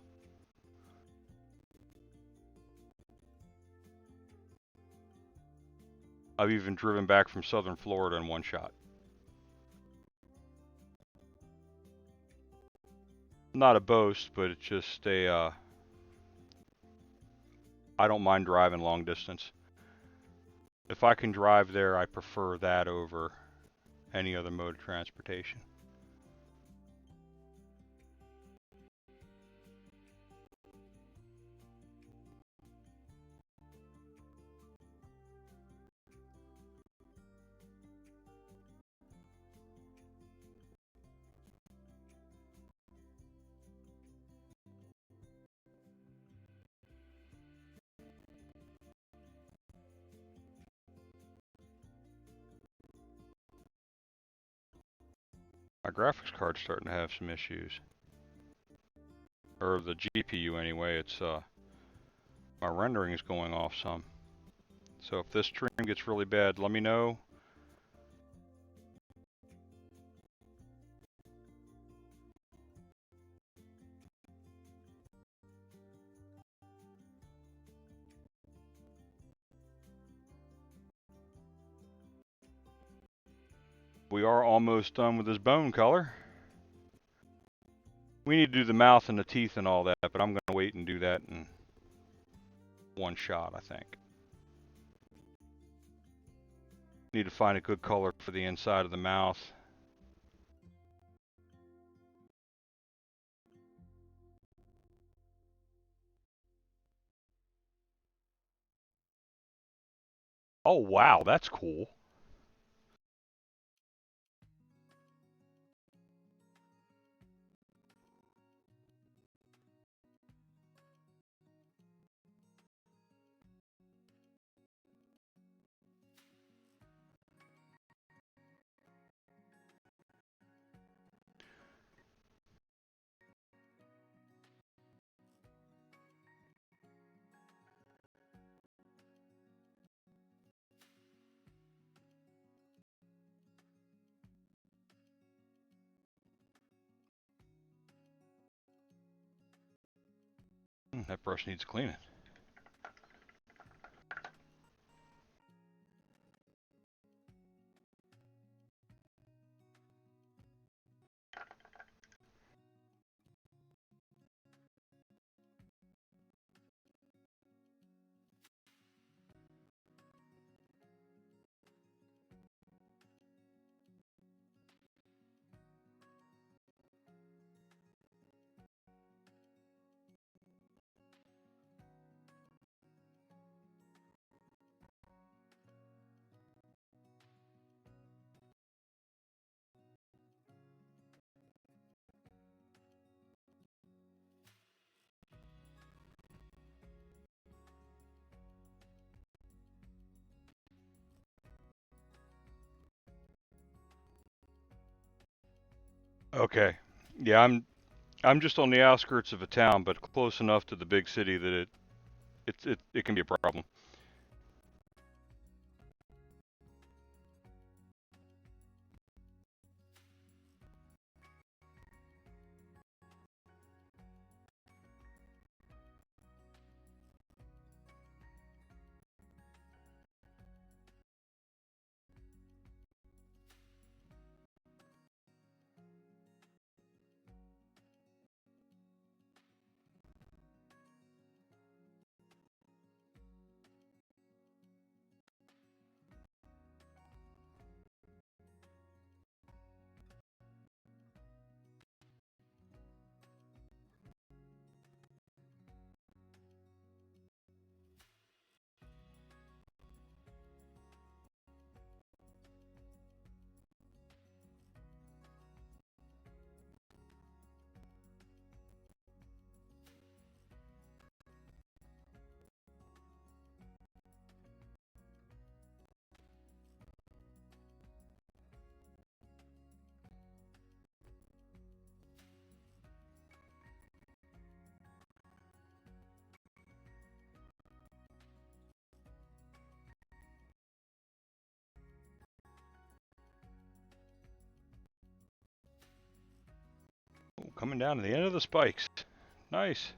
I've even driven back from southern Florida in one shot. Not a boast, but it's just I don't mind driving long distance. If I can drive there, I prefer that over any other mode of transportation. My graphics card's starting to have some issues. Or the GPU anyway, it's my rendering is going off some. So if this stream gets really bad, let me know. We are almost done with this bone color. We need to do the mouth and the teeth and all that, but I'm going to wait and do that in one shot, I think. Need to find a good color for the inside of the mouth. Oh wow, that's cool. That brush needs cleaning. Okay. Yeah, I'm just on the outskirts of a town, but close enough to the big city that it can be a problem. Oh, coming down to the end of the spikes. Nice.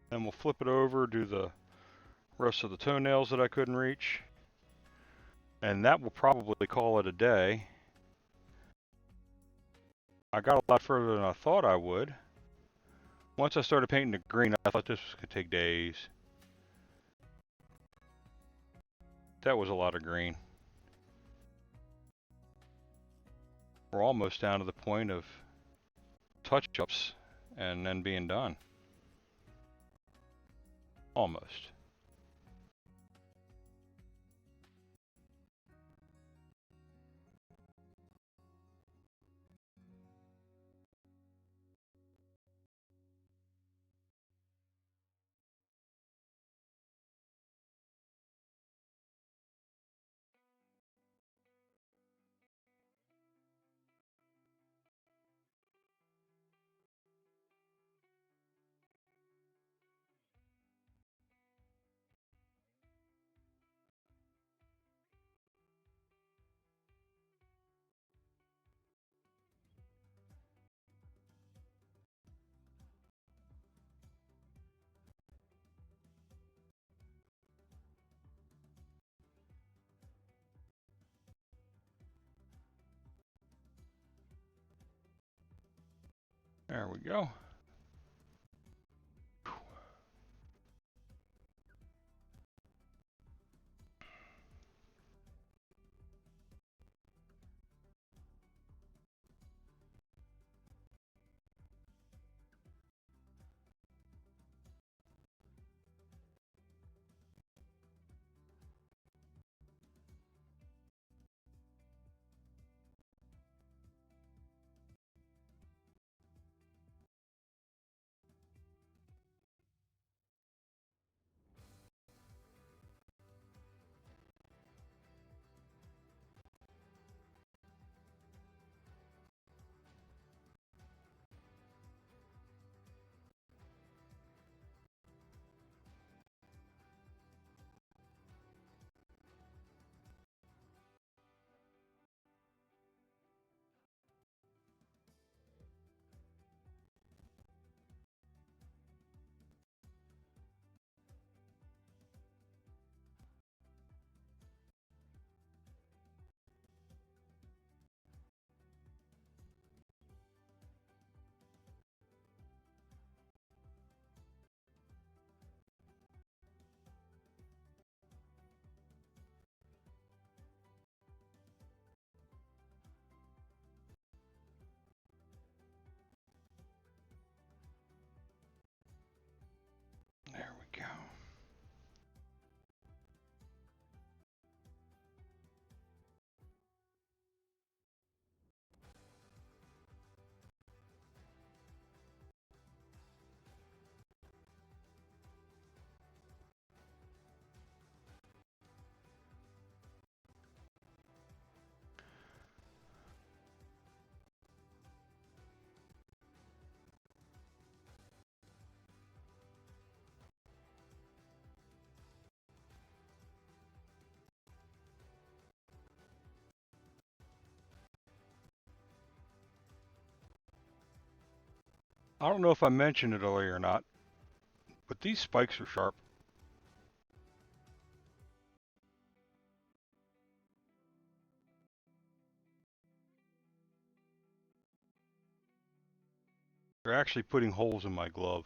Then we'll flip it over, do the rest of the toenails that I couldn't reach. And that will probably call it a day. I got a lot further than I thought I would. Once I started painting the green, I thought this was going to take days. That was a lot of green. We're almost down to the point of touch-ups and then being done. Almost. There we go. I don't know if I mentioned it earlier or not, but these spikes are sharp. They're actually putting holes in my glove.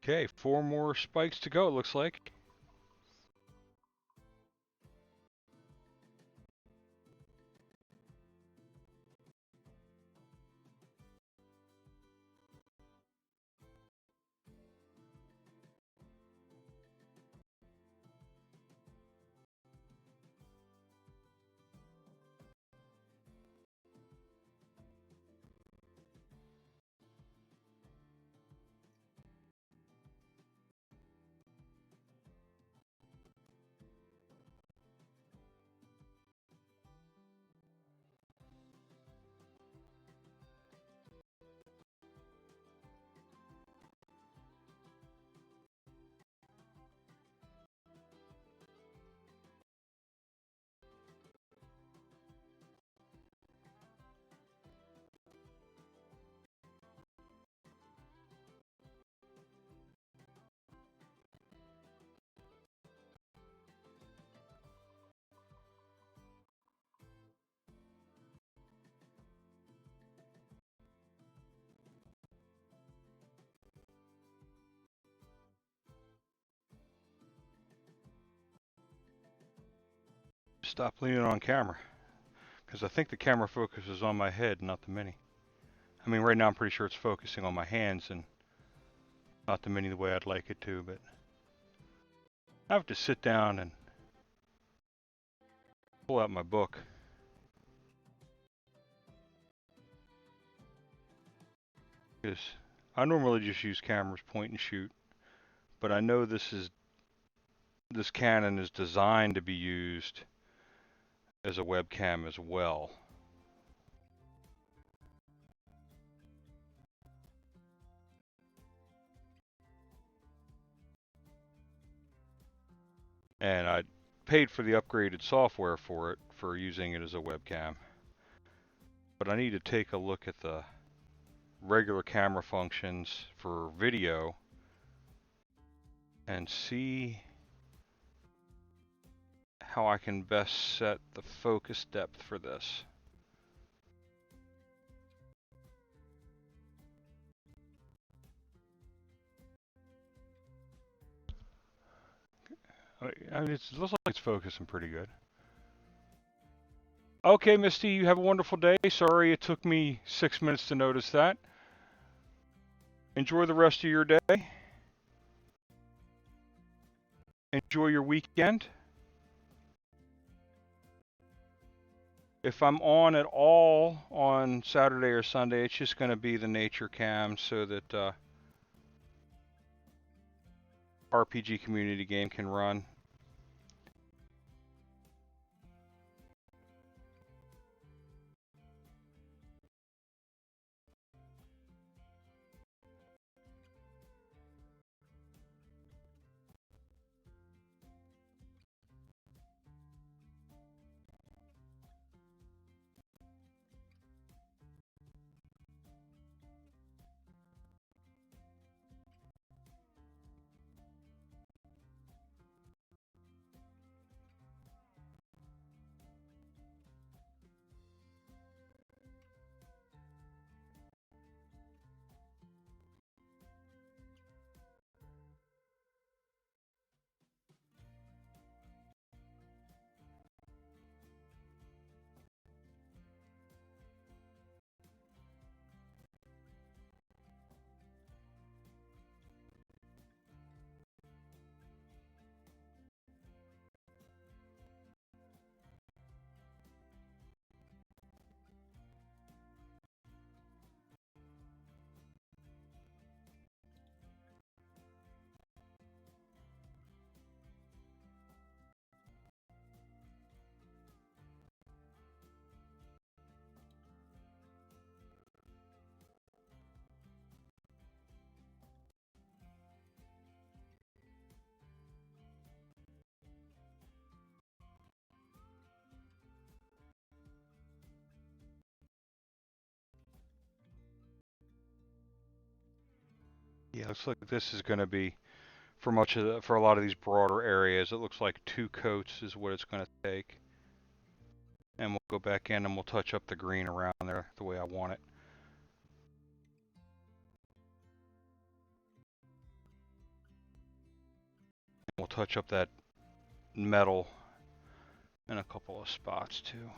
Okay, 4 more spikes to go, it looks like. Stop leaning on camera, because I think the camera focuses on my head, not the mini. I mean, right now I'm pretty sure it's focusing on my hands and not the mini the way I'd like it to, but I have to sit down and pull out my book. Because I normally just use cameras point and shoot, but I know this Canon is designed to be used as a webcam as well. and I paid for the upgraded software for it for using it as a webcam. But I need to take a look at the regular camera functions for video and see how I can best set the focus depth for this. I mean, it looks like it's focusing pretty good. Okay, Misty, you have a wonderful day. Sorry it took me 6 minutes to notice that. Enjoy the rest of your day. Enjoy your weekend. If I'm on at all on Saturday or Sunday, it's just going to be the nature cam so that RPG community game can run. Yeah, looks like this is going to be for a lot of these broader areas. It looks like 2 coats is what it's going to take. And we'll go back in and we'll touch up the green around there the way I want it. We'll touch up that metal in a couple of spots too.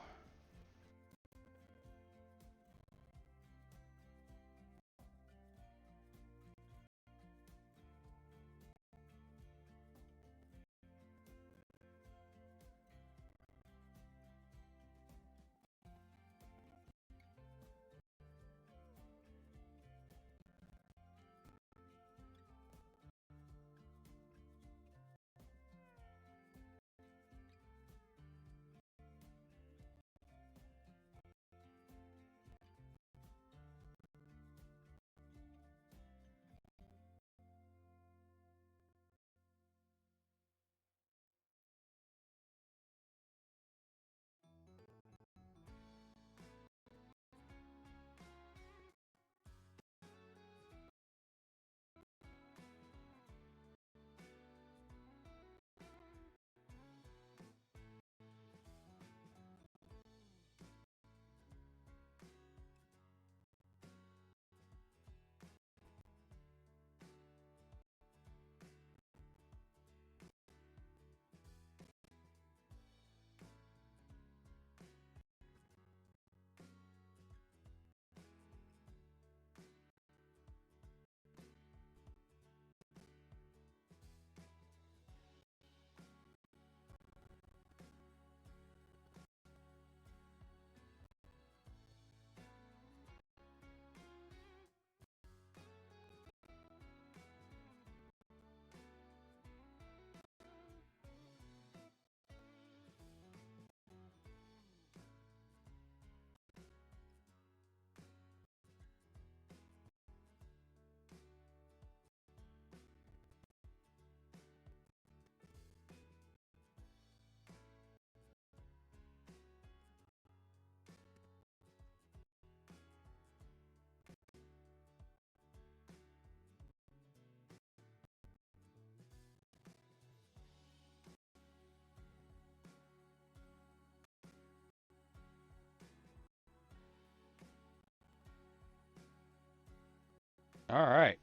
All right.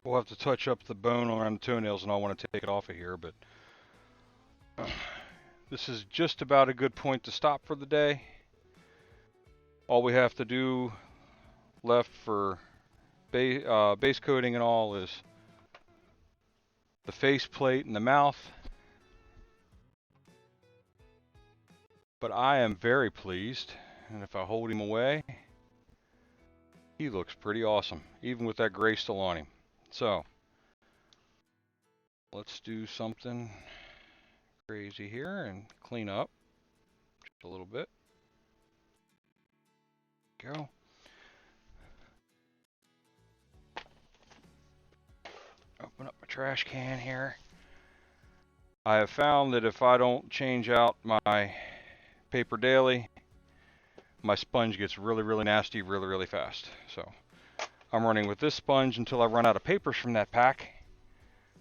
We'll have to touch up the bone around the toenails, and I want to take it off of here, but this is just about a good point to stop for the day. All we have to do left for base coating and all is the face plate and the mouth. But I am very pleased, and if I hold him away, he looks pretty awesome, even with that gray still on him. So, let's do something crazy here and clean up just a little bit. Go. Open up my trash can here. I have found that if I don't change out my paper daily, my sponge gets really, really nasty really, really fast. So I'm running with this sponge until I run out of papers from that pack,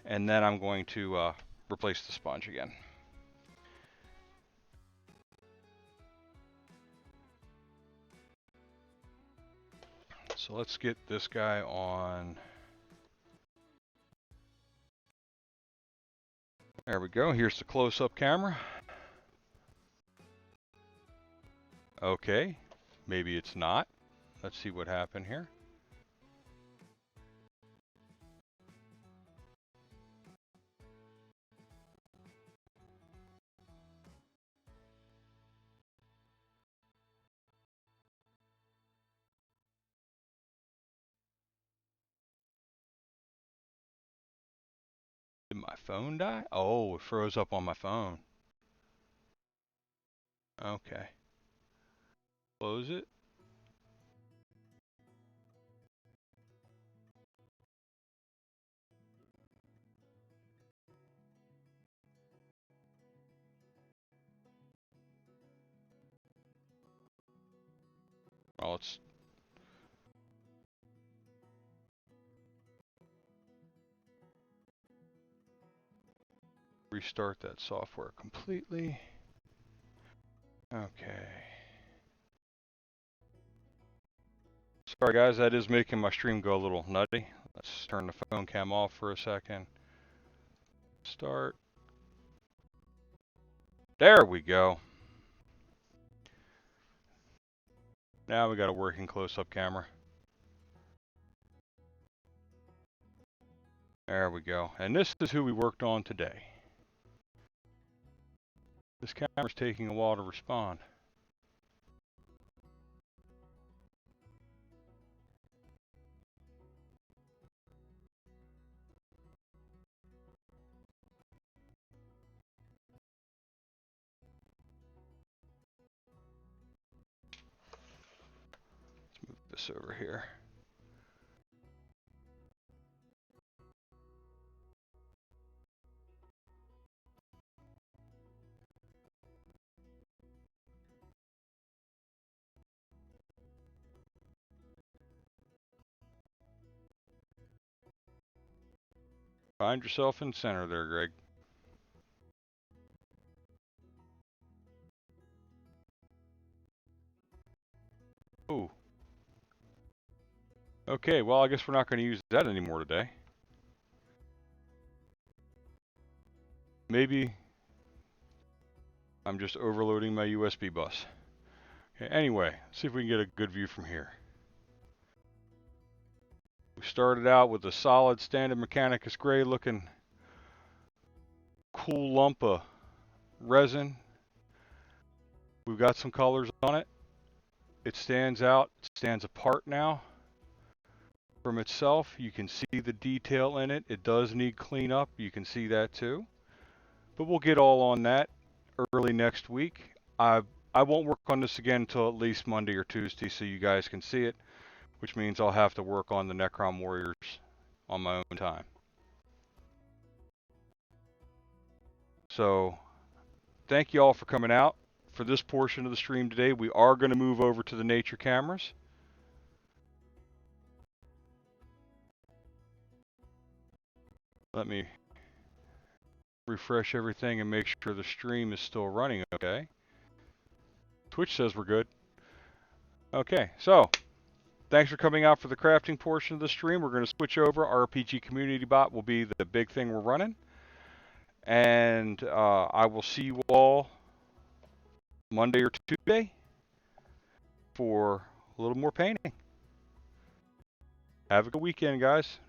and then I'm going to replace the sponge again. So let's get this guy on. There we go. Here's the close-up camera. Okay, maybe it's not. Let's see what happened here. Did my phone die? Oh, it froze up on my phone. Okay. Close it. Oh, let's restart that software completely. Okay. Sorry guys, that is making my stream go a little nutty. Let's turn the phone cam off for a second. Start. There we go. Now we got a working close-up camera. There we go. And this is who we worked on today. This camera's taking a while to respond. Let's move this over here. Find yourself in center there, Greg. Ooh. Okay, well, I guess we're not going to use that anymore today. Maybe I'm just overloading my USB bus. Okay, anyway, let's see if we can get a good view from here. We started out with a solid standard Mechanicus gray looking cool lump of resin. We've got some colors on it. It stands out, it stands apart now from itself. You can see the detail in it. It does need cleanup. You can see that too. But we'll get all on that early next week. I won't work on this again until at least Monday or Tuesday so you guys can see it, which means I'll have to work on the Necron Warriors on my own time. So thank you all for coming out for this portion of the stream today. We are going to move over to the nature cameras. Let me refresh everything and make sure the stream is still running okay. Twitch says we're good. Okay, so thanks for coming out for the crafting portion of the stream. We're going to switch over. RPG Community Bot will be the big thing we're running. And I will see you all Monday or Tuesday for a little more painting. Have a good weekend, guys.